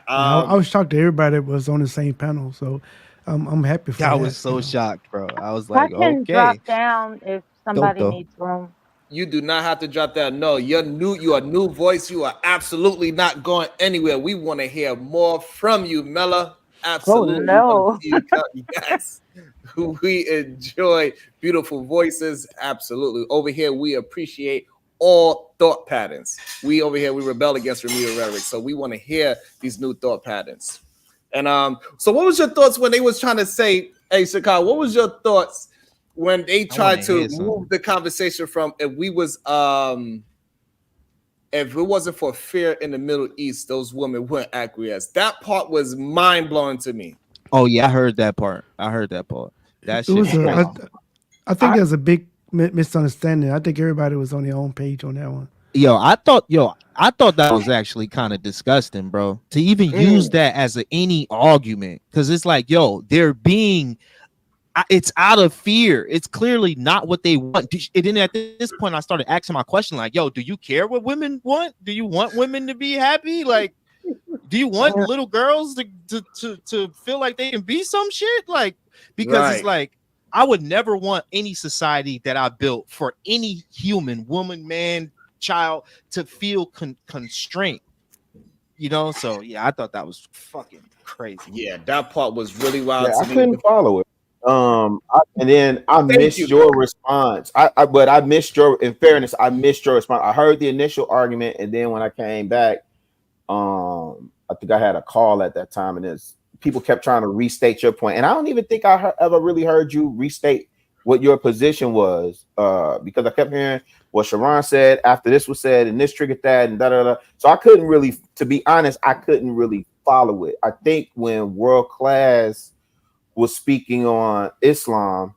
I was shocked that everybody was on the same panel. So I'm happy for that. I was so shocked, bro. I was like, I can okay. drop down if somebody Dope. needs room. You do not have to drop that. No, you are a new voice. You are absolutely not going anywhere. We want to hear more from you, Mela. Absolutely. Oh, no. Yes. We enjoy beautiful voices. Absolutely. Over here, we appreciate all thought patterns. We rebel against remedial rhetoric. So we want to hear these new thought patterns. And so what was your thoughts when they was trying to say, hey, Chicago, what was your thoughts when they tried to move the conversation from if it wasn't for fear in the Middle East, those women wouldn't acquiesce. That part was mind blowing to me. Oh yeah, I heard that part. That shit was crazy. I think there's a big misunderstanding. I think everybody was on their own page on that one. I thought that was actually kind of disgusting, bro. To even use that as any argument, because it's like, they're being. It's out of fear. It's clearly not what they want. And then at this point, I started asking my question, like, do you care what women want? Do you want women to be happy? Like, do you want little girls to feel like they can be some shit? Like, because It's like, I would never want any society that I built for any human, woman, man, child, to feel constraint. So yeah, I thought that was fucking crazy. Yeah, that part was really wild. I couldn't follow it. And then I missed your response. But I missed your. In fairness, I missed your response. I heard the initial argument, and then when I came back, I think I had a call at that time, and people kept trying to restate your point, and I don't even think I ever really heard you restate what your position was, because I kept hearing what Sharon said after this was said, and this triggered that, and da da da. So I couldn't really, to be honest, I couldn't really follow it. I think when World Class was speaking on Islam,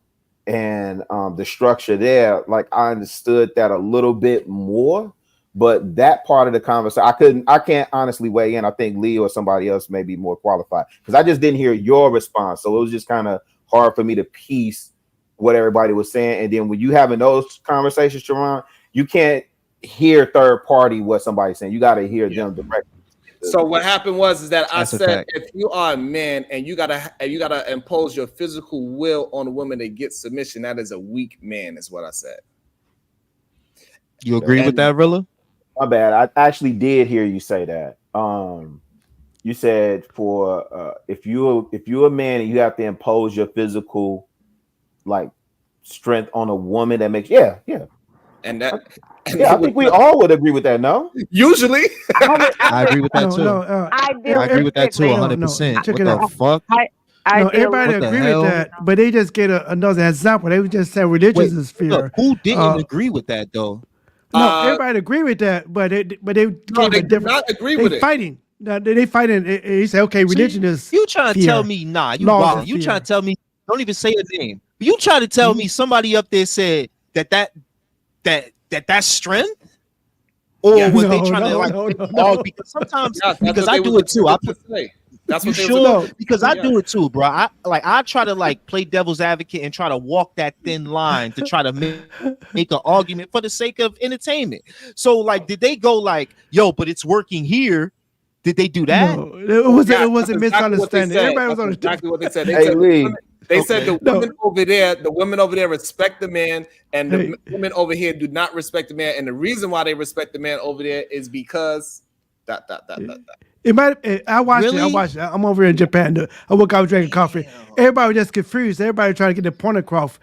and the structure there, like I understood that a little bit more. But that part of the conversation, I can't honestly weigh in. I think Lee or somebody else may be more qualified because I just didn't hear your response. So it was just kind of hard for me to piece what everybody was saying. And then when you having those conversations, Sharon, you can't hear third party what somebody's saying. You got to hear them directly. So what happened was that I said, if you are a man and you gotta impose your physical will on a woman to get submission, that is a weak man, is what I said. You agree with that, Rilla? My bad. I actually did hear you say that. You said for if you're a man and you have to impose your physical like strength on a woman, that makes yeah. And that I think we all would agree with that. No, usually I agree with that too. I agree with that too, 100%. What the fuck? No, everybody agree with that, but they just get another example. They would just say religious is fear. Look, who didn't agree with that though? No, everybody agree with that, but they did not agree with it. Fighting. They fighting. He say, okay, religion is. You trying to fear. tell me? Nah, you wild. You trying to tell me? Don't even say a name. You trying to tell me somebody up there said that's strength? Or was they trying to because sometimes because I do it too. That's what sure because I do it too, bro. I try to like play devil's advocate and try to walk that thin line to try to make an argument for the sake of entertainment. So like, did they go like, yo, but it's working here? Did they do that? No, it was a misunderstanding. Everybody was understanding exactly what they said. They said the women over there respect the man, and the women over here do not respect the man. And the reason why they respect the man over there is because that. It might. I watched it. I'm over here in Japan. I woke up drinking coffee. Everybody was just confused. Everybody trying to get their point across.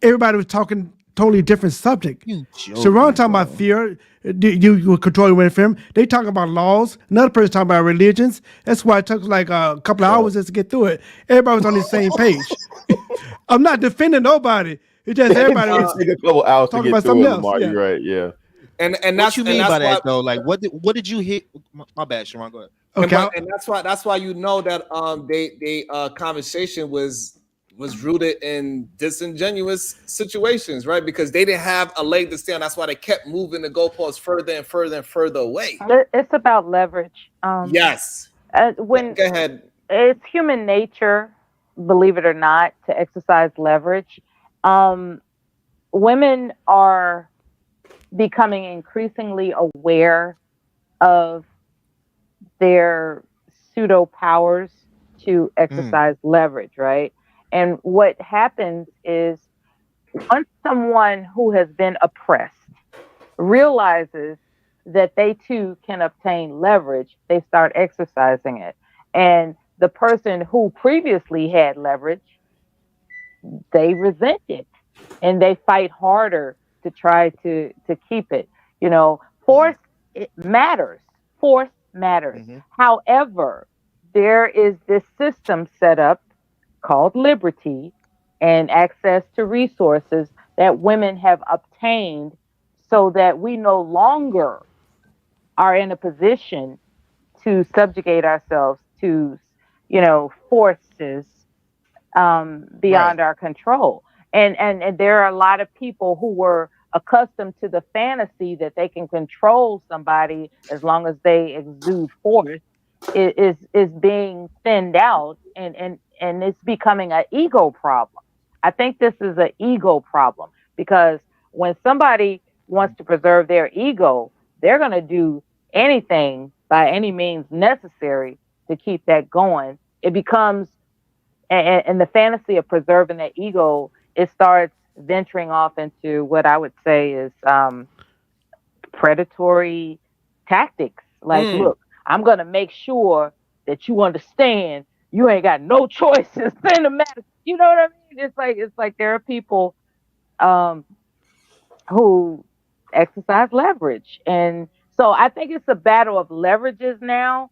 Everybody was talking totally different subject. Sharon talking about fear. You control your women from. They talking about laws. Another person talking about religions. That's why it took like a couple of hours just to get through it. Everybody was on the same page. I'm not defending nobody. It's just everybody was take a couple hours to get through it, Lamar. Yeah. You're right. Yeah. And what that's you mean that's by why, that though? Like what did you hit? My bad, Sharon. Go ahead. Okay. And that's why you know that they conversation was rooted in disingenuous situations, right? Because they didn't have a leg to stand. That's why they kept moving the goalposts further and further and further away. It's about leverage. Yes. Go ahead. It's human nature, believe it or not, to exercise leverage. Women are becoming increasingly aware of their pseudo powers to exercise leverage, right? And what happens is once someone who has been oppressed realizes that they too can obtain leverage, they start exercising it. And the person who previously had leverage, they resent it and they fight harder to try to keep it. You know, force matters. Force matters. However, there is this system set up called liberty and access to resources that women have obtained so that we no longer are in a position to subjugate ourselves to, forces beyond our control. And there are a lot of people who were accustomed to the fantasy that they can control somebody as long as they exude force is being thinned out and it's becoming an ego problem. I think this is an ego problem because when somebody wants to preserve their ego, they're going to do anything by any means necessary to keep that going. It becomes and the fantasy of preserving that ego, it starts venturing off into what I would say is predatory tactics. Like, look, I'm going to make sure that you understand you ain't got no choices in the matter. You know what I mean? It's like there are people who exercise leverage. And so I think it's a battle of leverages now.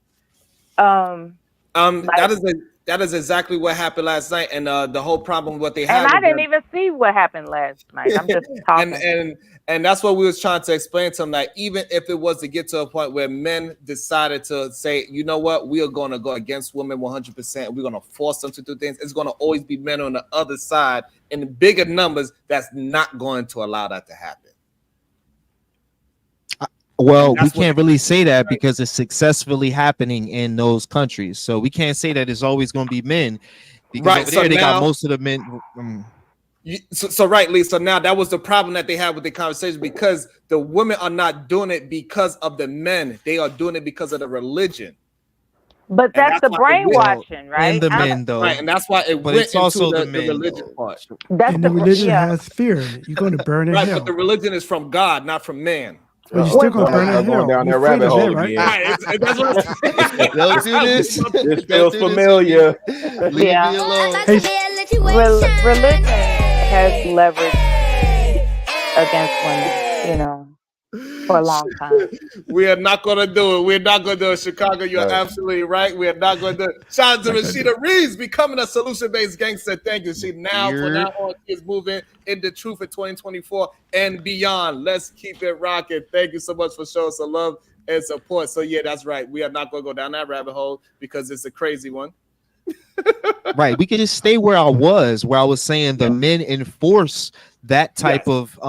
That is exactly what happened last night, and the whole problem what they had. And I with didn't them, even see what happened last night. I'm just talking. and that's what we was trying to explain to them, that even if it was to get to a point where men decided to say, you know what, we are going to go against women 100%, we're going to force them to do things, it's going to always be men on the other side in bigger numbers that's not going to allow that to happen. Well, we can't really say that because it's successfully happening in those countries. So we can't say that it's always going to be men, because over there they got most of the men. So right, Lee. So now that was the problem that they had with the conversation, because the women are not doing it because of the men; they are doing it because of the religion. But that's the brainwashing, right? And the men, though, right? And that's why it but went it's into also the men, religion though. part. And the religion has fear in it. You're going to burn in right, hell. but the religion is from God, not from man. But you're still going to burn in hell. Going down that You're afraid rabbit of hole that, right? again. That's what I'm saying. Don't do this. This feels familiar. Leave me alone. Religion has leverage against women, you know, for a long time. We are not going to do it. We're not going to do it. Chicago, you're absolutely right. We are not going to do it. Shout out to Rashida Reeves, becoming a solution-based gangster. Thank you. She now, from now on, is moving into truth in 2024 and beyond. Let's keep it rocking. Thank you so much for showing some love and support. So, yeah, that's right. We are not going to go down that rabbit hole because it's a crazy one. Right, we could just stay where I was saying the men enforce that type of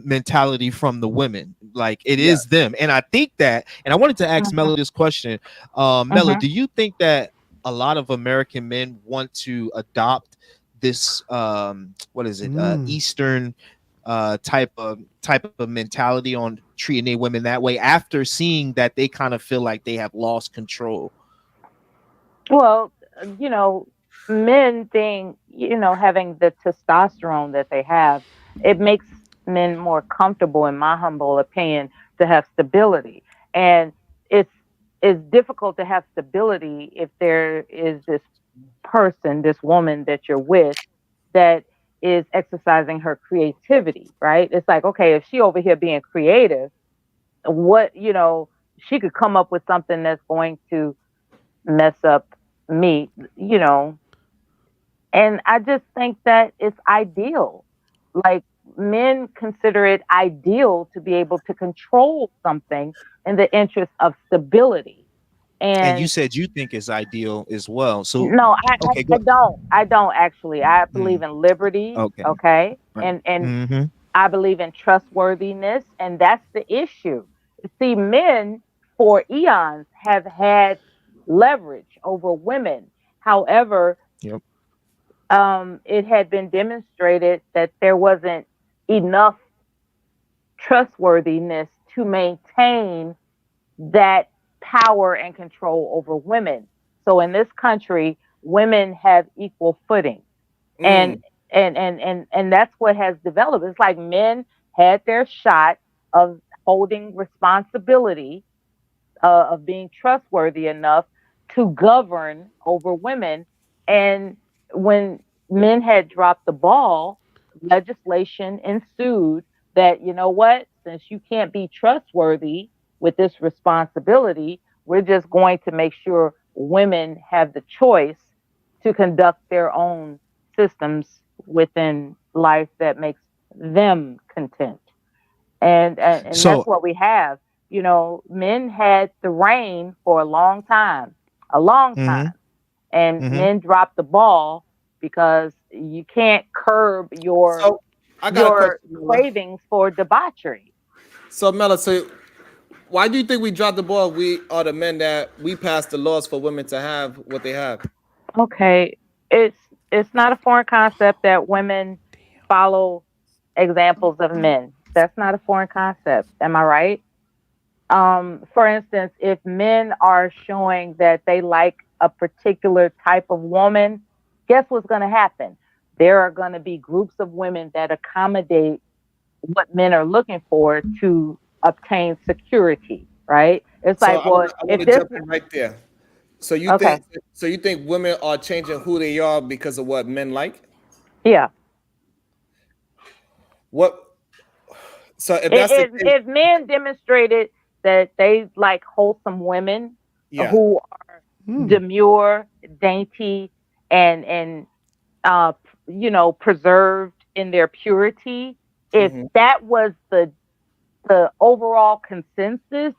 mentality from the women. Like it is them. And I think that, and I wanted to ask Mela this question. Mela, do you think that a lot of American men want to adopt this Eastern type of mentality on treating their women that way after seeing that they kind of feel like they have lost control? Well, you know, men being, you know, having the testosterone that they have, it makes men more comfortable, in my humble opinion, to have stability. And it's difficult to have stability if there is this person, this woman that you're with, that is exercising her creativity, right? It's like, okay, if she over here being creative, what, you know, she could come up with something that's going to mess up me, you know. And I just think that it's ideal. Like, men consider it ideal to be able to control something in the interest of stability. And you said you think it's ideal as well. So no, I don't actually. I believe in liberty. Okay. Right. And I believe in trustworthiness, and that's the issue. See, men for eons have had leverage over women. However, it had been demonstrated that there wasn't enough trustworthiness to maintain that power and control over women. So in this country, women have equal footing. And that's what has developed. It's like men had their shot of holding responsibility, of being trustworthy enough to govern over women. And when men had dropped the ball, legislation ensued that, you know what, since you can't be trustworthy with this responsibility, we're just going to make sure women have the choice to conduct their own systems within life that makes them content. And So, that's what we have. You know, men had the reign for a long time. And men dropped the ball because you can't curb your cravings for debauchery. So, Mela, why do you think we dropped the ball? We are the men that we passed the laws for women to have what they have. Okay, it's not a foreign concept that women follow examples of men. That's not a foreign concept. Am I right? For instance, if men are showing that they like a particular type of woman, guess what's going to happen? There are going to be groups of women that accommodate what men are looking for to obtain security, right? It's like, well, I want to jump in right there. So you think women are changing who they are because of what men like? Yeah. What? So if men demonstrated that they like wholesome women who are demure, dainty, and preserved in their purity, if that was the overall consensus,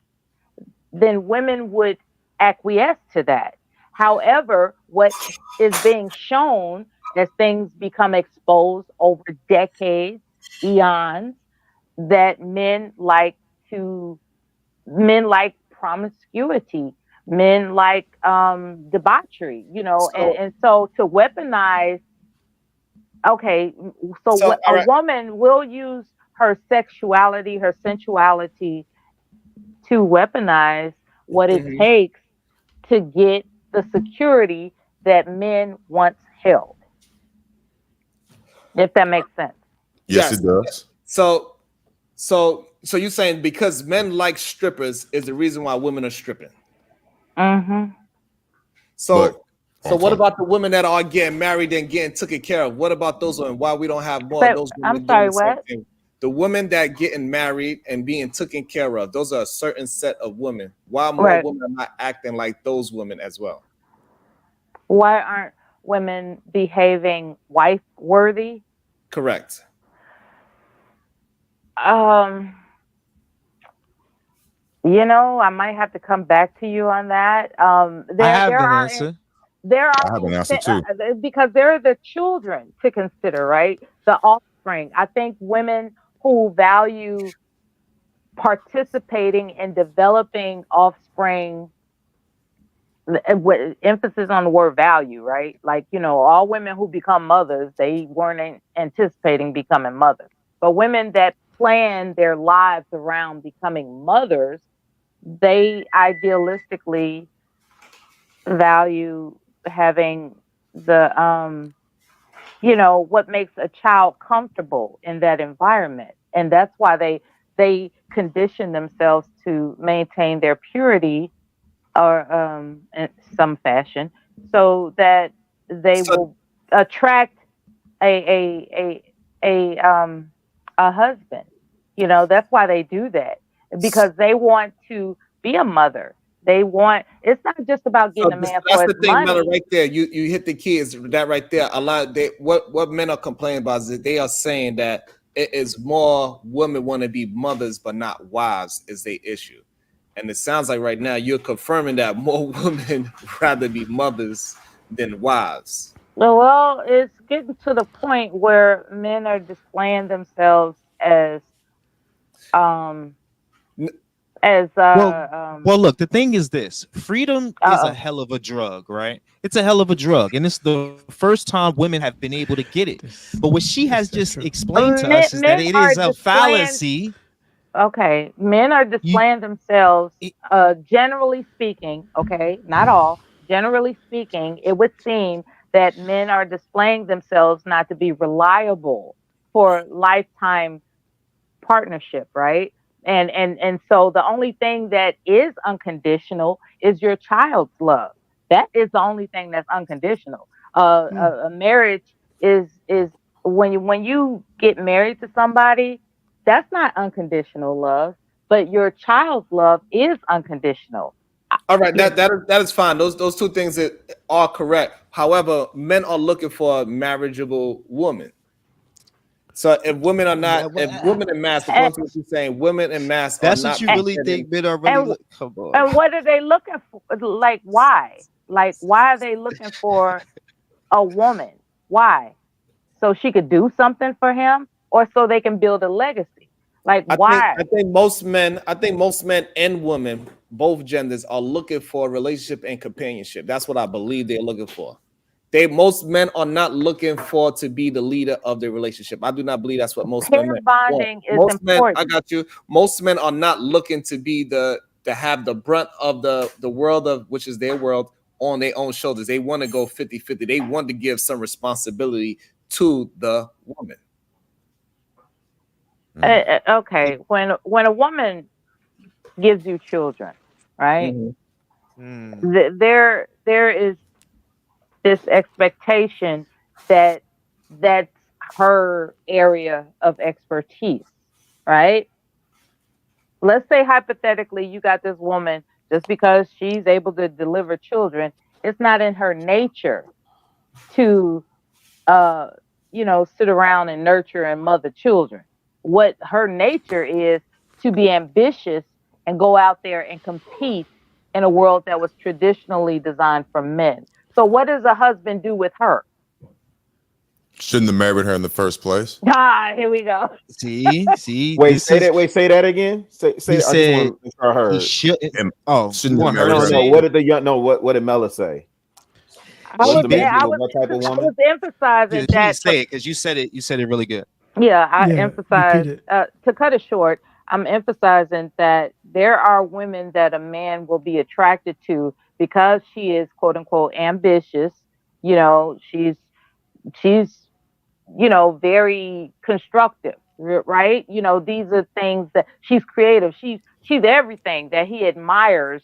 then women would acquiesce to that. However, what is being shown as things become exposed over decades, eons, that men like promiscuity, men like debauchery, and so to weaponize, okay, so a woman will use her sexuality, her sensuality to weaponize what it takes to get the security that men once held. If that makes sense. Yes, it does. So you're saying because men like strippers is the reason why women are stripping. Mm-hmm. So what about the women that are getting married and getting taken care of? What about those women? Why we don't have more of those women doing the same thing? The women that getting married and being taken care of, those are a certain set of women. Why more women are not acting like those women as well? Why aren't women behaving wife worthy? Correct. I might have to come back to you on that. I have an answer. There are I have an answer too. Because there are the children to consider, right? The offspring. I think women who value participating in developing offspring, with emphasis on the word value, right? Like, all women who become mothers, they weren't anticipating becoming mothers. But women that plan their lives around becoming mothers, they idealistically value having what makes a child comfortable in that environment. And that's why they condition themselves to maintain their purity or in some fashion, so that they will attract a husband. That's why they do that, because they want to be a mother. It's not just about getting a man for his money. Mother, right there. You hit the key. Is that right there? A lot. What men are complaining about is that they are saying that it is more women want to be mothers but not wives is the issue. And it sounds like right now you're confirming that more women rather be mothers than wives. Well, it's getting to the point where men are displaying themselves as well, look, the thing is this: freedom is a hell of a drug, right? It's a hell of a drug, and it's the first time women have been able to get it. But what she has just explained to us is that it is a fallacy. Okay, men are displaying themselves, generally speaking, okay, not all, generally speaking, it would seem that men are displaying themselves not to be reliable for lifetime partnership, right? And so the only thing that is unconditional is your child's love. That is the only thing that's unconditional. A marriage is when you get married to somebody, that's not unconditional love, but your child's love is unconditional. All right, that is fine. Those two things are correct. However, men are looking for a marriageable woman. So if women are not, if women and mass, according to what you're saying, women and mass that's are not. What you really think men are really come on. And what are they looking for? Like why? Like why are they looking for a woman? Why? So she could do something for him, or so they can build a legacy? Like why? I think most men and women, both genders, are looking for a relationship and companionship. That's what I believe they're looking for. Most men are not looking for to be the leader of the relationship. I do not believe that's what most men want. Bonding is most important. Men, I got you. Most men are not looking to be to have the brunt of the world of which is their world on their own shoulders. They want to go 50-50. They want to give some responsibility to the woman. Okay, when a woman gives you children, right? There is this expectation that that's her area of expertise, right? Let's say hypothetically you got this woman, just because she's able to deliver children, it's not in her nature to sit around and nurture and mother children. What her nature is to be ambitious and go out there and compete in a world that was traditionally designed for men. So what does a husband do with her? Shouldn't have married her in the first place. Here we go. See. Wait, say that again. Say. He I just want said to make sure I heard. he shouldn't. Shouldn't you have want her married to her. No. say What it? did what did Mela say? I What's was, the Big. I movie? was, What type of I woman? was emphasizing that. Please say it because you said it. You said it really good. Yeah, I Yeah, repeat emphasize, it. to cut it short, I'm emphasizing that there are women that a man will be attracted to because she is quote unquote ambitious. She's very constructive, right? These are things that she's creative. She's everything that he admires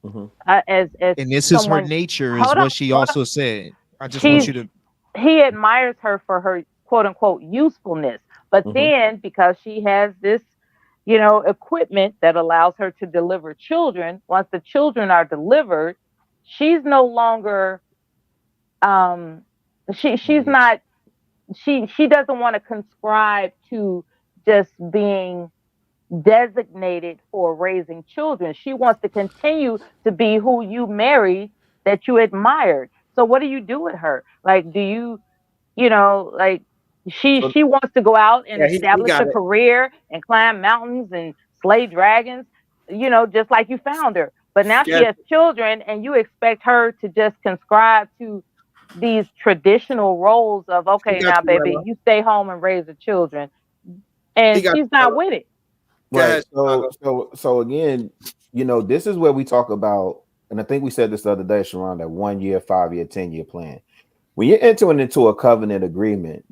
Mm-hmm. as And this is her someone. nature, is Hold on, what she hold on. also said. I just want you to. He admires her for her quote unquote usefulness. But Mm-hmm. then because she has this, equipment that allows her to deliver children, once the children are delivered, she's no longer she's not she doesn't want to conscribe to just being designated for raising children. She wants to continue to be who you married that you admired. So what do you do with her? Like, do like So she wants to go out and Yeah, he establish got a it. career and climb mountains and slay dragons, just like you found her. But now she Yeah, has children and you expect her to just conscribe to these traditional roles of, he okay, got now you, baby, Melo. you stay home and raise the children. He And got she's you, not Melo. with it. Go right. ahead, So Chicago. so again, this is where we talk about, and I think we said this the other day, Sharon, that 1 year, 5 year, 10 year plan. When you're entering into a covenant agreement,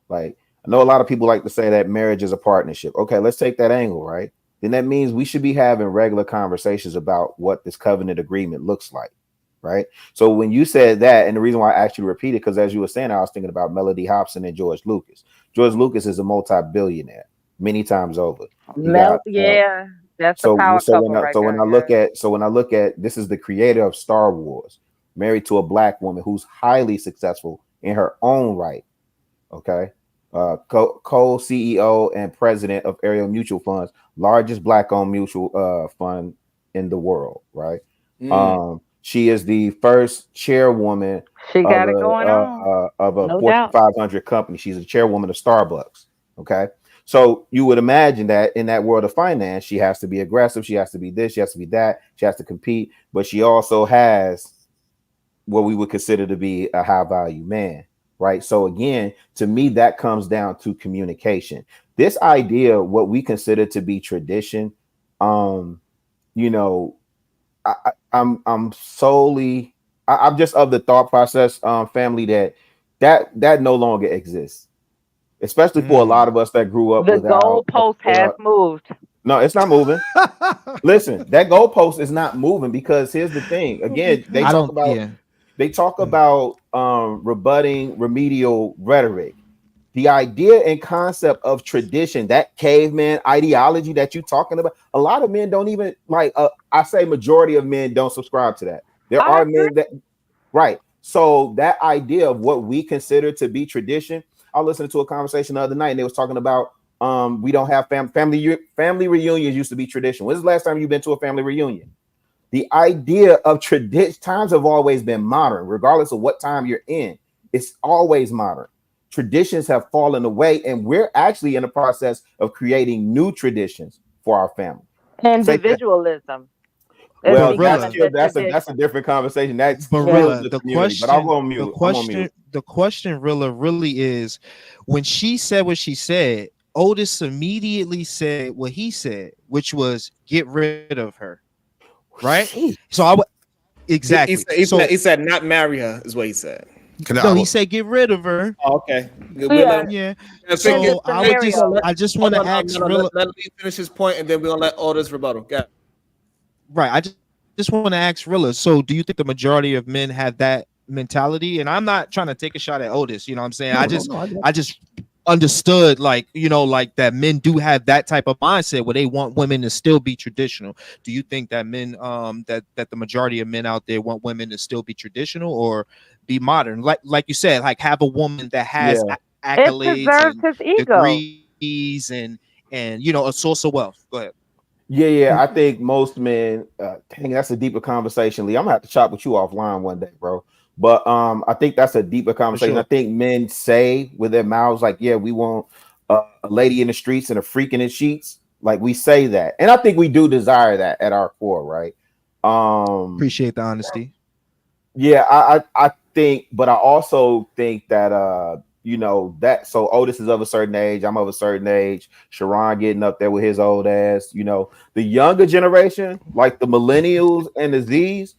like I know a lot of people like to say that marriage is a partnership. Okay, let's take that angle, right? Then that means we should be having regular conversations about what this covenant agreement looks like, right? So when you said that, and the reason why I asked you to repeat it, because as you were saying, I was thinking about Melody Hobson and George Lucas. George Lucas is a multi-billionaire many times over. He got Yeah, that's the so power so when couple I, right so when there. I look Yeah. at so when I look at this is the creator of Star Wars, married to a black woman who's highly successful in her own right. Okay, co-CEO and president of Ariel Mutual Funds, largest black-owned mutual fund in the world. Right. She is the first chairwoman She of got it going on. a No Fortune doubt. 500 company. She's a chairwoman of Starbucks. Okay. So you would imagine that in that world of finance, she has to be aggressive. She has to be this. She has to be that. She has to compete. But she also has what we would consider to be a high value man. Right. So again, to me, that comes down to communication. This idea, what we consider to be tradition, you know, I'm solely I'm just of the thought process, family, that no longer exists, especially for a lot of us that grew up The without goalpost has moved. no, it's not moving. Listen, that goalpost is not moving because here's the thing. Again, they I talk don't. about Yeah. rebutting remedial rhetoric. The idea and concept of tradition, that caveman ideology that you're talking about, a lot of men don't even like. I say majority of men don't subscribe to that. There I are agree. men that right. So that idea of what we consider to be tradition. I listened to a conversation the other night, and they was talking about we don't have family reunions used to be tradition. When's the last time you've been to a family reunion? The idea of tradition, times have always been modern, regardless of what time you're in. It's always modern. Traditions have fallen away, and we're actually in the process of creating new traditions for our family. Individualism. Well, Becoming that's a different conversation. That's Barilla, the community. But I'll go on mute. I'm on mute. The question, Rilla, really is when she said what she said, Otis immediately said what he said, which was get rid of her. Right? So I would exactly. He said not marry her is what he said. No, he said get rid of her. Oh, okay. Yeah. So I just want to ask Rilla. Let me finish his point, and then we're gonna let Otis rebuttal. Right. I just want to ask Rilla. So do you think the majority of men have that mentality? And I'm not trying to take a shot at Otis. You know what I'm saying? I just understood like that men do have that type of mindset where they want women to still be traditional. Do you think that men that the majority of men out there want women to still be traditional, or be modern, like you said, like have a woman that has It accolades preserves and his ego. degrees and you know, a source of wealth. Go ahead. Yeah. I think most men. Dang, that's a deeper conversation, Lee. I'm gonna have to chop with you offline one day, bro. But I think that's a deeper conversation. Sure. I think men say with their mouths, like, yeah, we want a lady in the streets and a freak in the sheets. Like we say that, and I think we do desire that at our core, right? Appreciate the honesty. Yeah, I think, but I also think that you know, that so Otis is of a certain age, I'm of a certain age, Sharon getting up there with his old ass, you know, the younger generation, like the millennials and the Z's,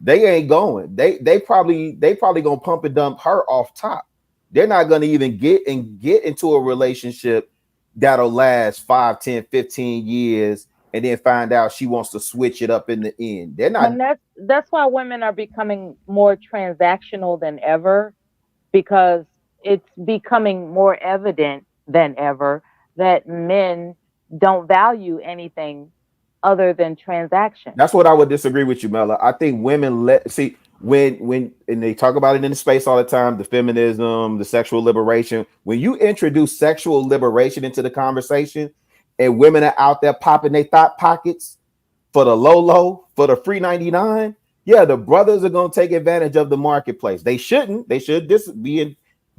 they ain't going. They probably gonna pump and dump her off top. They're not gonna even get into a relationship that'll last 5, 10, 15 years and then find out she wants to switch it up in the end. They're not. And that's why women are becoming more transactional than ever, because it's becoming more evident than ever that men don't value anything other than transaction. That's what I would disagree with you, Mela. I think women see when and they talk about it in the space all the time, the feminism, the sexual liberation. When you introduce sexual liberation into the conversation, and women are out there popping their thought pockets for the low, for the free 99, yeah, the brothers are gonna take advantage of the marketplace. They shouldn't. They should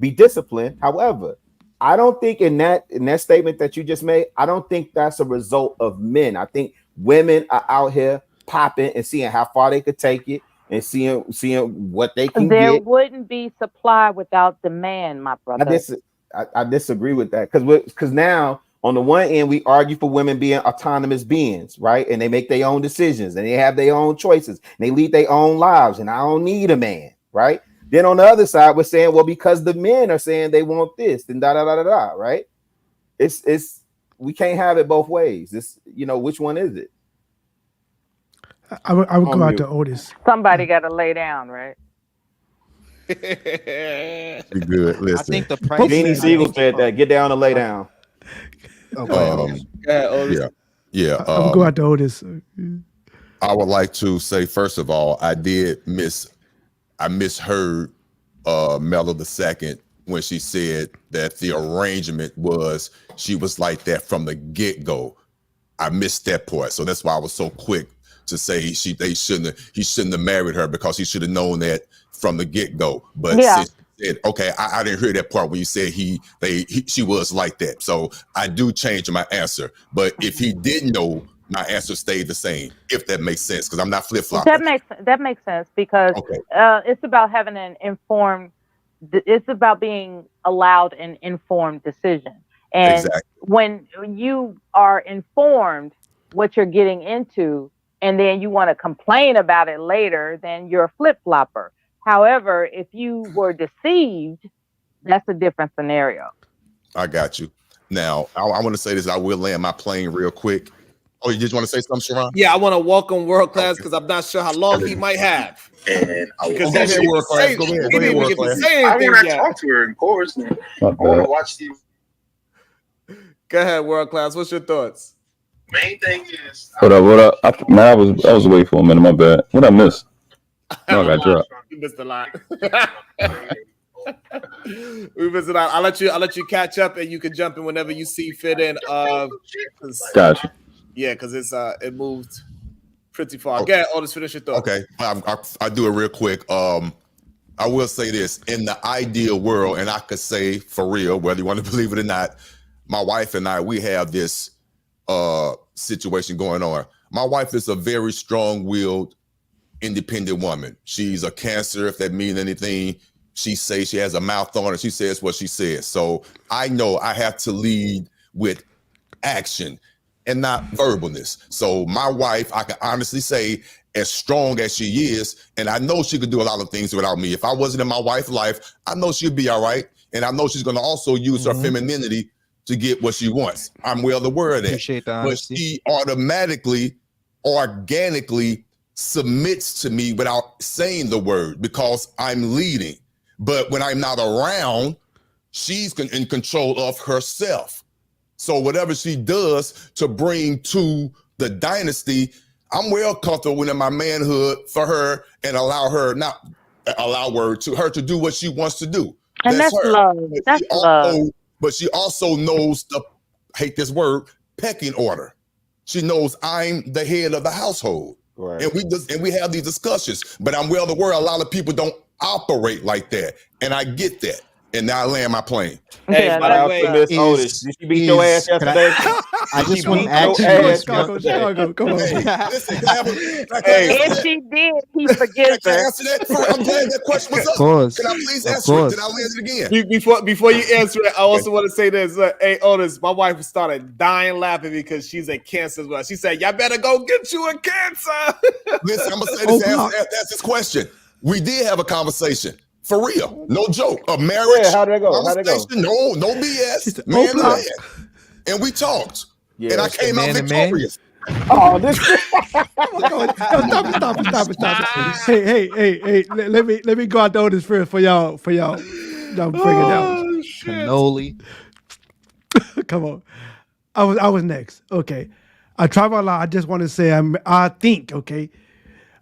be disciplined. However, I don't think in that statement that you just made, I don't think that's a result of men. I think women are out here popping and seeing how far they could take it and seeing what they can There get. wouldn't be supply without demand, my brother. I disagree with that because now on the one end we argue for women being autonomous beings, right? And they make their own decisions and they have their own choices and they lead their own lives, and I don't need a man, right? Then on the other side, we're saying, well, because the men are saying they want this, then da, right? It's we can't have it both ways. This, you know, which one is it? I would go out to Otis. Somebody got to lay down, right? Be good. Listen, I think the price. Jeannie Siegel said that. Get down and lay down. Yeah. I would go out to Otis. I would like to say, first of all, I misheard Mella II when she said that the arrangement was she was like that from the get-go. I missed that part. So that's why I was so quick to say he shouldn't have married her, because he should have known that from the get-go. But since you said, okay, I didn't hear that part when you said she was like that. So I do change my answer. But if he didn't know, my answer stayed the same, if that makes sense, because I'm not flip-flopping. That makes sense, because it's about having it's about being allowed an informed decision. And when you are informed what you're getting into, and then you want to complain about it later, then you're a flip-flopper. However, if you were deceived, that's a different scenario. I got you. Now, I want to say this. I will land my plane real quick. Oh, you just want to say something, Sharon? Yeah, I want to welcome World Class because I'm not sure how long he might have. And because he didn't even get to say anything I want to yet. talk to her, of course. I want to watch the. Go ahead, World Class. What's your thoughts? Main thing is. What up? I was away for a minute. My bad. What I missed? No, I got dropped. You missed a lot. We missed a lot. I'll let you catch up, and you can jump in whenever you see fit in. Gotcha. Yeah, because it moved pretty far. Okay. Go ahead, Otis, finish your thought. Okay, I do it real quick. I will say this: in the ideal world, and I could say for real, whether you want to believe it or not, my wife and I, we have this situation going on. My wife is a very strong-willed, independent woman. She's a Cancer, if that means anything. She says she has a mouth on her. She says what she says. So I know I have to lead with action and not verbalness. So my wife, I can honestly say, as strong as she is, and I know she could do a lot of things without me. If I wasn't in my wife's life, I know she'd be all right. And I know she's going to also use her femininity to get what she wants. I'm well aware of that. Appreciate the honesty. But she automatically, organically submits to me without saying the word because I'm leading. But when I'm not around, she's in control of herself. So whatever she does to bring to the dynasty, I'm well comfortable within my manhood for her and allow her. Now, allow her to do what she wants to do. And that's her. love. That's love. But she also knows hate this word, pecking order. She knows I'm the head of the household. Right. And we have these discussions. But I'm well aware a lot of people don't operate like that. And I get that. And now I land my plane. Hey, by the way, Miss Otis, did she beat your ass yesterday? I just want to ask you this. Chicago, come on. Listen, If she did, he forgives her. Answer that? I'm glad that question was up. Of course. Can I please answer it? Then I'll answer it again. Before you answer it, I also want to say this. Hey, Otis, my wife started dying laughing because she's a cancer as well. She said, y'all better go get you a cancer. Listen, I'm going to say this. That's this question. We did have a conversation. For real, no joke. A marriage. Yeah, how'd it go? No BS. Man to man. And we talked. Yes, and I came out victorious. Oh, this. Stop it. Hey. Let me go out to Otis first for y'all. Y'all bring it down. Cannoli. Come on. I was next. Okay. I travel a lot. I just want to say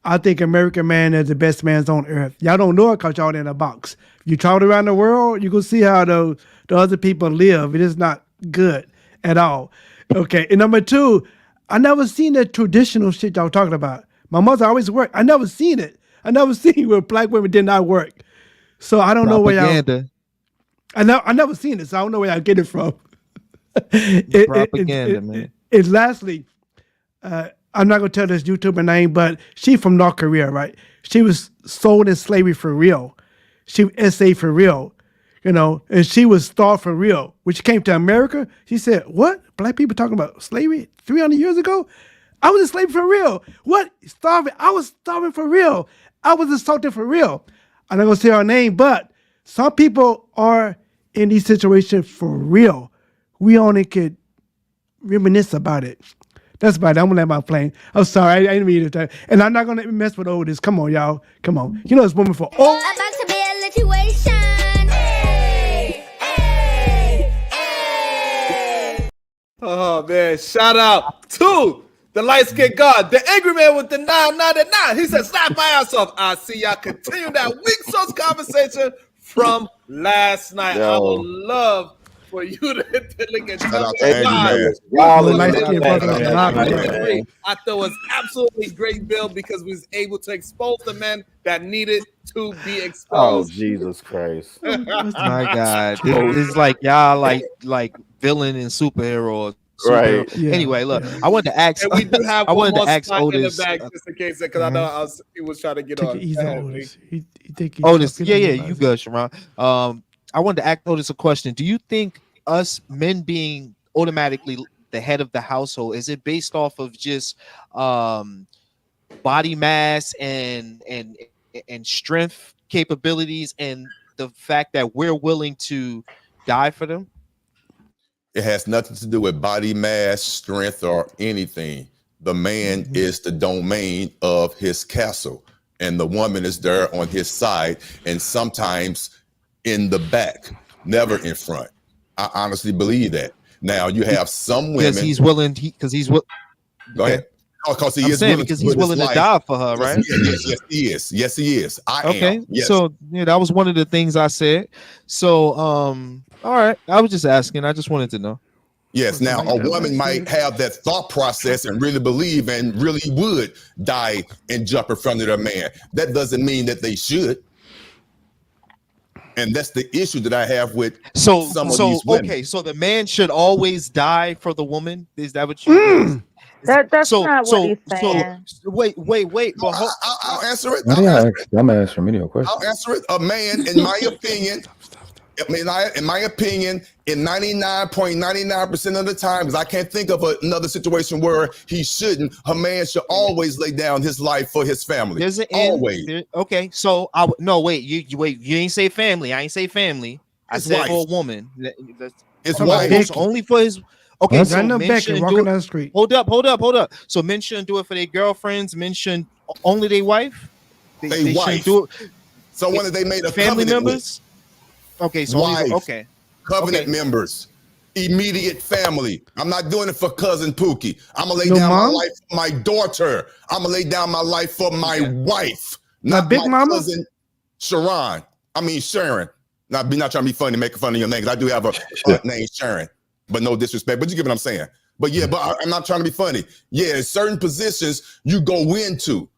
I think American man is the best man on earth. Y'all don't know it because y'all in a box. You travel around the world, you can see how the other people live. It is not good at all. Okay. And number two, I never seen that traditional shit y'all talking about. My mother always worked. I never seen it. I never seen where black women did not work. So I don't know where y'all. I never seen it, so I don't know where y'all get it from. Propaganda, man. And lastly, I'm not gonna tell this YouTuber name, but she from North Korea, right? She was sold in slavery for real. She was enslaved for real, and she was starved for real. When she came to America, she said, "What? Black people talking about slavery 300 years ago? I was enslaved for real. What? Starving? I was starving for real. I was assaulted for real." I'm not gonna say her name, but some people are in these situations for real. We only could reminisce about it. That's about it. I'm gonna let my plane. I'm sorry, I didn't mean it. And I'm not gonna mess with Otis. Come on, y'all. Come on. You know this woman for About to be a situation. Oh man, shout out to the light-skinned God, the angry man with the 999. He said, slap my ass off. I see y'all continue that weak sauce conversation from last night. I would love for you to hit the link and tell me why. I thought it was absolutely great, Bill, because we was able to expose the men that needed to be Oh, exposed. Jesus Christ. My God. It's like y'all like villain and superhero. Right. Yeah, anyway, look, I wanted to ask. And we do have I one wanted more to ask spot Otis. in the back just in case, because I know he was trying to get on. Easy on Otis. He think he's Otis, yeah, you good, Sharon. I wanted to ask Otis a question. Do you think us men being automatically the head of the household, is it based off of just body mass and strength capabilities and the fact that we're willing to die for them? It has nothing to do with body mass, strength, or anything. The man is the domain of his castle, and the woman is there on his side, and sometimes in the back, never in front. I honestly believe that. Now you have some women because he's willing. Go ahead. Because he I'm is saying willing because to he's put his willing to life- die for her, right? Yes, he is. Yes, he is. I am. Yes. So yeah, that was one of the things I said. So all right, I was just asking. I just wanted to know. Yes. Now, a woman might have that thought process and really believe and really would die and jump in front of their man. That doesn't mean that they should. And that's the issue that I have with some of these women. Okay, so the man should always die for the woman. Is that what you? That's not what he's saying. Wait. But I'll answer it. Why do y'all ask dumbass remedial questions? I'll answer it. A man, in my opinion, in my opinion, in 99.99% of the time, because I can't think of another situation where he shouldn't, a man should always lay down his life for his family. There's an always. Okay, so you ain't say family. I ain't say family. I His said wife. for a woman. His wife. Only for his. Okay, That's so random men Beckett shouldn't walking do down it. the street. Hold up. So men shouldn't do it for their girlfriends. Men shouldn't only their wife. They wife. shouldn't do it. So when they made a family covenant members. Okay, so wives, okay. Covenant members, immediate family. I'm not doing it for cousin Pookie. I'm gonna lay Your down mom? my life for my daughter. I'm gonna lay down my life for my wife, Not not big my mama? cousin. Sharon. Sharon. Not trying to be funny, making fun of your name, because I do have a name Sharon, but no disrespect. But you get what I'm saying. But yeah, I'm not trying to be funny. Yeah, certain positions you go into.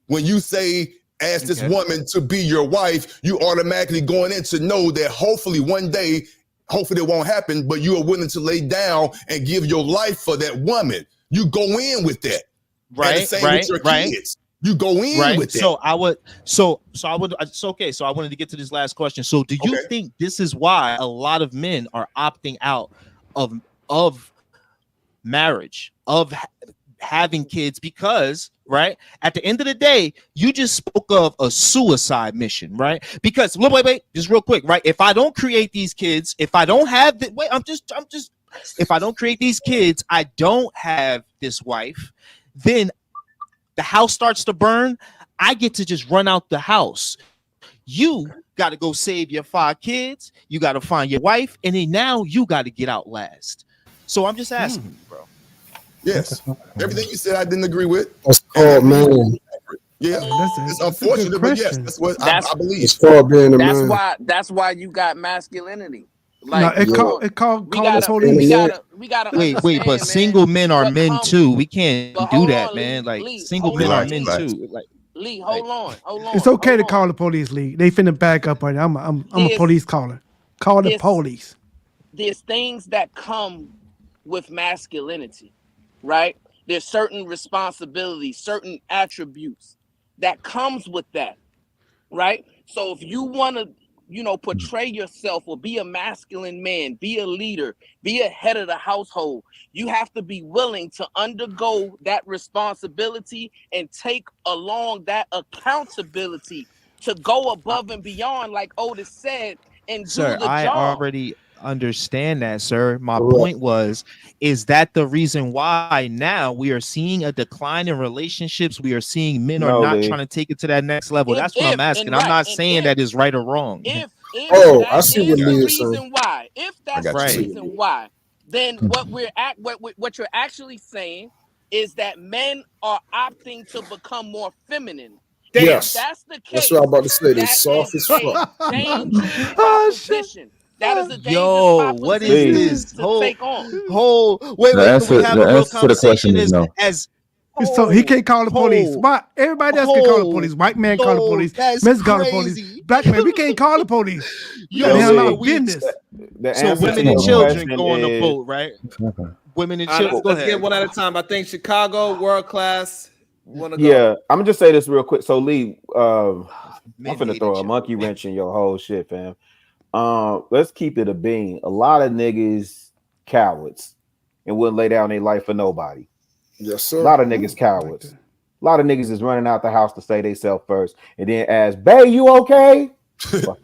When you say, ask this woman to be your wife, you automatically going in to know that hopefully one day, hopefully it won't happen, but you are willing to lay down and give your life for that woman. You go in with that. Right, and the same with your kids. You go in with that. So I would. It's okay. So I wanted to get to this last question. So do you think this is why a lot of men are opting out of marriage, of having kids? Because at the end of the day, you just spoke of a suicide mission, right? Because wait, just real quick, right? If I don't create these kids, if I don't have if I don't create these kids, I don't have this wife, then the house starts to burn. I get to just run out the house. You got to go save your 5 kids. You got to find your wife, and then now you got to get out last. So I'm just asking you, bro. Yes, everything you said I didn't agree with. That's called man. Yeah, it's unfortunate, but yes, that's what I believe. It's called being a That's man. That's why you got masculinity. Like, no, it called we gotta wait, but single men are men too. We can't do that, man. Like single men are men too. Like Lee, hold on. It's okay to call the police, Lee. They finna back up on it. I'm a police caller. Call the police. There's things that come with masculinity, right? There's certain responsibilities, certain attributes that comes with that, right? So if you want to, portray yourself or be a masculine man, be a leader, be a head of the household, you have to be willing to undergo that responsibility and take along that accountability to go above and beyond, like Otis said, and do the job. I already understand that, sir. My point is that the reason why now we are seeing a decline in relationships? We are seeing men are not trying to take it to that next level. That's what I'm asking. I'm not saying that is right or wrong. I see what Lee is saying. If that's the reason why, then what you're actually saying is that men are opting to become more feminine. Yes, if that's the case, that's what I'm about to say. They soft as fuck. Dangerous proposition. That is a dangerous proposition what is this? to take on. Wait, can we have a real conversation So he can't call the police. Why? Everybody else can call the police. White man call the police. Men call the police. Black man, we can't call the police. Business. So women and children go on the boat, right? Women and children. Let's get one at a time. I think Chicago, world class. Yeah, I'm gonna just say this real quick. So Lee, I'm finna throw a monkey wrench in your whole shit, fam. Let's keep it a bean. A lot of niggas cowards and wouldn't lay down their life for nobody. Yes, sir. A lot of niggas cowards. A lot of niggas is running out the house to say they self first and then ask, "Bae, you okay?" True.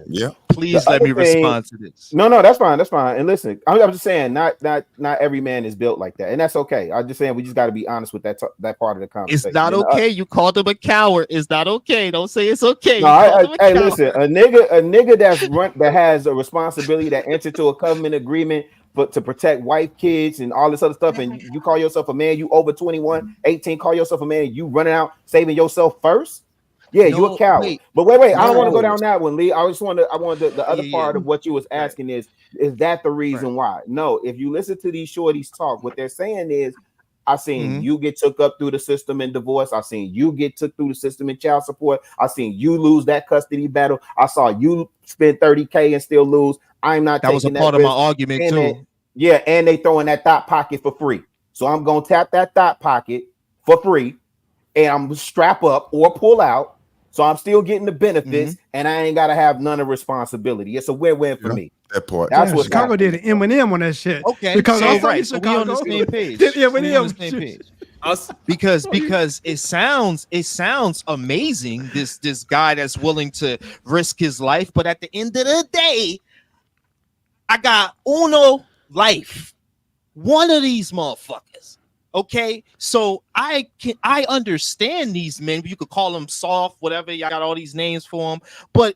Yeah. Please let me respond to this. No, that's fine. That's fine. And listen, I'm just saying, not every man is built like that, and that's okay. I'm just saying we just got to be honest with that part of the conversation. It's not okay. You called him a coward. It's not okay. Don't say it's okay. No, hey, listen, a nigga that has a responsibility that entered to a covenant agreement to protect wife, kids, and all this other stuff, and you call yourself a man. You over 21, 18. Call yourself a man. You running out saving yourself first. Yeah, you a coward. But wait. I don't want to go down that one, Lee. I wanted the other part of what you was asking is that the reason why? No, if you listen to these shorties talk, what they're saying is, I seen you get took up through the system in divorce. I seen you get took through the system in child support. I seen you lose that custody battle. I saw you spend $30K and still lose. I'm not. That was a part of my argument too. And they throwing that thought pocket for free. So I'm gonna tap that thought pocket for free, and I'm gonna strap up or pull out. So I'm still getting the benefits, and I ain't gotta have none of responsibility. It's a win-win for me. That part. That's what Chicago did an M&M on that shit. Okay, because so right, so we on the same page. Because it sounds amazing. This guy that's willing to risk his life, but at the end of the day, I got uno life. One of these motherfuckers. Okay, so I understand these men. You could call them soft, whatever. Y'all got all these names for them. But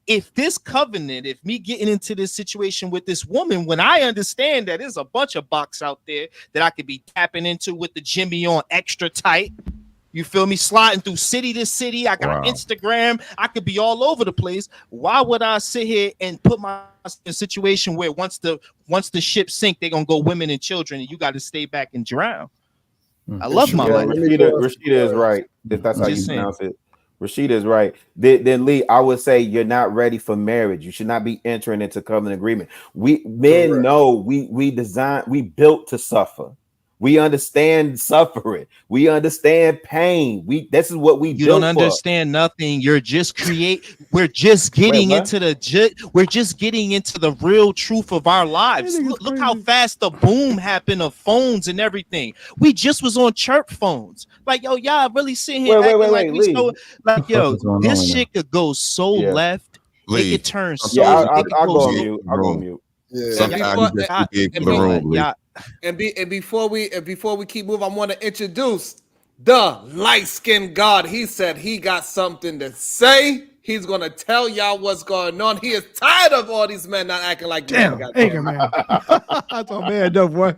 if this covenant, if me getting into this situation with this woman, when I understand that there's a bunch of box out there that I could be tapping into with the Jimmy on extra tight, You feel me? Sliding through city to city. I got Instagram. I could be all over the place. Why would I sit here and put myself in a situation where once the ship sink, they're gonna go women and children, and you got to stay back and drown? I love my life. Rashida is right. If that's how you pronounce it. Rashida is right. Then Lee, I would say you're not ready for marriage. You should not be entering into covenant agreement. We men know we built to suffer. We understand suffering. We understand pain. This is what we you built don't understand for. Nothing. You're just we're just getting into the real truth of our lives. Look how fast the boom happened of phones and everything. We just was on chirp phones. Like, yo, y'all really sitting here acting like we so like, yo, this shit could go so left. Lee. It could turn so I'll go on mute. I'll go on mute. And before we keep moving, I want to introduce the light-skinned God. He said he got something to say. He's gonna tell y'all what's going on. He is tired of all these men not acting like damn angry man. That's all man does, boy.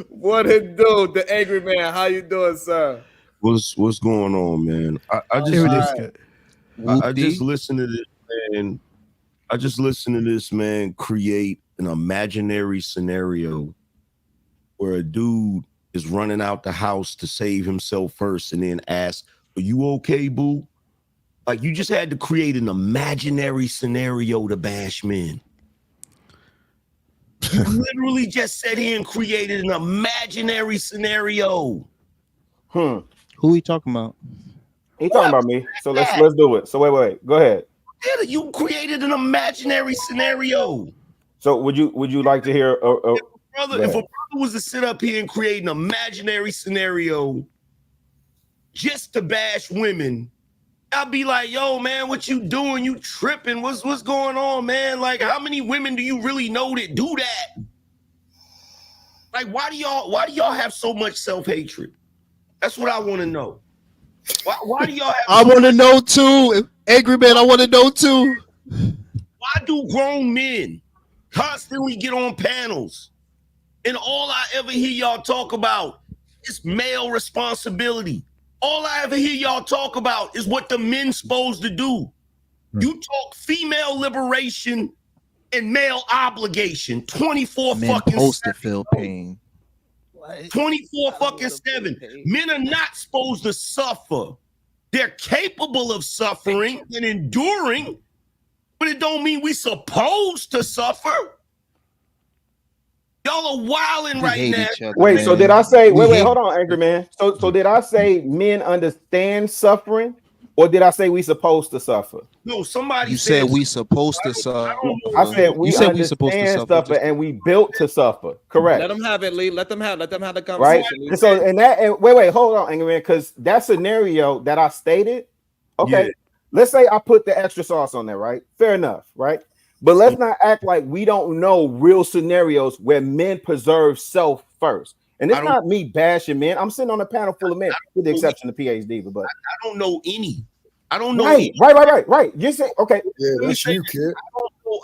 What it do, the angry man? How you doing, sir? What's going on, man? I just listen to this man. I just listen to this man create an imaginary scenario where a dude is running out the house to save himself first and then ask, "Are you okay, boo?" Like, you just had to create an imaginary scenario to bash men. You literally just sat here and created an imaginary scenario. Who are you talking about? He talking about me. So let's do it. So wait. Go ahead. Yeah, you created an imaginary scenario. So would you like to hear if a brother was to sit up here and create an imaginary scenario just to bash women, I'd be like, yo, man, what you doing? You tripping? What's going on, man? Like, how many women do you really know that do that? Like, why do y'all have so much self-hatred? That's what I want to know. Why do y'all have I want to know too. Angry man, I want to know too. Why do grown men constantly get on panels and all I ever hear y'all talk about is male responsibility? All I ever hear y'all talk about is what the men's supposed to do. You talk female liberation and male obligation 24 men fucking supposed 7. To feel pain. 24 fucking 7. Men are not supposed to suffer. They're capable of suffering and enduring, but it don't mean we supposed to suffer. Y'all are wilding right now. Wait, man. So did I say wait, hold on, angry man. So did I say men understand suffering, or did I say we supposed to suffer? No, somebody said we supposed to suffer. I said we understand suffer and we built to suffer. Correct. Let them have it, Lee. Let them have the conversation. Right. And so wait, hold on, angry man, because that scenario that I stated, okay. Yeah. Let's say I put the extra sauce on there, right? Fair enough, right? But let's not act like we don't know real scenarios where men preserve self first. And it's not me bashing men. I'm sitting on a panel full of men, with the exception of PhD. But I don't know any. I don't know. Right. You say okay. Yeah, that's you, kid.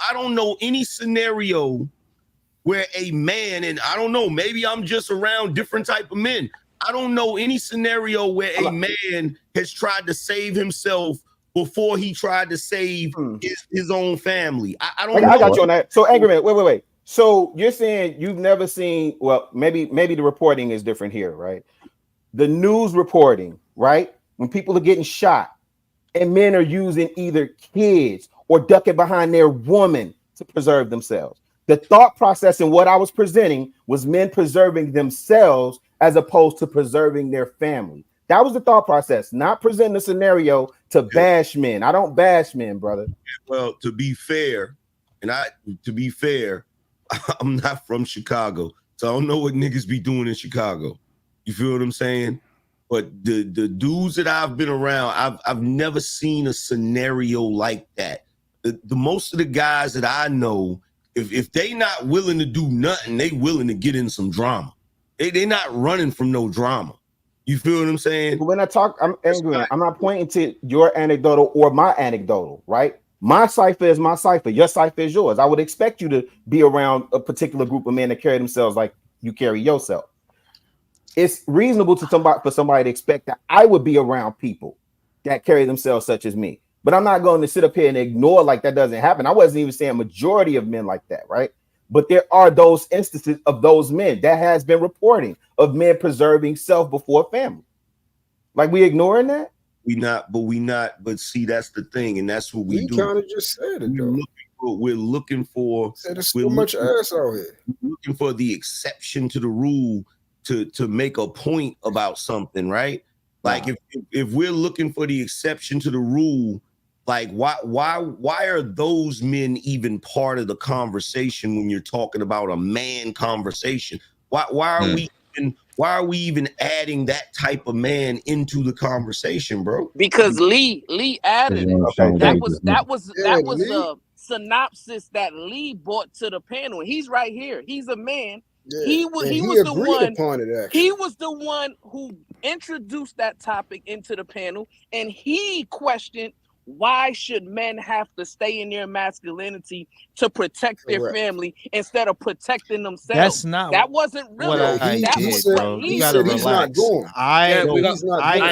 I don't know any scenario where a man, and I don't know, maybe I'm just around different type of men. I don't know any scenario where a man has tried to save himself before he tried to save his own family. I don't know. I got you on that. So, angry man, wait. So you're saying you've never seen, well, maybe the reporting is different here, right? The news reporting, right? When people are getting shot and men are using either kids or ducking behind their woman to preserve themselves. The thought process in what I was presenting was men preserving themselves as opposed to preserving their family. That was the thought process, not presenting a scenario to bash men. I don't bash men, brother. Well, to be fair, I'm not from Chicago, so I don't know what niggas be doing in Chicago. You feel what I'm saying? But the dudes that I've been around, I've never seen a scenario like that. The most of the guys that I know, if they not willing to do nothing, they willing to get in some drama. They not running from no drama. You feel what I'm saying? When I talk, I'm not pointing to your anecdotal or my anecdotal, right? My cipher is my cipher. Your cipher is yours. I would expect you to be around a particular group of men that carry themselves like you carry yourself. it's reasonable to somebody to expect that I would be around people that carry themselves such as me. But I'm not going to sit up here and ignore like that doesn't happen. I wasn't even saying majority of men like that, right? But there are those instances of those men that has been reporting of men preserving self before family. Like, we ignoring that? But see, that's the thing, and that's what we do. Kind of just said it, though. We're looking for. There's so much ass out here. Looking for the exception to the rule to make a point about something, right? Like if we're looking for the exception to the rule, like why are those men even part of the conversation when you're talking about a man conversation? Why are we even adding that type of man into the conversation, bro? Because Lee added it. That was a synopsis that Lee brought to the panel. He's right here. He's a man. Yeah. He was the one who introduced that topic into the panel, and he questioned, why should men have to stay in their masculinity to protect their family instead of protecting themselves? That wasn't really what I did, bro. You gotta relax.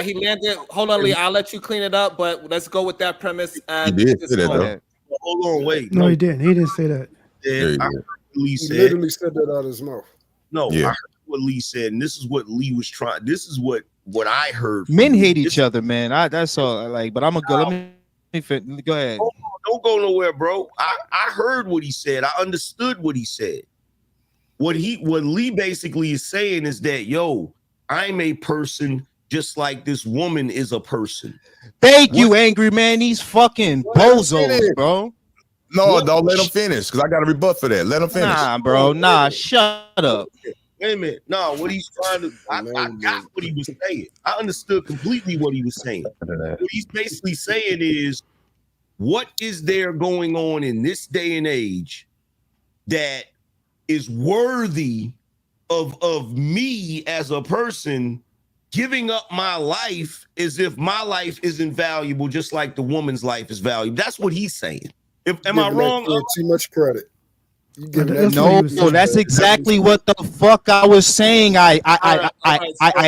He landed. Hold on, Lee. I'll let you clean it up, but let's go with that premise. And He did say that, though. Hold on, wait. No, he didn't. He didn't say that. I heard Lee He said. literally said that out of his mouth. No, I heard what Lee said, and this is what Lee was trying. This is what I heard. Men hate each other, man. That's all. Like, but I'm gonna go. Let me go ahead. Don't go nowhere, bro. I heard what he said. I understood what he said. What Lee basically is saying is that, yo, I'm a person just like this woman is a person. Thank you, angry man. These fucking bozos, bro. No, don't let him finish, because I got a rebut for that. Let him finish. Nah, bro. Nah, shut up. Wait a minute. No, what he's trying to, I got what he was saying. I understood completely what he was saying. What he's basically saying is, what is there going on in this day and age that is worthy of me as a person giving up my life as if my life isn't valuable, just like the woman's life is valuable? That's what he's saying. Am I wrong? Too much credit. No, that's exactly what the fuck I was saying. I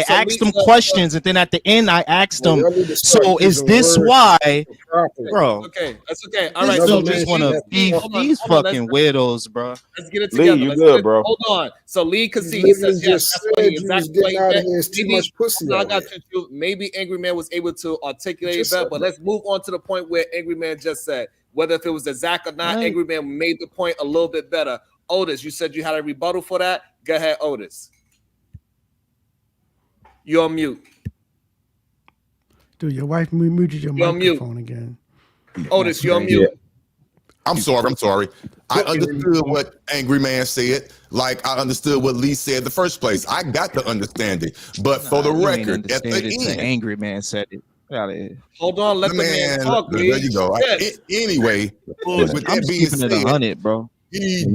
asked them questions, and then at the end I asked them, so is this why, bro? Okay, that's okay. All right, so just want to beef these fucking weirdos, bro. Let's get it together. Lee, you good, bro? Hold on. So Lee could see. He says yes. That's what he exactly. I got you. Maybe Angry Man was able to articulate it better, but let's move on to the point where Angry Man just said. Whether if it was a Zach or not, Angry Man made the point a little bit better. Otis, you said you had a rebuttal for that. Go ahead, Otis. You're on mute. Dude, your wife muted your microphone again. Otis, you're on mute. I'm sorry. I understood what Angry Man said. Like I understood what Lee said in the first place. I got the understanding. But for the record, at the end, Angry Man said it. Out of here. Hold on, let the man talk. There you go. Yes. Anyway, with that being said, 100, bro. He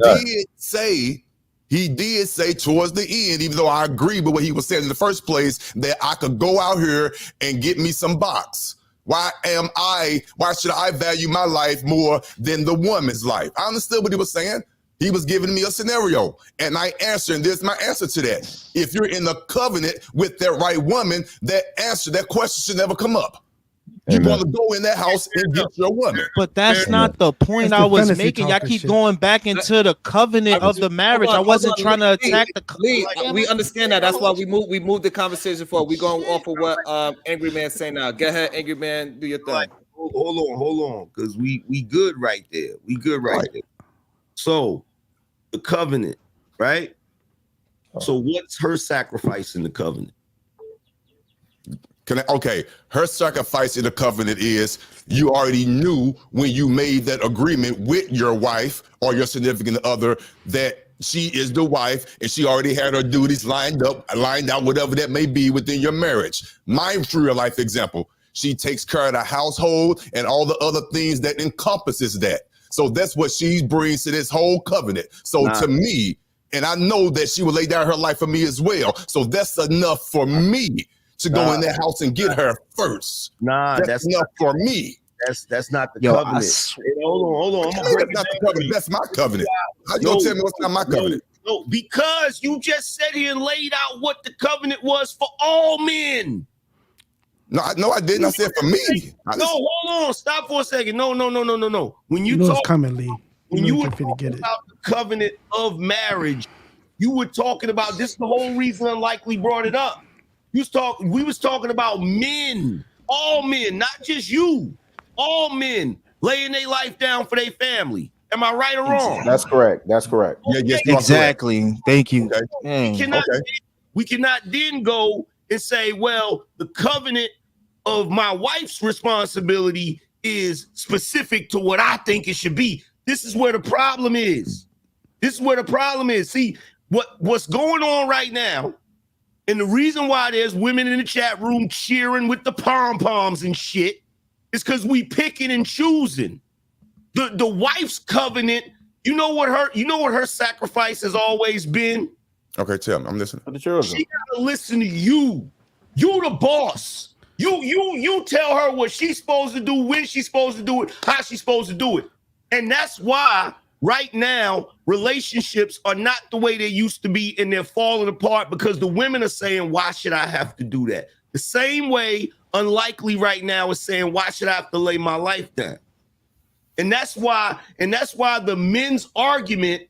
did say towards the end, even though I agree with what he was saying in the first place, that I could go out here and get me some box. Why should I value my life more than the woman's life? I understood what he was saying. He was giving me a scenario, and I answered, and there's my answer to that. If you're in the covenant with that right woman, that question should never come up. You want to go in that house and get your woman. But that's not the point I was making. Y'all keep going back into the covenant of the marriage. I wasn't trying to attack the Lee, we understand that. That's why we moved the conversation forward. We're going off of what Angry Man's saying now. Go ahead, Angry Man, do your thing. Hold on, because we good right there. We good right there. So the covenant, right? So what's her sacrifice in the covenant? Her sacrifice in the covenant is you already knew when you made that agreement with your wife or your significant other that she is the wife and she already had her duties lined out, whatever that may be within your marriage. My real life example, she takes care of the household and all the other things that encompasses that. So that's what she brings to this whole covenant. So to me, and I know that she will lay down her life for me as well. So that's enough for me to go in that house and get her first. That's enough for me. That's not the covenant. Hold on. That's not the covenant. That's my covenant. How you gonna tell me what's not my covenant? No, because you just sat here and laid out what the covenant was for all men. No, I didn't. I said for me. No, hold on. Stop for a second. No. When You you know talk, it's coming, Lee. when know you you were can finna get talking it. about the covenant of marriage, you were talking about this. Is the whole reason Unlikely brought it up. We was talking about men, all men, not just you. All men laying their life down for their family. Am I right or wrong? That's correct. That's correct. Yes, exactly. Thank you. We cannot then go and say, well, the covenant of my wife's responsibility is specific to what I think it should be. This is where the problem is. See, what's going on right now, and the reason why there's women in the chat room cheering with the pom-poms and shit is because we picking and choosing. The wife's covenant, you know what her sacrifice has always been? Okay, tell me. I'm listening. She gotta listen to you. You the boss. You tell her what she's supposed to do, when she's supposed to do it, how she's supposed to do it. And that's why right now relationships are not the way they used to be, and they're falling apart because the women are saying, why should I have to do that? The same way Unlikely right now is saying, why should I have to lay my life down? And that's why the men's argument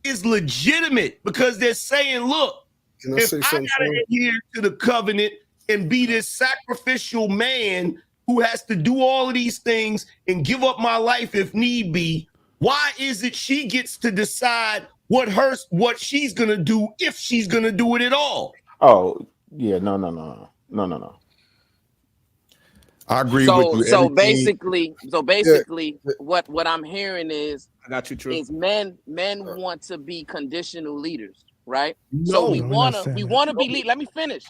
is legitimate, because they're saying, look, if I gotta adhere to the covenant and be this sacrificial man who has to do all of these things and give up my life if need be, why is it she gets to decide what she's gonna do, if she's gonna do it at all? Oh, yeah, no. I agree with you. So basically, what I'm hearing is, I got you, True. Is men want to be conditional leaders, right? No, so we I'm want not to saying be lead. Let me finish.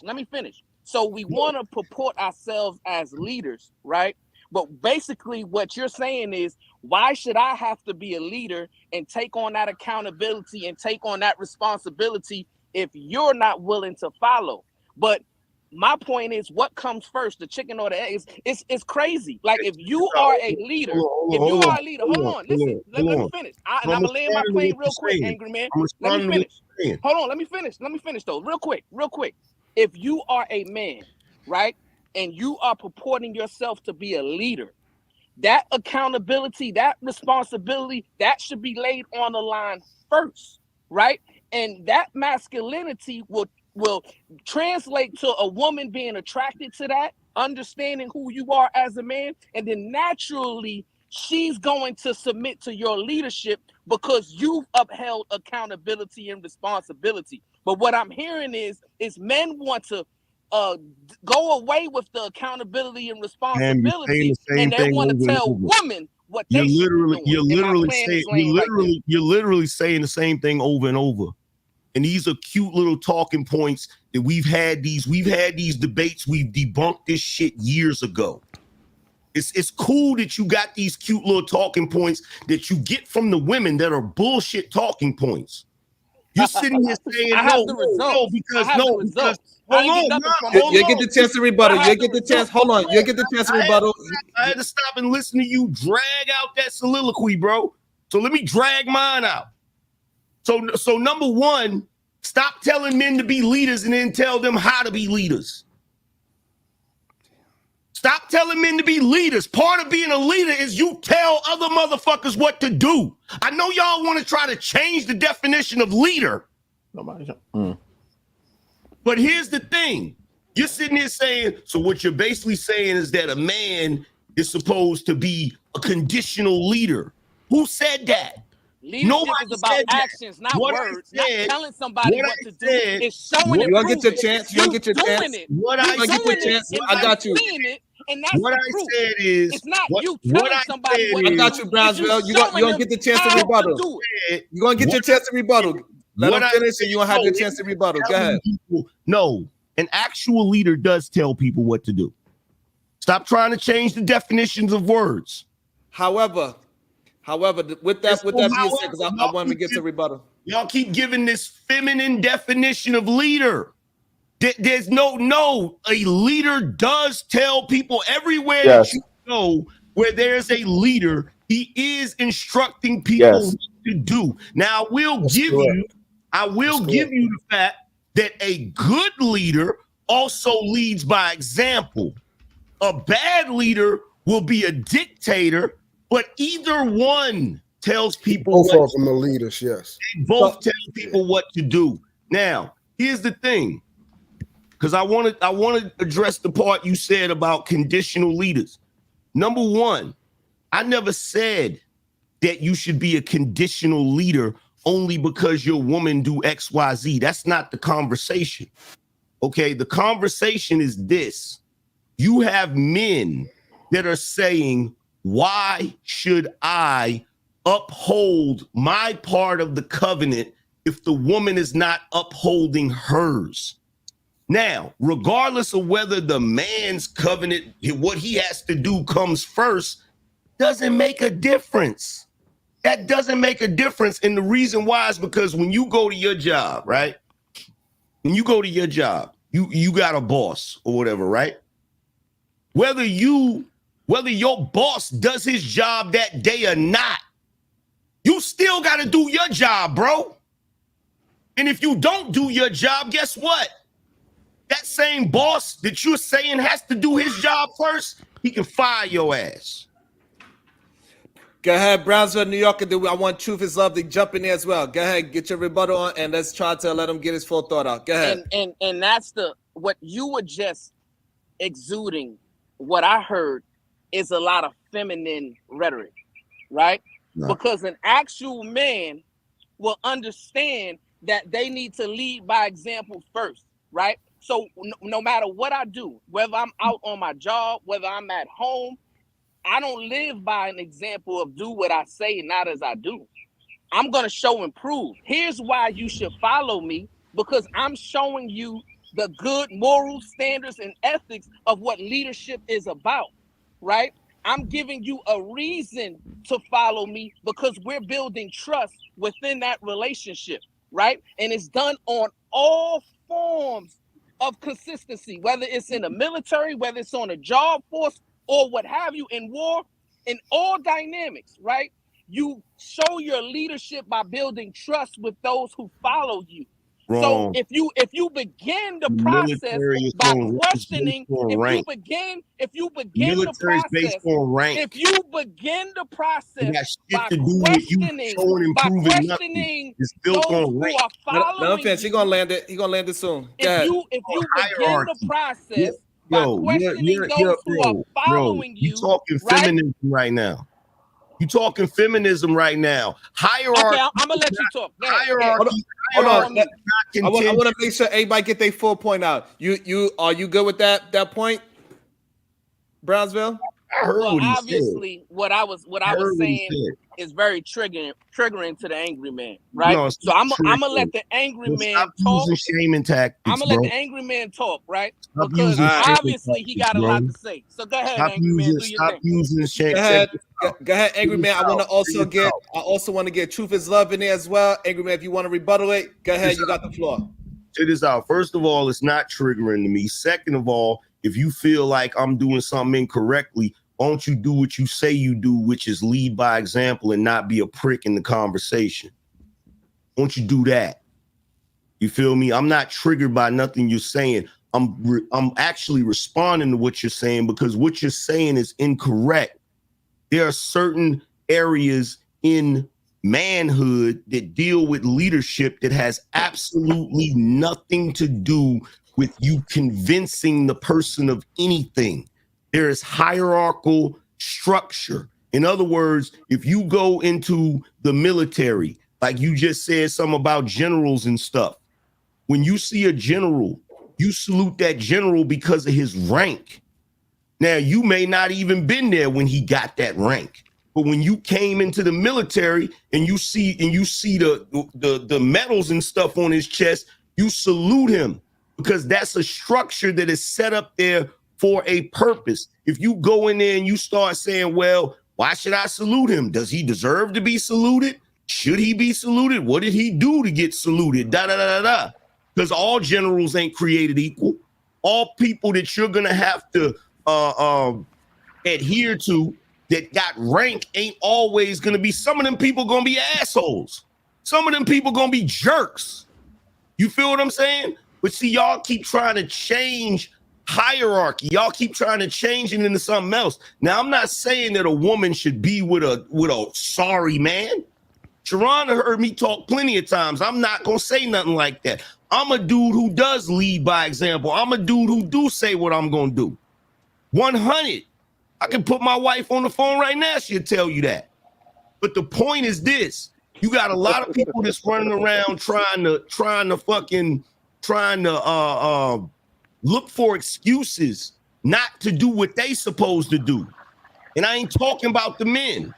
So we want to purport ourselves as leaders, right? But basically what you're saying is, why should I have to be a leader and take on that accountability and take on that responsibility if you're not willing to follow? But my point is, what comes first, the chicken or the egg? It's crazy. Like, if you are a leader, hold on, listen, let me finish. I'm gonna land my plane real quick, angry man. Let me finish. Hold on, let me finish though, real quick. If you are a man, right, and you are purporting yourself to be a leader, that accountability, that responsibility, that should be laid on the line first, right? And that masculinity will translate to a woman being attracted to that, understanding who you are as a man, and then naturally she's going to submit to your leadership because you've upheld accountability and responsibility. But what I'm hearing is men want to go away with the accountability and responsibility, and they want to tell women what they should be doing. You're literally saying the same thing over and over. And these are cute little talking points that we've had these debates. We've debunked this shit years ago. It's cool that you got these cute little talking points that you get from the women that are bullshit talking points. You're sitting here saying no, because you get the chance to rebuttal. You get the chance. Hold on. You get the chance to rebuttal. I had to stop and listen to you drag out that soliloquy, bro. So let me drag mine out. So number one, stop telling men to be leaders and then tell them how to be leaders. Stop telling men to be leaders. Part of being a leader is you tell other motherfuckers what to do. I know y'all want to try to change the definition of leader. But here's the thing. You're sitting here saying, so what you're basically saying is that a man is supposed to be a conditional leader. Who said that? Leadership is about actions, not words. Not telling somebody what to do. It's showing it. You gonna get your chance. You gonna get your chance. I got you. And that's what I said is, it's not you telling somebody what to do. I got you, Brownsville. You gonna get the chance to rebuttal. You gonna get your chance to rebuttal. Let him finish, and you gonna have your chance to rebuttal. Go ahead. No, an actual leader does tell people what to do. Stop trying to change the definitions of words. However, with that being said, because I want to get to rebuttal. Y'all keep giving this feminine definition of leader. There's no. A leader does tell people everywhere that you go where there's a leader, he is instructing people what to do. Now, I will give you the fact that a good leader also leads by example. A bad leader will be a dictator, but either one tells people Both of them are leaders, yes. They both tell people what to do. Now, here's the thing, because I want to address the part you said about conditional leaders. Number one, I never said that you should be a conditional leader only because your woman do XYZ. That's not the conversation. Okay, the conversation is this. You have men that are saying, why should I uphold my part of the covenant if the woman is not upholding hers? Now, regardless of whether the man's covenant, what he has to do comes first, doesn't make a difference. That doesn't make a difference. And the reason why is because when you go to your job, right? When you go to your job, you got a boss or whatever, right? Whether your boss does his job that day or not, you still got to do your job, bro. And if you don't do your job, guess what? That same boss that you're saying has to do his job first, he can fire your ass. Go ahead, Brownsville, New York. I want Truth is Love to jump in there as well. Go ahead, get your rebuttal on, and let's try to let him get his full thought out. Go ahead. And that's what you were just exuding. What I heard is a lot of feminine rhetoric, right? No. Because an actual man will understand that they need to lead by example first, right? So no matter what I do, whether I'm out on my job, whether I'm at home, I don't live by an example of do what I say, not as I do. I'm going to show and prove. Here's why you should follow me, because I'm showing you the good moral standards and ethics of what leadership is about, right? I'm giving you a reason to follow me because we're building trust within that relationship, right? And it's done on all forms of consistency, whether it's in the military, whether it's on a job force, or what have you, in war, in all dynamics, right? You show your leadership by building trust with those who follow you. Wrong. So if you begin the process by questioning, if you begin the process by questioning those who are following you, he gonna land it. He gonna land it soon. If you begin the process by questioning those who are following you, talking feminism right now. You talking feminism right now. Hierarchy. Okay, I'm gonna let you talk. Hierarchy. Hold on. I want to make sure everybody get their full point out. You are you good with that point, Brownsville? Well, obviously, what I was saying is very triggering to the angry man, right? No, so I'm gonna let the angry man talk. Shaming tactics, I'm gonna let the angry man talk, right? Because obviously he got a lot to say. So go ahead, angry man, do your thing. Go ahead, angry man. I want to also want to get Truth is Love in there as well. Angry man, if you want to rebuttal it, go ahead. You got the floor. Check this out. First of all, it's not triggering to me. Second of all, if you feel like I'm doing something incorrectly, why don't you do what you say you do, which is lead by example and not be a prick in the conversation? Why don't you do that? You feel me? I'm not triggered by nothing you're saying. I'm actually responding to what you're saying because what you're saying is incorrect. There are certain areas in manhood that deal with leadership that has absolutely nothing to do with you convincing the person of anything. There is hierarchical structure. In other words, if you go into the military, like you just said something about generals and stuff, when you see a general, you salute that general because of his rank. Now, you may not even been there when he got that rank, but when you came into the military and you see the medals and stuff on his chest, you salute him because that's a structure that is set up there for a purpose. If you go in there and you start saying, well, why should I salute him? Does he deserve to be saluted? Should he be saluted? What did he do to get saluted? Because all generals ain't created equal. All people that you're going to have to adhere to that got rank ain't always going to be. Some of them people going to be assholes. Some of them people gonna be jerks. You feel what I'm saying? But see, y'all keep trying to change hierarchy. Y'all keep trying to change it into something else. Now, I'm not saying that a woman should be with a sorry man. Sharon heard me talk plenty of times. I'm not gonna say nothing like that. I'm a dude who does lead by example. I'm a dude who do say what I'm gonna do. 100. I can put my wife on the phone right now. She'll tell you that. But the point is this: you got a lot of people that's running around trying to look for excuses not to do what they supposed to do. And I ain't talking about the men.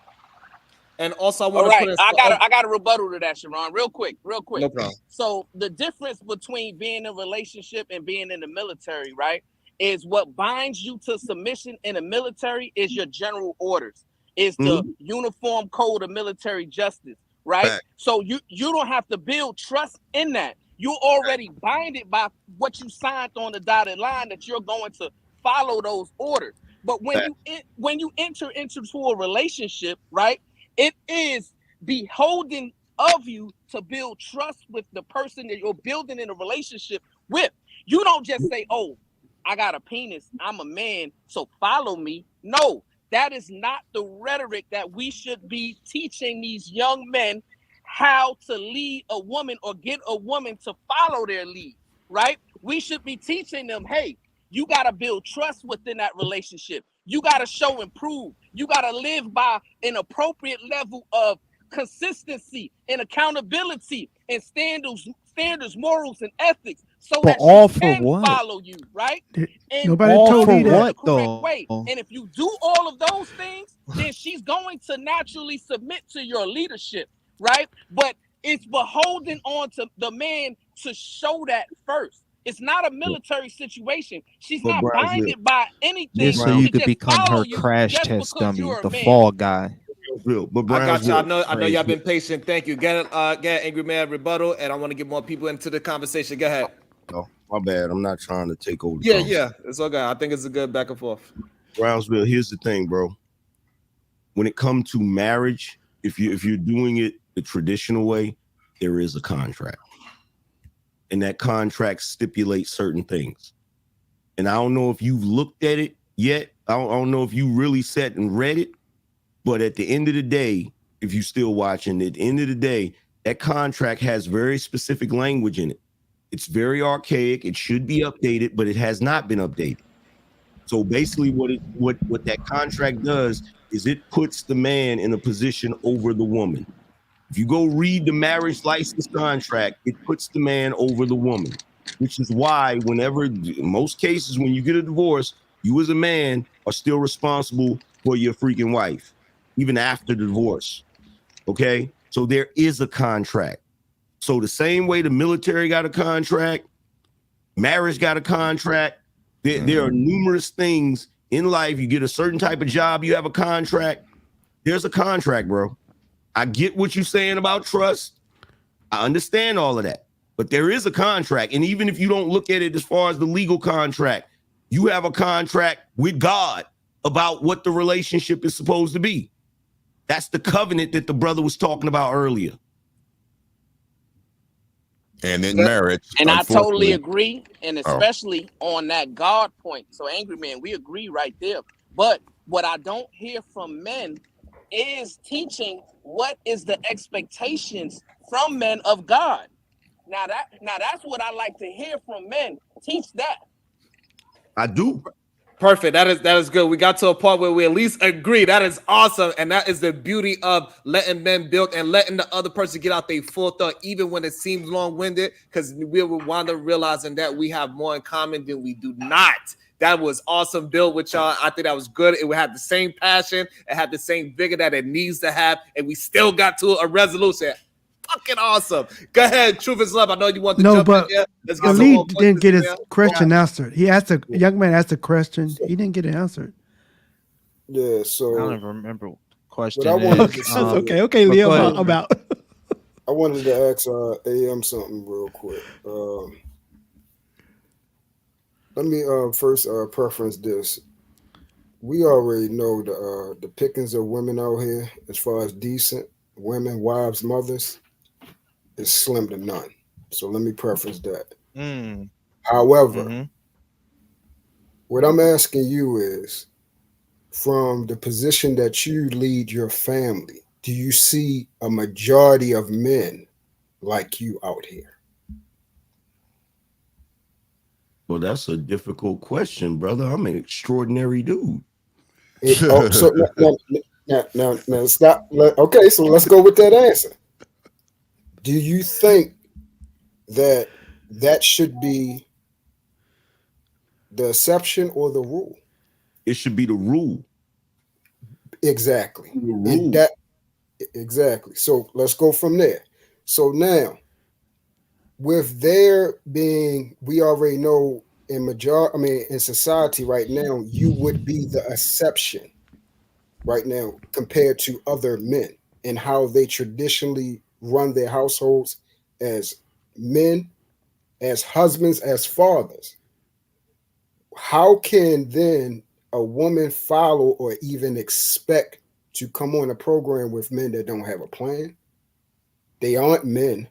And also, I want to put I got a rebuttal to that, Sharon. Real quick. No problem. So the difference between being in a relationship and being in the military, right, is what binds you to submission in the military is your general orders, is the uniform code of military justice, right? Fact. So you don't have to build trust in that. You're already binded by what you signed on the dotted line that you're going to follow those orders. But when you enter into a relationship, right, it is beholden of you to build trust with the person that you're building in a relationship with. You don't just say, oh, I got a penis, I'm a man, so follow me. No, that is not the rhetoric that we should be teaching these young men how to lead a woman or get a woman to follow their lead, right? We should be teaching them, hey, you got to build trust within that relationship. You got to show and prove. You got to live by an appropriate level of consistency and accountability and standards, morals, and ethics, so But that all she for can what? follow you, right? And Nobody all told for me that. what the correct though? way. And if you do all of those things, then she's going to naturally submit to your leadership, right? But it's beholden on to the man to show that first. It's not a military situation. She's But not Brownsville. binded by anything Just so you to could just become follow her you crash just test because dummy, you're a the man. fall guy. But I got you. I know Crazy. y'all been patient. Thank you. Get Angry Man rebuttal, and I want to get more people into the conversation. Go ahead. Oh, my bad. I'm not trying to take over the Yeah, conversation. it's okay. I think it's a good back and forth. Brownsville, here's the thing, bro. When it comes to marriage, if you're doing it the traditional way, there is a contract. And that contract stipulates certain things. And I don't know if you've looked at it yet. I don't know if you really sat and read it. But at the end of the day, if you're still watching, at the end of the day, that contract has very specific language in it. It's very archaic. It should be updated, but it has not been updated. So basically what that contract does is it puts the man in a position over the woman. If you go read the marriage license contract, it puts the man over the woman, which is why whenever, in most cases, when you get a divorce, you as a man are still responsible for your freaking wife, even after the divorce. Okay? So there is a contract. So the same way the military got a contract, marriage got a contract, there are numerous things in life. You get a certain type of job, you have a contract. There's a contract, bro. I get what you're saying about trust. I understand all of that. But there is a contract. And even if you don't look at it as far as the legal contract, you have a contract with God about what the relationship is supposed to be. That's the covenant that the brother was talking about earlier. And in marriage, and I totally agree, and especially on that God point. So, Angry Man, we agree right there. But what I don't hear from men is teaching what is the expectations from men of God. Now that's what I like to hear from men. Teach that. I do. Perfect. That is good. We got to a point where we at least agree. That is awesome. And that is the beauty of letting men build and letting the other person get out their full thought, even when it seems long-winded, because we will wind up realizing that we have more in common than we do not. That was awesome build with y'all. I think that was good. It would have the same passion. It had the same vigor that it needs to have. And we still got to a resolution. Fucking awesome. Go ahead. Truth is love. I know you want to jump in here. Let's get some Lee more didn't get his there. question answered. He asked a young man asked a question. He didn't get it answered. Yeah, so I don't even remember what question. What I wanted to say, okay, Lee, I'm out. I wanted to ask AM something real quick. Let me first preference this. We already know the pickings of women out here as far as decent women, wives, mothers. is slim to none. So let me preface that. Mm. However, what I'm asking you is, from the position that you lead your family, do you see a majority of men like you out here? Well, that's a difficult question, brother. I'm an extraordinary dude. So now stop. Okay, so let's go with that answer. Do you think that should be the exception or the rule? It should be the rule. Exactly. The rule. And that exactly. So let's go from there. So now, with there being, we already know in society right now, you would be the exception right now compared to other men and how they traditionally run their households as men, as husbands, as fathers. How can then a woman follow or even expect to come on a program with men that don't have a plan? They aren't men.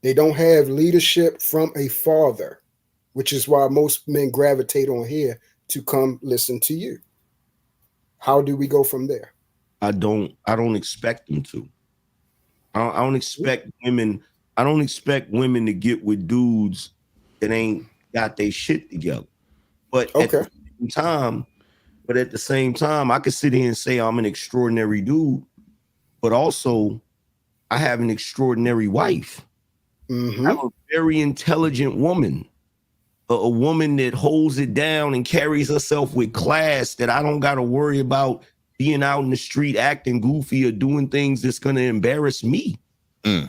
They don't have leadership from a father, which is why most men gravitate on here to come listen to you. How do we go from there? I don't expect them to. I don't expect women. I don't expect women to get with dudes that ain't got their shit together. But at the same time, I could sit here and say I'm an extraordinary dude, but also I have an extraordinary wife. Mm-hmm. I have a very intelligent woman, a woman that holds it down and carries herself with class, that I don't got to worry about being out in the street acting goofy or doing things that's going to embarrass me. So at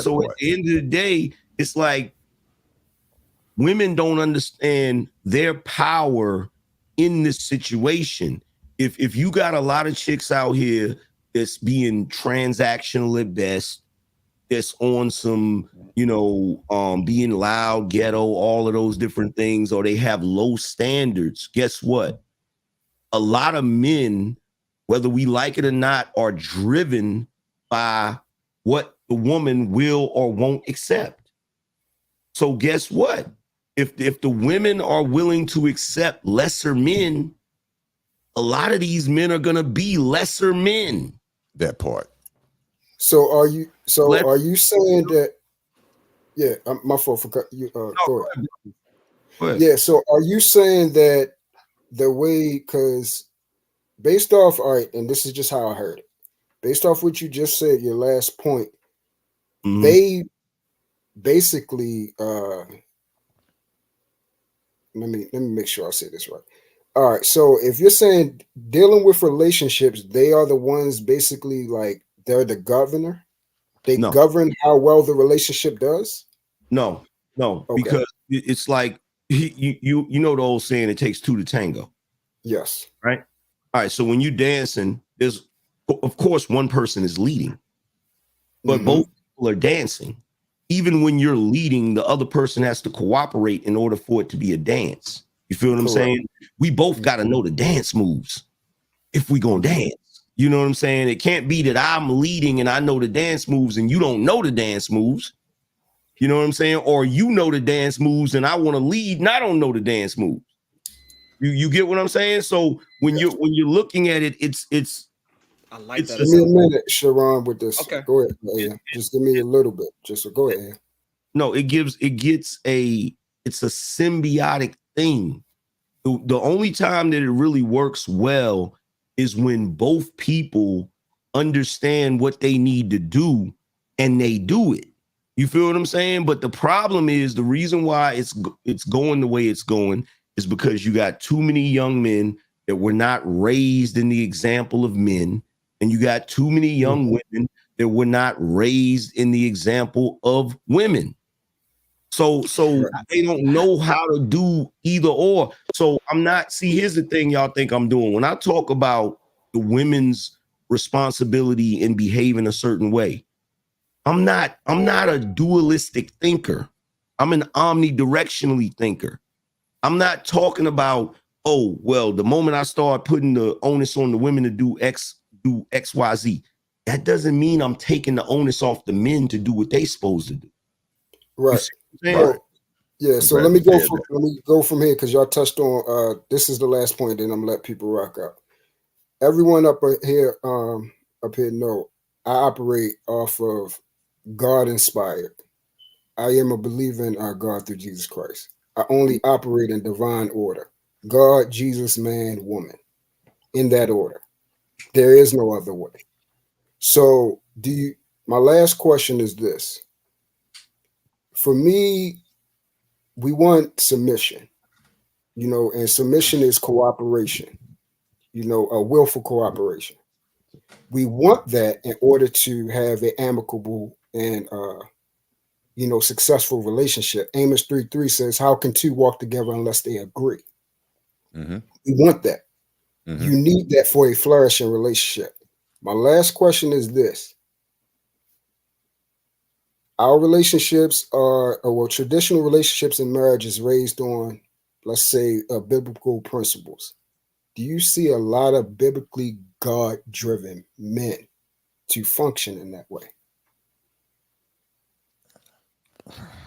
the end of the day, it's like women don't understand their power in this situation. If you got a lot of chicks out here that's being transactional at best, that's on some, being loud, ghetto, all of those different things, or they have low standards, guess what? A lot of men, whether we like it or not, are driven by what the woman will or won't accept. So guess what? If the women are willing to accept lesser men, a lot of these men are gonna be lesser men. That part. So are you saying that? Yeah, my fault for you. Go ahead. Go ahead. Yeah. So are you saying that the way, because based off, all right, and this is just how I heard it, based off what you just said, your last point, they basically let me make sure I say this right. All right, so if you're saying dealing with relationships, they are the ones basically like they're the governor. They govern how well the relationship does. No, Okay. because it's like you know the old saying, it takes two to tango. Yes. Right. All right. So when you dancing, there's of course one person is leading, but both people are dancing. Even when you're leading, the other person has to cooperate in order for it to be a dance. You feel what I'm saying? We both got to know the dance moves if we gonna dance. You know what I'm saying? It can't be that I'm leading and I know the dance moves and you don't know the dance moves. You know what I'm saying? Or you know the dance moves and I want to lead and I don't know the dance moves. You get what I'm saying? So when you're looking at it, it's I like that. Give me a minute, Sharon, with this. Okay. Go ahead. Just give me a little bit. Just go ahead. No, it's a symbiotic thing. The only time that it really works well is when both people understand what they need to do and they do it. You feel what I'm saying? But the problem is, the reason why it's going the way it's going is because you got too many young men that were not raised in the example of men, and you got too many young women that were not raised in the example of women. So they don't know how to do either or. So here's the thing y'all think I'm doing. When I talk about the women's responsibility in behaving a certain way, I'm not a dualistic thinker. I'm an omnidirectionally thinker. I'm not talking about, the moment I start putting the onus on the women to do X, Y, Z, that doesn't mean I'm taking the onus off the men to do what they supposed to do. Right. Right. Yeah. So let me go from here because y'all touched on this is the last point, then I'm gonna let people rock out. Everyone up here know I operate off of God inspired. I am a believer in our God through Jesus Christ. I only operate in divine order. God, Jesus, man, woman. In that order. There is no other way. So my last question is this. For me, we want submission, and submission is cooperation, a willful cooperation. We want that in order to have an amicable and successful relationship. Amos 3:3 says, how can two walk together unless they agree? We want that. You need that for a flourishing relationship. My last question is this. Our relationships traditional relationships in marriage is raised on, let's say, biblical principles. Do you see a lot of biblically God-driven men to function in that way?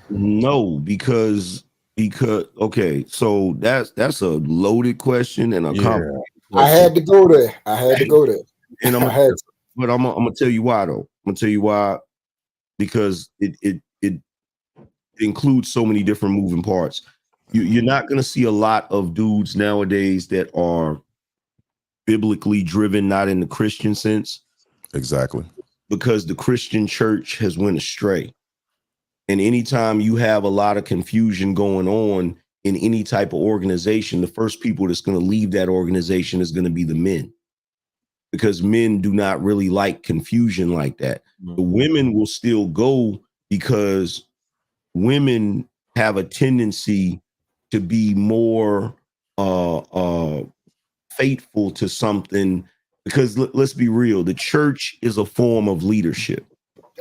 No, because okay, so that's a loaded question and a complicated question. I had to go there. And but I'm gonna tell you why though. I'm gonna tell you why, because it includes so many different moving parts. You're not gonna see a lot of dudes nowadays that are biblically driven, not in the Christian sense. Exactly. Because the Christian church has went astray. And anytime you have a lot of confusion going on in any type of organization, the first people that's going to leave that organization is going to be the men, because men do not really like confusion like that. The women will still go because women have a tendency to be more faithful to something, because let's be real, the church is a form of leadership.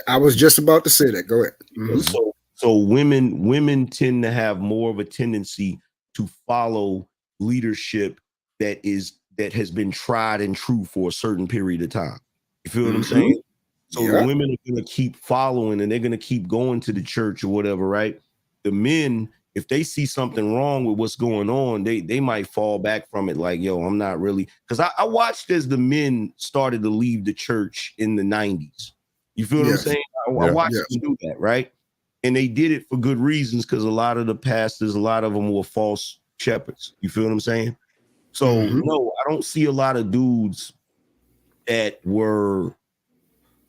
I was just about to say that. Go ahead. So women tend to have more of a tendency to follow leadership that has been tried and true for a certain period of time. You feel what I'm saying? So the women are going to keep following and they're going to keep going to the church or whatever, right? The men, if they see something wrong with what's going on, they might fall back from it like, yo, I'm not really, because I watched as the men started to leave the church in the 90s. You feel what I'm saying? I watched them do that, right? And they did it for good reasons, because a lot of the pastors, a lot of them were false shepherds. You feel what I'm saying? So no, I don't see a lot of dudes that were,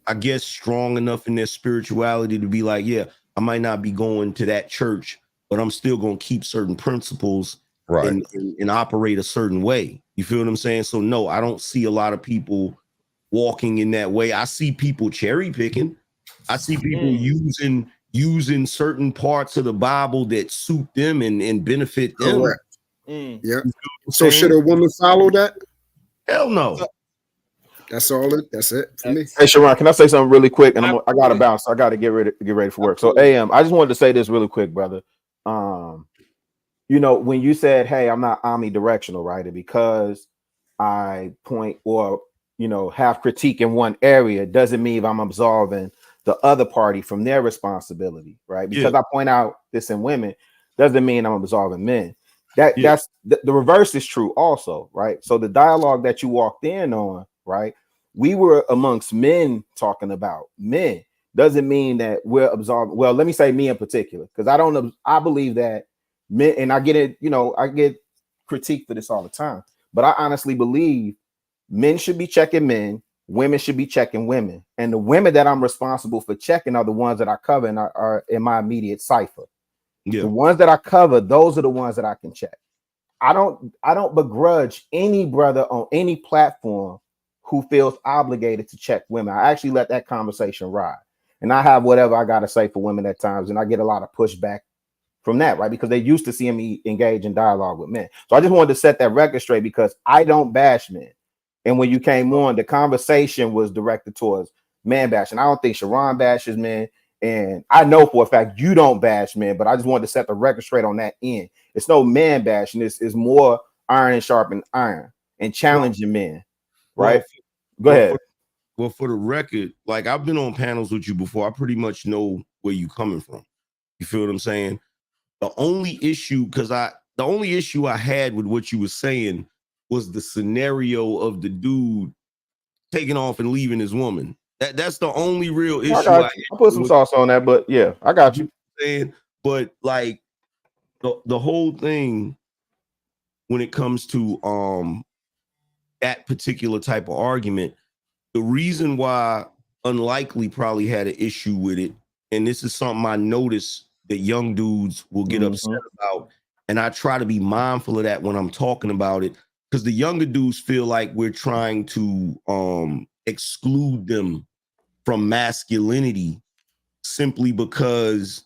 I guess, strong enough in their spirituality to be like, yeah, I might not be going to that church, but I'm still going to keep certain principles and operate a certain way. You feel what I'm saying? So no, I don't see a lot of people walking in that way. I see people cherry picking. I see people using certain parts of the Bible that suit them and benefit them. Correct. Yeah. So should a woman follow that? Hell no. That's all. That's it for me. Hey, Sharon, can I say something really quick? And I gotta bounce. I gotta get ready for work. So, AM, I just wanted to say this really quick, brother. When you said, "Hey, I'm not omnidirectional," right? And because I point or have critique in one area doesn't mean I'm absolving the other party from their responsibility, right? Because I point out this in women doesn't mean I'm absolving men. That's the reverse is true also, right? So the dialogue that you walked in on, right? We were amongst men talking about men. Doesn't mean that we're absolving. Well, let me say me in particular, because I believe that men, and I get it, I get critique for this all the time, but I honestly believe men should be checking men, women should be checking women. And the women that I'm responsible for checking are the ones that I cover and are in my immediate cipher. The ones that I cover, those are the ones that I can check. I don't begrudge any brother on any platform who feels obligated to check women. I actually let that conversation ride. And I have whatever I got to say for women at times. And I get a lot of pushback from that, right? Because they used to seeing me engage in dialogue with men. So I just wanted to set that record straight, because I don't bash men. And when you came on, the conversation was directed towards man bashing. I don't think Sharon bashes men. And I know for a fact you don't bash men, but I just wanted to set the record straight on that end. It's no man bashing. It's more iron and sharpen iron and challenging men, right? Go ahead. Well, for the record, like I've been on panels with you before. I pretty much know where you coming from. You feel what I'm saying? The only issue I had with what you were saying was the scenario of the dude taking off and leaving his woman. That's the only real issue. I put some sauce on that, but yeah, I got you. Saying, but like the whole thing when it comes to that particular type of argument, the reason why Unlikely probably had an issue with it, and this is something I notice that young dudes will get upset about, and I try to be mindful of that when I'm talking about it, because the younger dudes feel like we're trying to exclude them from masculinity simply because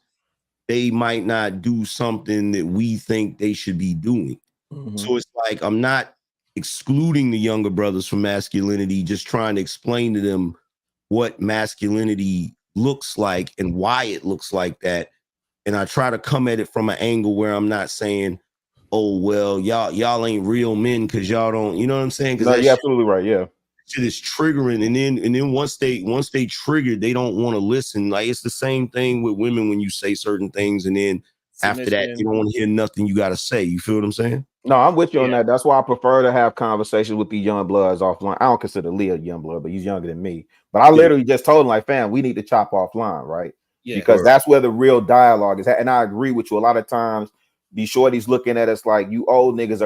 they might not do something that we think they should be doing. So it's like I'm not excluding the younger brothers from masculinity, just trying to explain to them what masculinity looks like and why it looks like that. And I try to come at it from an angle where I'm not saying, oh, well, y'all ain't real men because y'all don't, you know what I'm saying? Because you're absolutely right. Yeah. Shit is triggering, and then once they triggered, they don't want to listen. Like it's the same thing with women when you say certain things, and then after that, you don't want to hear nothing you got to say. You feel what I'm saying? No, I'm with you on that. That's why I prefer to have conversations with the young bloods offline. I don't consider Leah a young blood, but he's younger than me. But I literally just told him, like, fam, we need to chop offline, right? Because that's where the real dialogue is at. And I agree with you. A lot of times, these shorties looking at us like you old niggas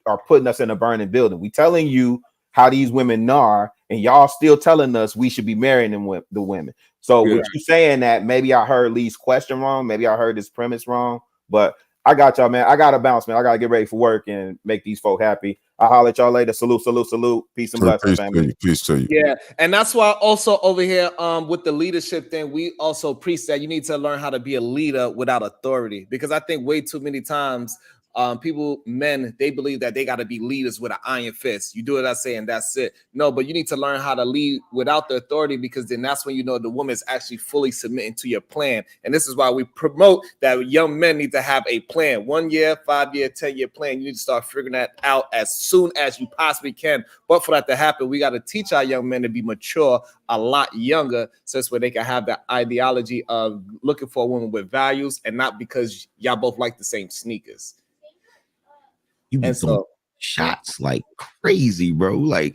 are putting us in a burning building. We telling you how these women are, and y'all still telling us we should be marrying them with the women. So with you saying that, maybe I heard Lee's question wrong, maybe I heard his premise wrong, but I got y'all, man. I gotta bounce, man. I gotta get ready for work and make these folk happy. I'll holler at y'all later. Salute, salute, salute. Peace and blessings, family. Peace to you. Yeah, and that's why also over here with the leadership thing, we also preach that you need to learn how to be a leader without authority, because I think way too many times men, they believe that they got to be leaders with an iron fist. You do what I say and that's it. No, but you need to learn how to lead without the authority, because then that's when you know the woman is actually fully submitting to your plan. And this is why we promote that young men need to have a plan, 1 year, 5 year, 10-year plan. You need to start figuring that out as soon as you possibly can. But for that to happen, we got to teach our young men to be mature a lot younger, so that's where they can have that ideology of looking for a woman with values, and not because y'all both like the same sneakers. You be throwing shots like crazy, bro. Like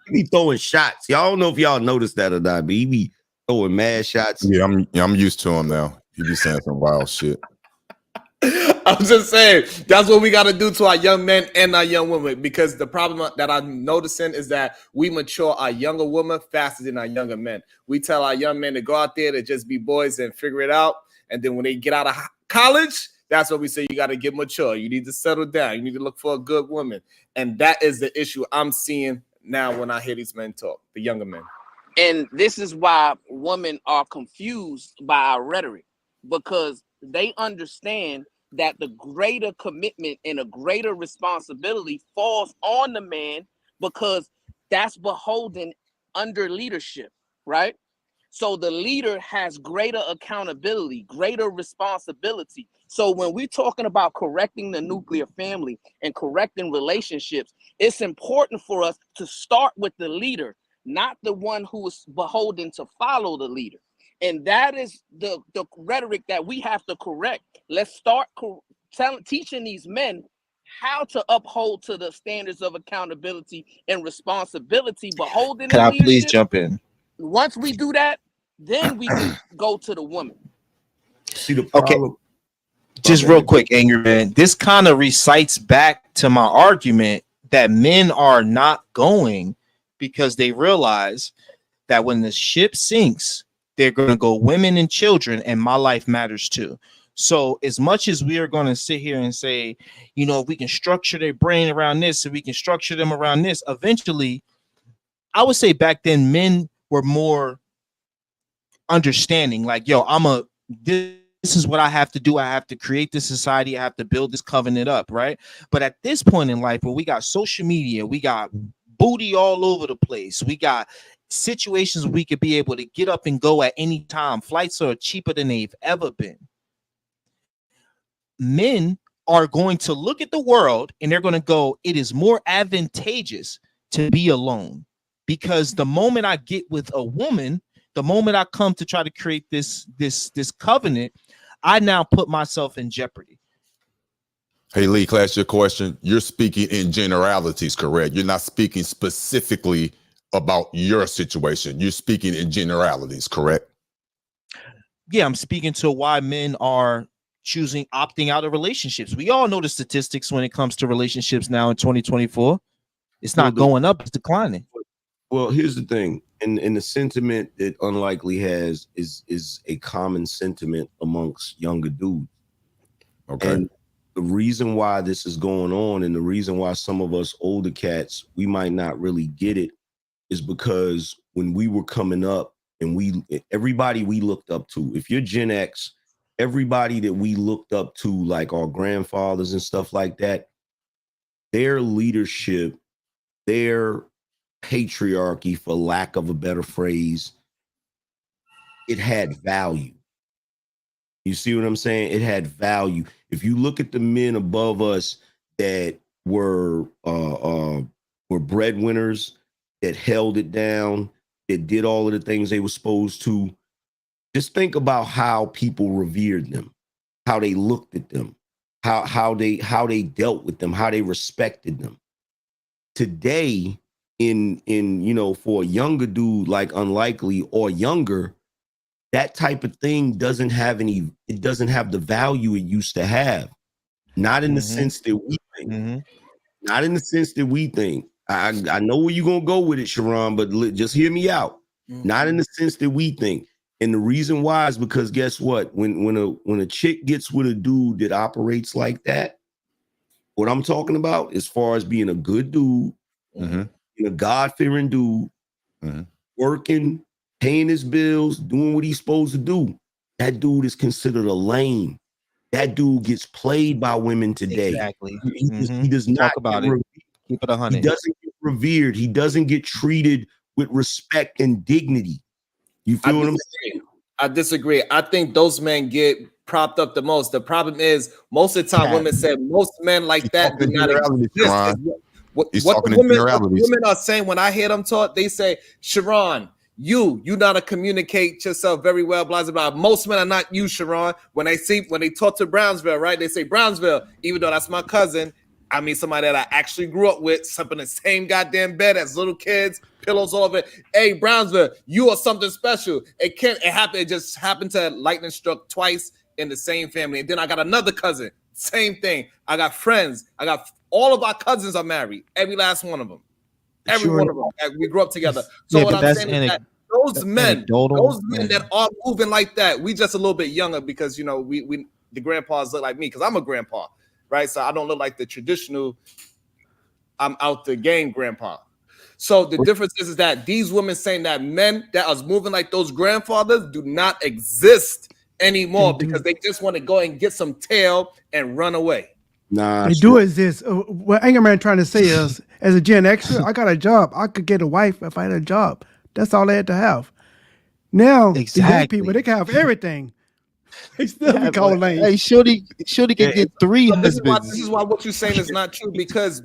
you be throwing shots. Y'all don't know if y'all noticed that or not, but he be throwing mad shots. Yeah, I'm used to him now. He be saying some wild shit. I'm just saying that's what we got to do to our young men and our young women, because the problem that I'm noticing is that we mature our younger women faster than our younger men. We tell our young men to go out there to just be boys and figure it out, and then when they get out of college, that's what we say. You got to get mature. You need to settle down. You need to look for a good woman. And that is the issue I'm seeing now when I hear these men talk, the younger men. And this is why women are confused by our rhetoric, because they understand that the greater commitment and a greater responsibility falls on the man, because that's beholden under leadership, right? So the leader has greater accountability, greater responsibility. So when we're talking about correcting the nuclear family and correcting relationships, it's important for us to start with the leader, not the one who is beholden to follow the leader. And that is the rhetoric that we have to correct. Let's start teaching these men how to uphold to the standards of accountability and responsibility, beholden Can in I leadership. please jump in? Once we do that, then we can go to the woman. See the problem? Okay. Just real quick, Angry Man. This kind of recites back to my argument that men are not going because they realize that when the ship sinks, they're going to go women and children, and my life matters too. So as much as we are going to sit here and say, you know, if we can structure their brain around this, if we can structure them around this, eventually, I would say back then men were more understanding. Like, yo, this is what I have to do. I have to create this society. I have to build this covenant up, right? But at this point in life, where we got social media, we got booty all over the place, we got situations we could be able to get up and go at any time. Flights are cheaper than they've ever been. Men are going to look at the world and they're going to go, it is more advantageous to be alone. because the moment I get with a woman, the moment I come to try to create this covenant, I now put myself in jeopardy. Hey, Lee, can I ask you a question? You're speaking in generalities, correct? You're not speaking specifically about your situation. You're speaking in generalities, correct? Yeah, I'm speaking to why men are opting out of relationships. We all know the statistics when it comes to relationships now in 2024. It's not going up, it's declining. Well, here's the thing, and the sentiment that Unlikely has is a common sentiment amongst younger dudes. Okay. And the reason why this is going on, and the reason why some of us older cats, we might not really get it, is because when we were coming up, and everybody we looked up to, if you're Gen X, everybody that we looked up to, like our grandfathers and stuff like that, their leadership, their patriarchy, for lack of a better phrase, it had value. You see what I'm saying? It had value. If you look at the men above us that were breadwinners, that held it down, that did all of the things they were supposed to, just think about how people revered them, how they looked at them, how they dealt with them, how they respected them. Today, for a younger dude like Unlikely or younger, that type of thing doesn't have the value it used to have. Not in the sense that we think. Not in the sense that we think. I know where you're gonna go with it, Sharon, but just hear me out. Not in the sense that we think. And the reason why is because guess what? When a chick gets with a dude that operates like that, what I'm talking about, as far as being a good dude, being a God-fearing dude, working, paying his bills, doing what he's supposed to do, that dude is considered a lame. That dude gets played by women today. Exactly. He does not Talk about it. Keep it 100. He doesn't get revered. He doesn't get treated with respect and dignity. You feel what I'm saying? I disagree. I think those men get propped up the most. The problem is most of the time women say most men like that do not exist. What the women are saying when I hear them talk, they say, Sharon, you know how to communicate yourself very well, blah, blah, blah. Most men are not you, Sharon. When they talk to Brownsville, right? They say, Brownsville, even though that's my cousin, I mean somebody that I actually grew up with, slept in the same goddamn bed as little kids, pillows all of it. Hey, Brownsville, you are something special. It just happened to lightning struck twice in the same family. And then I got another cousin, same thing. I got friends. All of our cousins are married. Every last one of them. Every one of them. We grew up together. So what I'm saying is that those men that are moving like that, we just a little bit younger because we the grandpas look like me because I'm a grandpa, right? So I don't look like the traditional I'm out the game grandpa. So the difference is that these women saying that men that are moving like those grandfathers do not exist anymore because they just want to go and get some tail and run away. Nah, they do is this. What Angerman trying to say is, as a Gen Xer, I got a job. I could get a wife if I had a job. That's all they had to have. Now, the young people, they can have everything. They still be called names. Hey, Shorty can get 3 husbands. This is why what you're saying is not true because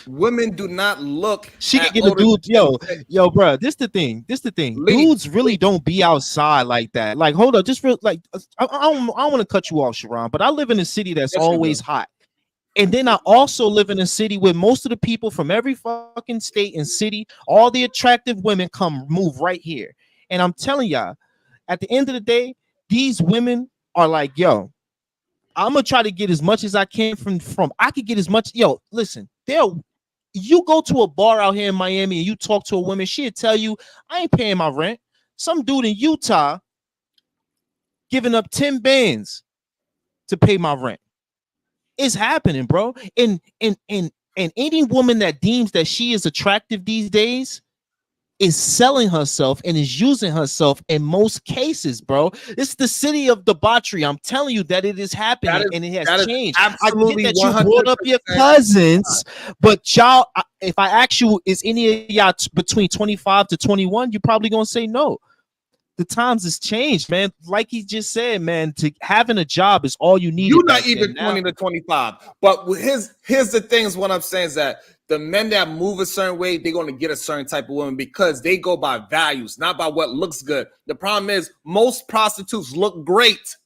women do not look. She can get a dude. Yo, bro. This the thing. Dudes really don't be outside like that. Like, hold up, just real. Like, I don't want to cut you off, Sharon, but I live in a city that's always hot. And then I also live in a city where most of the people from every fucking state and city, all the attractive women move right here. And I'm telling y'all, at the end of the day, these women are like, yo, I'm gonna try to get as much as I can from I could get as much. Yo, listen, you go to a bar out here in Miami and you talk to a woman, she'll tell you, I ain't paying my rent. Some dude in Utah giving up 10 bands to pay my rent. It's happening, bro. And any woman that deems that she is attractive these days is selling herself and is using herself in most cases, bro. It's the city of debauchery. I'm telling you that it is happening and it has changed. I get that you brought up your cousins, but y'all, if I ask you, is any of y'all between 25 to 21, you're probably gonna say no. The times has changed, man. Like he just said, man, having a job is all you need. You're not even 20 to 25. But here's the things. What I'm saying is that the men that move a certain way, they're going to get a certain type of woman because they go by values, not by what looks good. The problem is most prostitutes look great.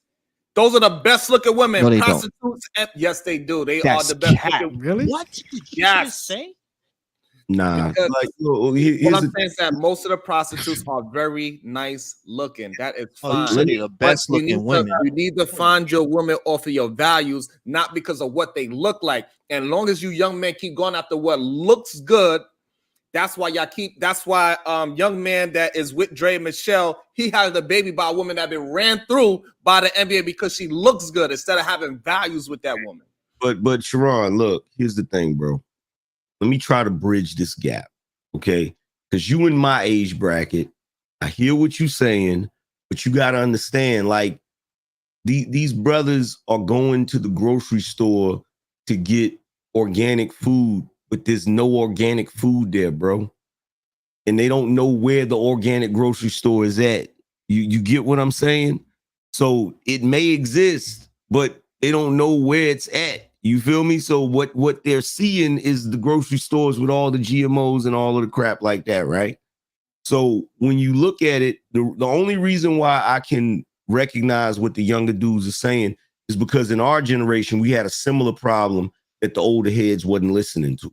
Those are the best looking women. No, they Prostitutes, yes, they do. They That's are the best cap. looking. Really? What did you Yes. just say? Nah, Because like what here's I'm the saying is that most of the prostitutes are very nice looking. That is Oh, you fine. said they're the But best looking women. you need to find your woman off of your values, not because of what they look like. And as long as you young men keep going after what looks good, that's why young man that is with Dre and Michelle, he has a baby by a woman that been ran through by the NBA because she looks good instead of having values with that woman. But Sharon, look, here's the thing, bro. Let me try to bridge this gap, okay? Because you in my age bracket, I hear what you're saying, but you got to understand, like, these brothers are going to the grocery store to get organic food, but there's no organic food there, bro. And they don't know where the organic grocery store is at. You get what I'm saying? So it may exist, but they don't know where it's at. You feel me? So what they're seeing is the grocery stores with all the GMOs and all of the crap like that, right? So when you look at it, the only reason why I can recognize what the younger dudes are saying is because in our generation, we had a similar problem that the older heads wasn't listening to.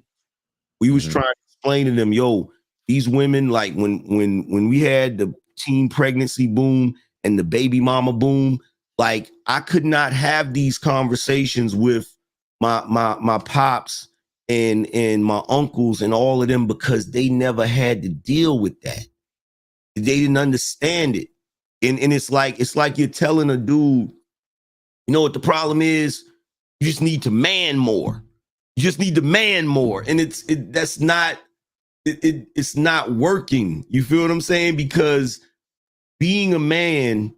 We was trying to explain to them, yo, these women, like when we had the teen pregnancy boom and the baby mama boom, like I could not have these conversations with my pops and my uncles and all of them because they never had to deal with that. They didn't understand it. And it's like you're telling a dude, you know what the problem is? You just need to man more. You just need to man more. And it's not working. You feel what I'm saying? Because being a man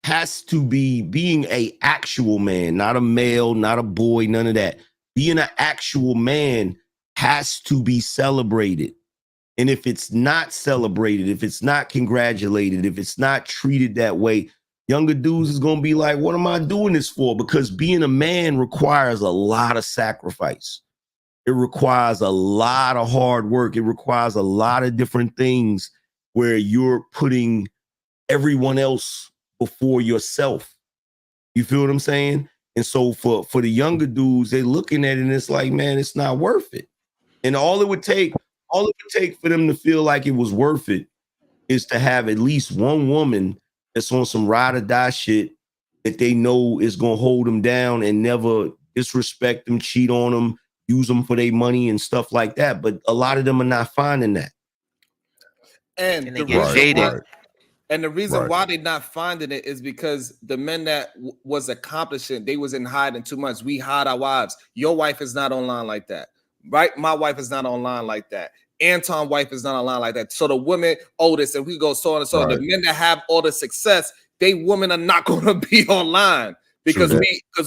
has to be being a actual man, not a male, not a boy, none of that. Being an actual man has to be celebrated. And if it's not celebrated, if it's not congratulated, if it's not treated that way, younger dudes is going to be like, what am I doing this for? Because being a man requires a lot of sacrifice. It requires a lot of hard work. It requires a lot of different things where you're putting everyone else before yourself. You feel what I'm saying? And so for the younger dudes, they're looking at it and it's like, man, it's not worth it. And all it would take for them to feel like it was worth it is to have at least one woman that's on some ride or die shit that they know is going to hold them down and never disrespect them, cheat on them, use them for their money and stuff like that. But a lot of them are not finding that. And they get jaded. And the reason why they're not finding it is because the men that was accomplishing, they was in hiding too much. We hide our wives. Your wife is not online like that, right? My wife is not online like that. Anton's wife is not online like that. So the women, Otis, and we go so on and so on. The men that have all the success, they women are not going to be online because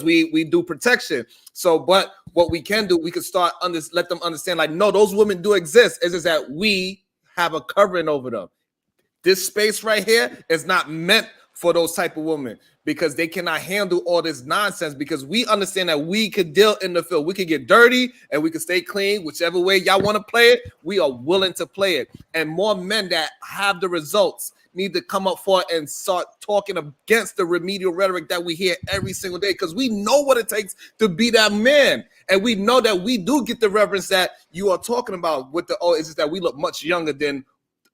we do protection. So, but what we can do, we can start let them understand, like, no, those women do exist. It's just that we have a covering over them. This space right here is not meant for those type of women because they cannot handle all this nonsense because we understand that we could deal in the field. We could get dirty and we can stay clean, whichever way y'all want to play it. We are willing to play it. And more men that have the results need to come up for it and start talking against the remedial rhetoric that we hear every single day because we know what it takes to be that man. And we know that we do get the reverence that you are talking about with it's just that we look much younger than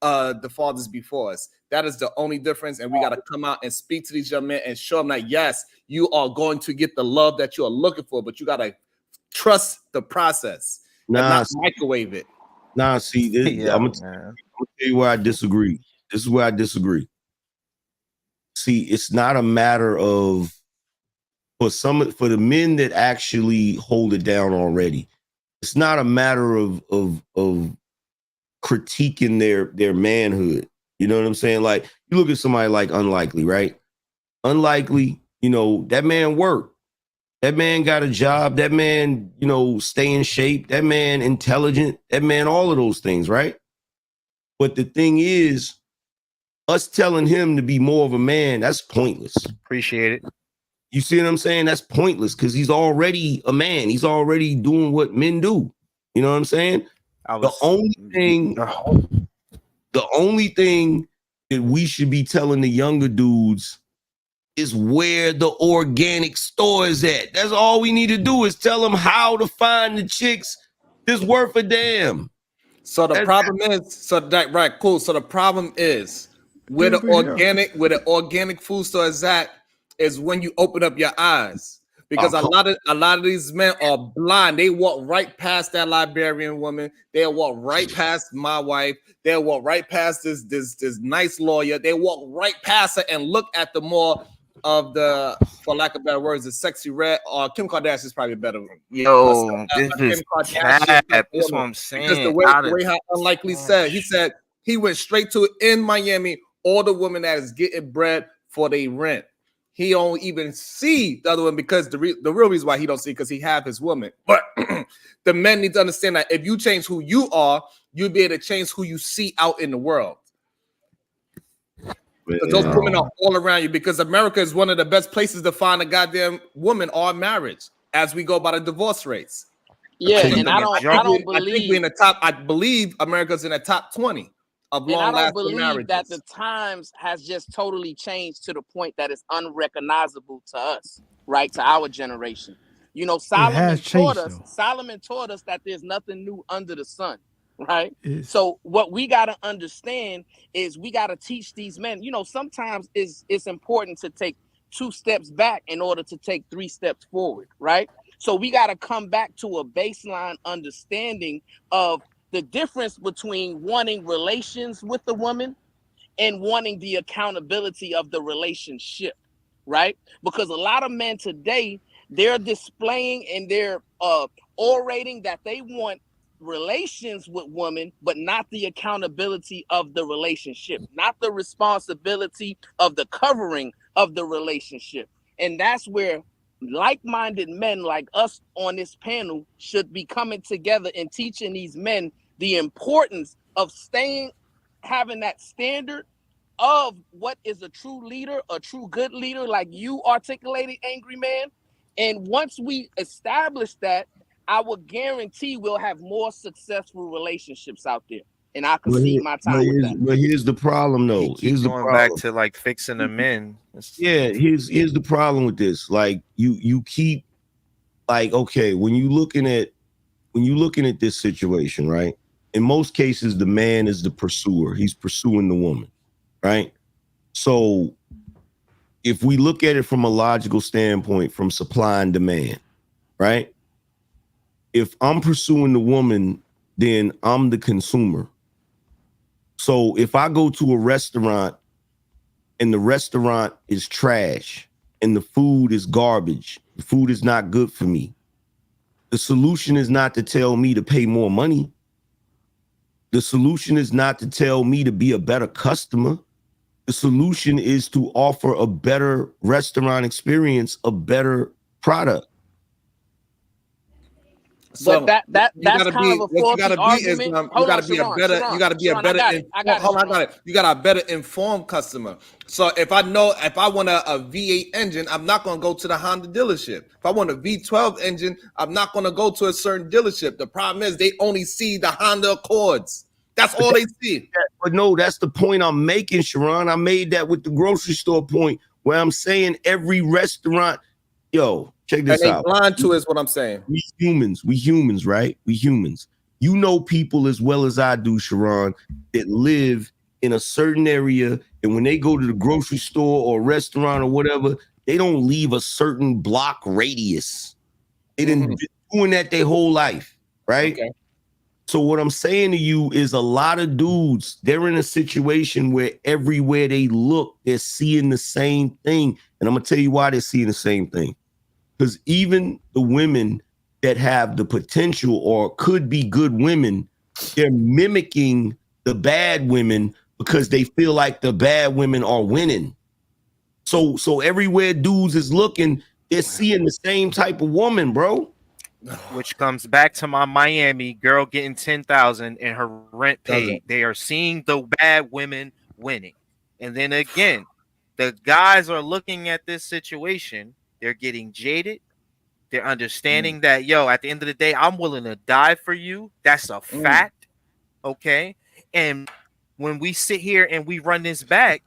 the fathers before us. That is the only difference, and we got to come out and speak to these young men and show them that yes, you are going to get the love that you are looking for, but you got to trust the process and not microwave it. See, I'm gonna tell you where I disagree. This is where I disagree. See, it's not a matter of for the men that actually hold it down already. It's not a matter of critiquing their manhood. You know what I'm saying? Like you look at somebody like Unlikely, right? Unlikely, you know, that man worked. That man got a job. That man, you know, stay in shape. That man intelligent. That man, all of those things, right? But the thing is, us telling him to be more of a man, that's pointless. Appreciate it. You see what I'm saying? That's pointless because he's already a man. He's already doing what men do. You know what I'm saying? The only thing that we should be telling the younger dudes is where the organic store is at. That's all we need to do is tell them how to find the chicks that's worth a damn. So the problem is, so that right, cool. So the problem is where the organic food store is at is when you open up your eyes. Because a lot of these men are blind. They walk right past that Liberian woman. They'll walk right past my wife. They'll walk right past this nice lawyer. They walk right past her and look at the more of the, for lack of better words, the sexy red. Or Kim Kardashian is probably better. Yo, this is cap. That's what I'm saying. Because the way how Unlikely said, he said he went straight to in Miami. All the women that is getting bread for their rent. He don't even see the other one because the real reason why he don't see because he have his woman. But the men need to understand that if you change who you are, you'll be able to change who you see out in the world. Because those women are all around you. Because America is one of the best places to find a goddamn woman or marriage as we go by the divorce rates. Yeah, and I don't believe. I think we're in the top. I believe America's in the top 20 of long lasting marriages. And I don't believe that the times has just totally changed to the point that it's unrecognizable to us, right? To our generation. You know, Solomon taught us that there's nothing new under the sun, right? So what we got to understand is we got to teach these men, you know, sometimes it's important to take 2 steps back in order to take 3 steps forward, right? So we got to come back to a baseline understanding of the difference between wanting relations with the woman and wanting the accountability of the relationship, right? Because a lot of men today, they're displaying and they're orating that they want relations with women, but not the accountability of the relationship, not the responsibility of the covering of the relationship. And that's where like-minded men like us on this panel should be coming together and teaching these men the importance of having that standard of what is a true leader, a true good leader, like you articulated, Angry Man. And once we establish that, I will guarantee we'll have more successful relationships out there. And I concede my time with that. But here's the problem, though. Here's the problem. Back to like fixing the men. Yeah, here's the problem with this. Like you keep like, okay, when you looking at this situation, right? In most cases, the man is the pursuer. He's pursuing the woman, right? So if we look at it from a logical standpoint, from supply and demand, right? If I'm pursuing the woman, then I'm the consumer. So if I go to a restaurant and the restaurant is trash and the food is garbage, the food is not good for me, the solution is not to tell me to pay more money. The solution is not to tell me to be a better customer. The solution is to offer a better restaurant experience, a better product. But that's kind of a faulty argument. You gotta be a better informed customer. So if I want a V8 engine, I'm not gonna go to the Honda dealership. If I want a V12 engine, I'm not gonna go to a certain dealership. The problem is they only see the Honda Accords. That's all they see. But no, that's the point I'm making, Sharon. I made that with the grocery store point where I'm saying every restaurant, yo, check this out. Blind to is what I'm saying. We humans, right? We humans. You know people as well as I do, Sharon, that live in a certain area, and when they go to the grocery store or restaurant or whatever, they don't leave a certain block radius. They didn't been doing that their whole life, right? Okay. So what I'm saying to you is a lot of dudes, they're in a situation where everywhere they look, they're seeing the same thing. And I'm going to tell you why they're seeing the same thing. Because even the women that have the potential or could be good women, they're mimicking the bad women because they feel like the bad women are winning. So everywhere dudes is looking, they're seeing the same type of woman, bro. Which comes back to my Miami girl getting 10,000 and her rent paid. They are seeing the bad women winning. And then again, the guys are looking at this situation. They're getting jaded. They're understanding that, yo, at the end of the day, I'm willing to die for you. That's a fact. Okay. And when we sit here and we run this back,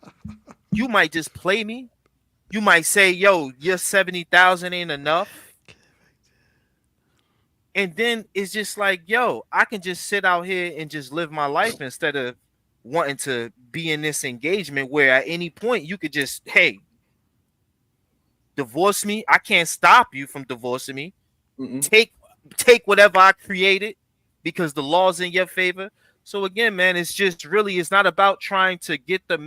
you might just play me. You might say, yo, your 70,000 ain't enough. And then it's just like, yo, I can just sit out here and just live my life instead of wanting to be in this engagement where at any point you could just, hey, divorce me. I can't stop you from divorcing me. Take whatever I created because the law's in your favor. So again, man, it's just really, it's not about trying to get the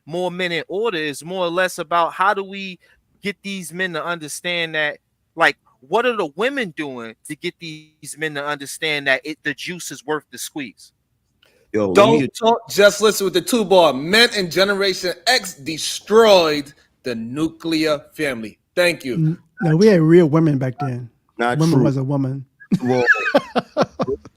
more men in order. It's more or less about how do we get these men to understand that, like, what are the women doing to get these men to understand that the juice is worth the squeeze? Yo, Don't talk, just listen with the two ball. Men in Generation X destroyed the nuclear family. Thank you. No, we had real women back then. Not woman true. was a woman.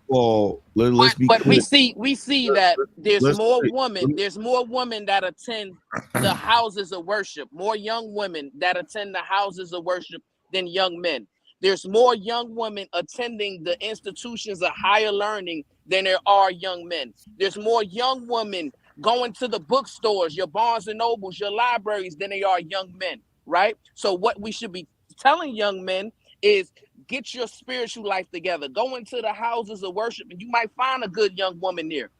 Well, let's be But clear. we see that there's Let's more say- women that attend the houses of worship, more young women that attend the houses of worship than young men. There's more young women attending the institutions of higher learning than there are young men. There's more young women going to the bookstores, your Barnes and Nobles, your libraries than they are young men, right? So what we should be telling young men is get your spiritual life together. Go into the houses of worship and you might find a good young woman there.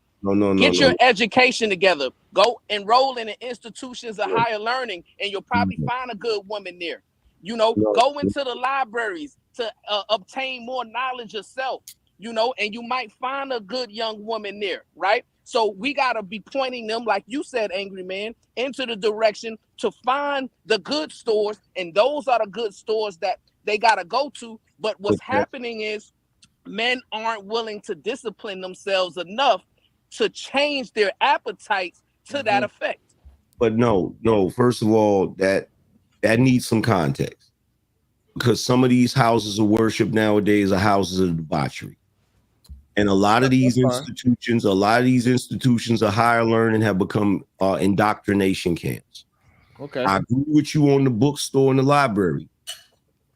Get your education together. Go enroll in the institutions of higher learning and you'll probably find a good woman there. You know, go into the libraries to obtain more knowledge yourself, you know, and you might find a good young woman there, right? So we got to be pointing them, like you said, Angry Man, into the direction to find the good stores. And those are the good stores that they got to go to. But what's happening is men aren't willing to discipline themselves enough to change their appetites to that effect. But no. First of all, that needs some context because some of these houses of worship nowadays are houses of debauchery, and a lot of these institutions of higher learning have become indoctrination camps. Okay, I agree with you on the bookstore and the library.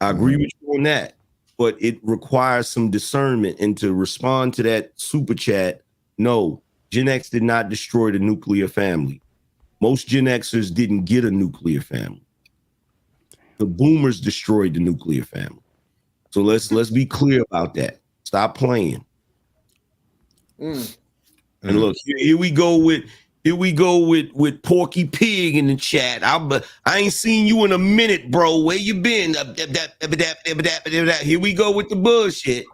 I agree with you on that, but it requires some discernment. And to respond to that super chat, no, Gen X did not destroy the nuclear family. Most Gen Xers didn't get a nuclear family. The boomers destroyed the nuclear family. So let's be clear about that. Stop playing. And look, here we go with Porky Pig in the chat. I ain't seen you in a minute, bro. Where you been? Here we go with the bullshit.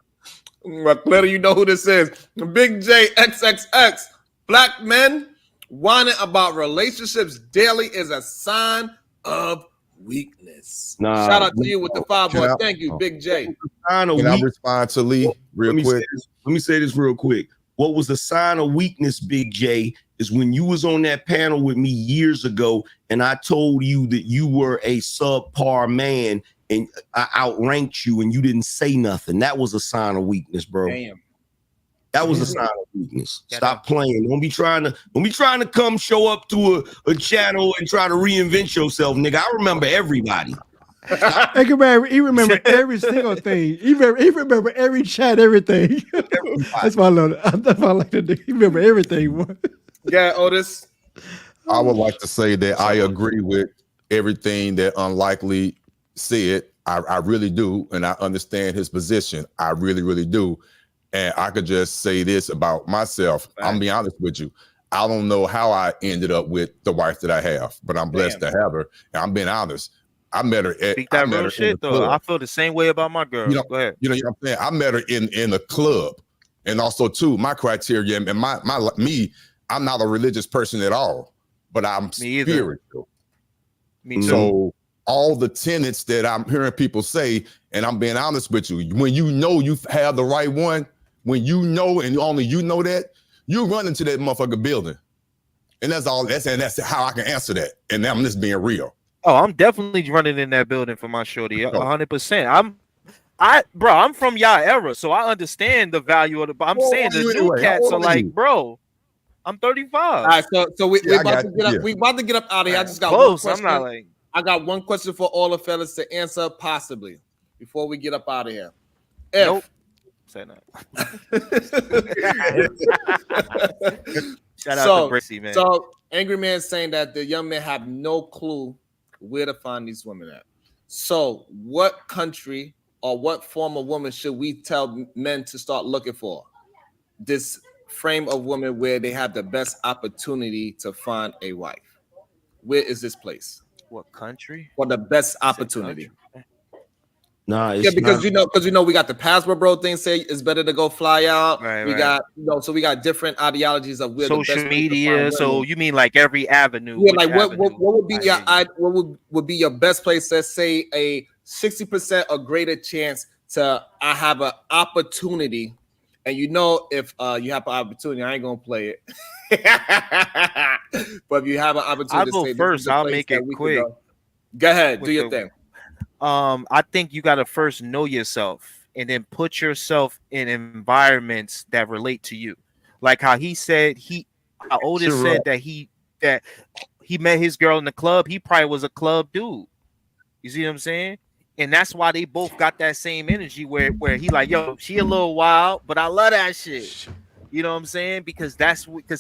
Clearly, you know who this is. Big J XXX. Black men whining about relationships daily is a sign of weakness. Shout out to you with the 5 boy. Thank you, Big J. Can I respond to Lee real quick? Let me say this real quick. What was the sign of weakness, Big J, is when you was on that panel with me years ago and I told you that you were a subpar man and I outranked you and you didn't say nothing. That was a sign of weakness, bro. Damn. That was a sign of weakness. Stop playing. Don't be trying to come show up to a channel and try to reinvent yourself, nigga. I remember everybody. He remember every single thing. He remember every chat, everything. That's why I love it. That's why I like to do. He remember everything. Yeah, Otis. I would like to say that I agree with everything that Unlikely said. I really do, and I understand his position. I really, really do. And I could just say this about myself. I'm being honest with you. I don't know how I ended up with the wife that I have, but I'm blessed to have her. And I'm being honest. I met her at Speak that real shit though. I feel the same way about my girl. Go ahead. You know what I'm saying? I met her in a club. And also too, my criteria and me, I'm not a religious person at all, but I'm spiritual. Me too. So all the tenets that I'm hearing people say, and I'm being honest with you, when you know you have the right one, when you know and only you know that, you run into that motherfucker building. And that's all. That's how I can answer that. And I'm just being real. Oh, I'm definitely running in that building for my shorty, 100%. I'm from y'all era, so I understand the value of the. I'm saying the new cats are like, bro, I'm 35. All right, so we about to get up. We about to get up out of here. I just got one question. I got one question for all the fellas to answer, possibly. before we get up out of here. Nope. Say that. Shout out to Brissy, man. So Angry Man saying that the young men have no clue where to find these women at. So what country or what form of woman should we tell men to start looking for? This frame of women where they have the best opportunity to find a wife. Where is this place? What country? For the best opportunity. Nah, yeah, because we got the passport bro thing say it's better to go fly out. Right, got so we got different ideologies of where social the best media. So you mean like every avenue? Yeah, like what would be would be your best place? Let's say a 60% or greater chance to have an opportunity, and if you have an opportunity, I ain't gonna play it. But if you have an opportunity, I'll go first. I'll make it quick. Go ahead, do your thing. I think you got to first know yourself and then put yourself in environments that relate to you. Like how he said how Otis said that he met his girl in the club. He probably was a club dude. You see what I'm saying? And that's why they both got that same energy where he like, yo, she a little wild, but I love that shit. You know what I'm saying? Because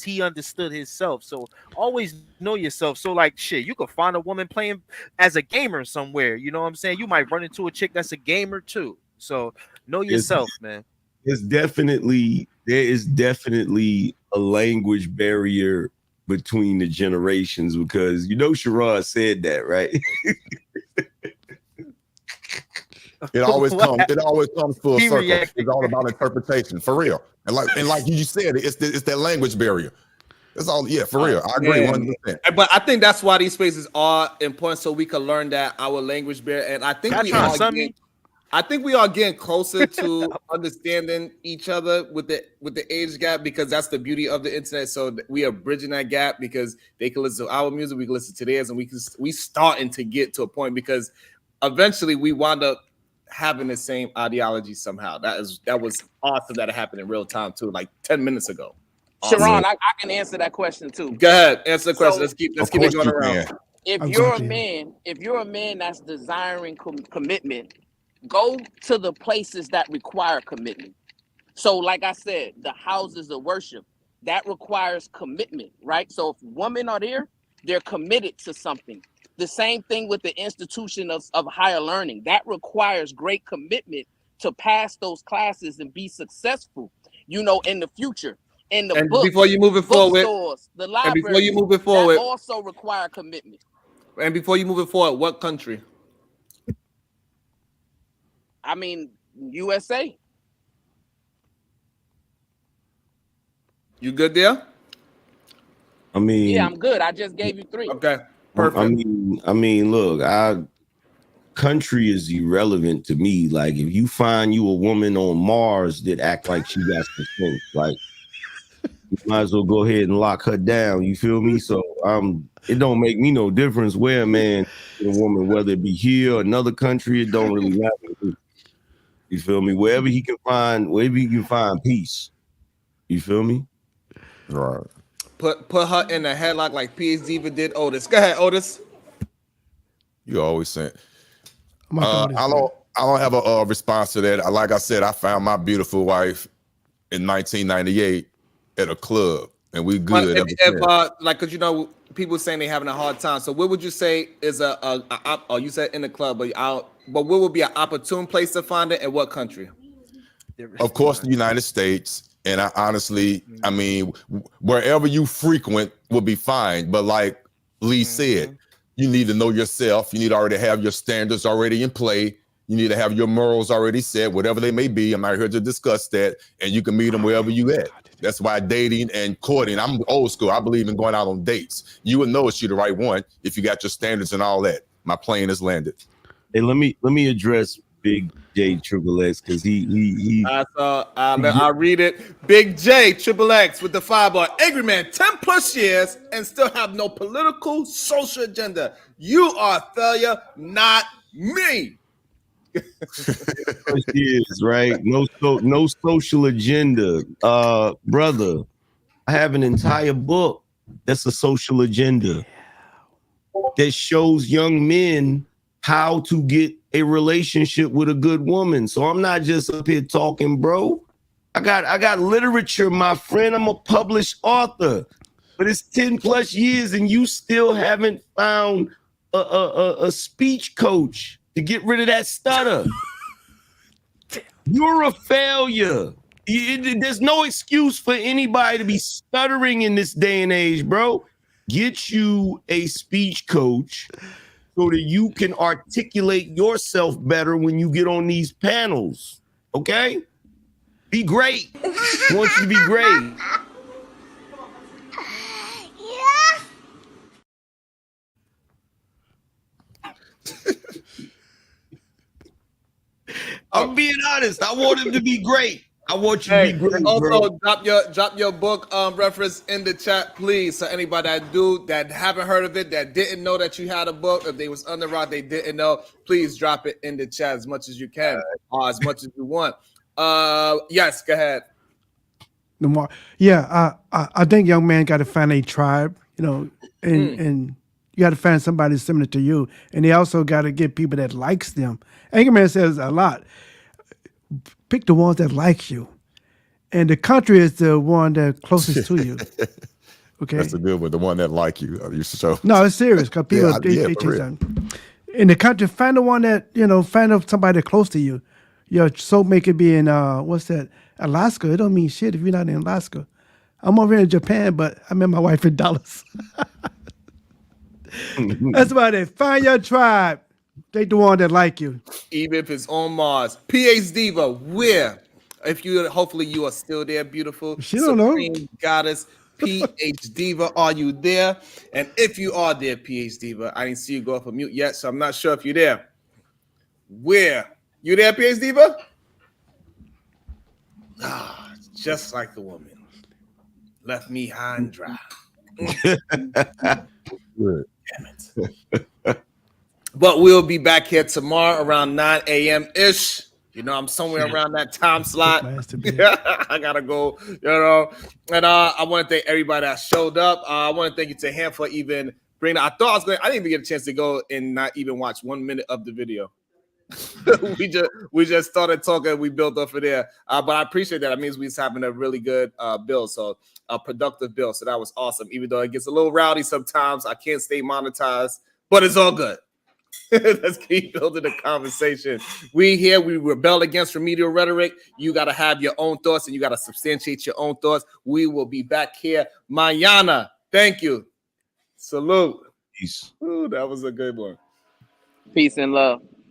he understood himself. So always know yourself. So like shit, you could find a woman playing as a gamer somewhere. You know what I'm saying? You might run into a chick that's a gamer too. So know yourself, man. There is definitely a language barrier between the generations because Sherrod said that, right? It always comes full circle. It's all about interpretation, for real. And like you said, it's that language barrier. That's all. Yeah, for real. I agree 100%. But I think that's why these spaces are important, so we can learn that our language barrier. And I think we are getting closer to understanding each other with the age gap because that's the beauty of the internet. So we are bridging that gap because they can listen to our music, we can listen to theirs, and we starting to get to a point because eventually we wound up having the same ideology somehow. That was awesome that it happened in real time too, like 10 minutes ago. Awesome. Sharon, I can answer that question too. Go ahead, answer the question. Let's keep it going around. If you're a man that's desiring commitment, go to the places that require commitment. So, like I said, the houses of worship that requires commitment, right? So, if women are there, they're committed to something. The same thing with the institution of higher learning. That requires great commitment to pass those classes and be successful, in the future. In the books, before you move it forward, stores, the library, that also require commitment. And before you move it forward, what country? I mean, USA. You good there? I mean, yeah, I'm good. I just gave you 3. Okay. Perfect. I mean, look, our country is irrelevant to me. Like, if you find you a woman on Mars that act like she got some sense, like, you might as well go ahead and lock her down. You feel me? So, it don't make me no difference where a man and a woman, whether it be here or another country, it don't really matter. You feel me? Wherever he can find peace. You feel me? Right. Put her in a headlock like P.H. Diva did Otis. Go ahead, Otis. You always say. I don't have a response to that. Like I said, I found my beautiful wife in 1998 at a club, and we good. Because people saying they having a hard time. So what would you say is you said in the club, but what would be an opportune place to find it, and what country? Of course, the United States. And I mean, wherever you frequent will be fine. But like Lee said, you need to know yourself. You need to already have your standards already in play. You need to have your morals already set, whatever they may be. I'm not here to discuss that. And you can meet them wherever you at. That's why dating and courting, I'm old school. I believe in going out on dates. You would know if you're the right one if you got your standards and all that. My plane has landed. Hey, let me address Big J Triple X because he I'll read it. Big J Triple X with the 5-bar. Angry Man, 10 plus years and still have no political, social agenda. You are a failure, not me. Years, right? No social agenda. Brother, I have an entire book that's a social agenda that shows young men how to get a relationship with a good woman. So I'm not just up here talking, bro. I got literature, my friend. I'm a published author, but it's 10 plus years and you still haven't found a speech coach to get rid of that stutter. You're a failure. There's no excuse for anybody to be stuttering in this day and age, bro. Get you a speech coach so that you can articulate yourself better when you get on these panels. Okay? Be great. I want you to be great. I'm being honest. I want him to be great. I want you to be great, also, bro. drop your book reference in the chat, please. So anybody that haven't heard of it, that didn't know that you had a book, if they was on the rock, they didn't know, please drop it in the chat as much as you can, or as much as you want. Yes, go ahead. I think young man got to find a tribe, and you got to find somebody similar to you, and they also got to get people that likes them. Anchorman says a lot. Pick the ones that like you, and the country is the one that closest to you. Okay, that's a good one. The one that like you. You show. No, it's serious because people they chase them. In the country, find the one that find somebody close to you. Your soulmate could be in what's that? Alaska. It don't mean shit if you're not in Alaska. I'm over here in Japan, but I met my wife in Dallas. That's about it. Find your tribe. Take the one that like you. Even if it's on Mars. PH Diva, where? Hopefully you are still there, beautiful. She don't know. Supreme Goddess, PH Diva, are you there? And if you are there, PH Diva, I didn't see you go off of mute yet, so I'm not sure if you're there. Where? You there, PH Diva? Just like the woman. Left me high and dry. Good. Damn it. But we'll be back here tomorrow around 9 a.m. ish. I'm somewhere around that time slot. I gotta go, And I want to thank everybody that showed up. I want to thank you to Ham for even bringing. I didn't even get a chance to go and not even watch 1 minute of the video. we just started talking. We built up for there. But I appreciate that. It means we're having a really good build. So a productive build. So that was awesome. Even though it gets a little rowdy sometimes, I can't stay monetized, but it's all good. Let's keep building the conversation. We rebel against remedial rhetoric. You got to have your own thoughts and you got to substantiate your own thoughts. We will be back here mañana. Thank you. Salute. Peace. Ooh, that was a good one. Peace and love.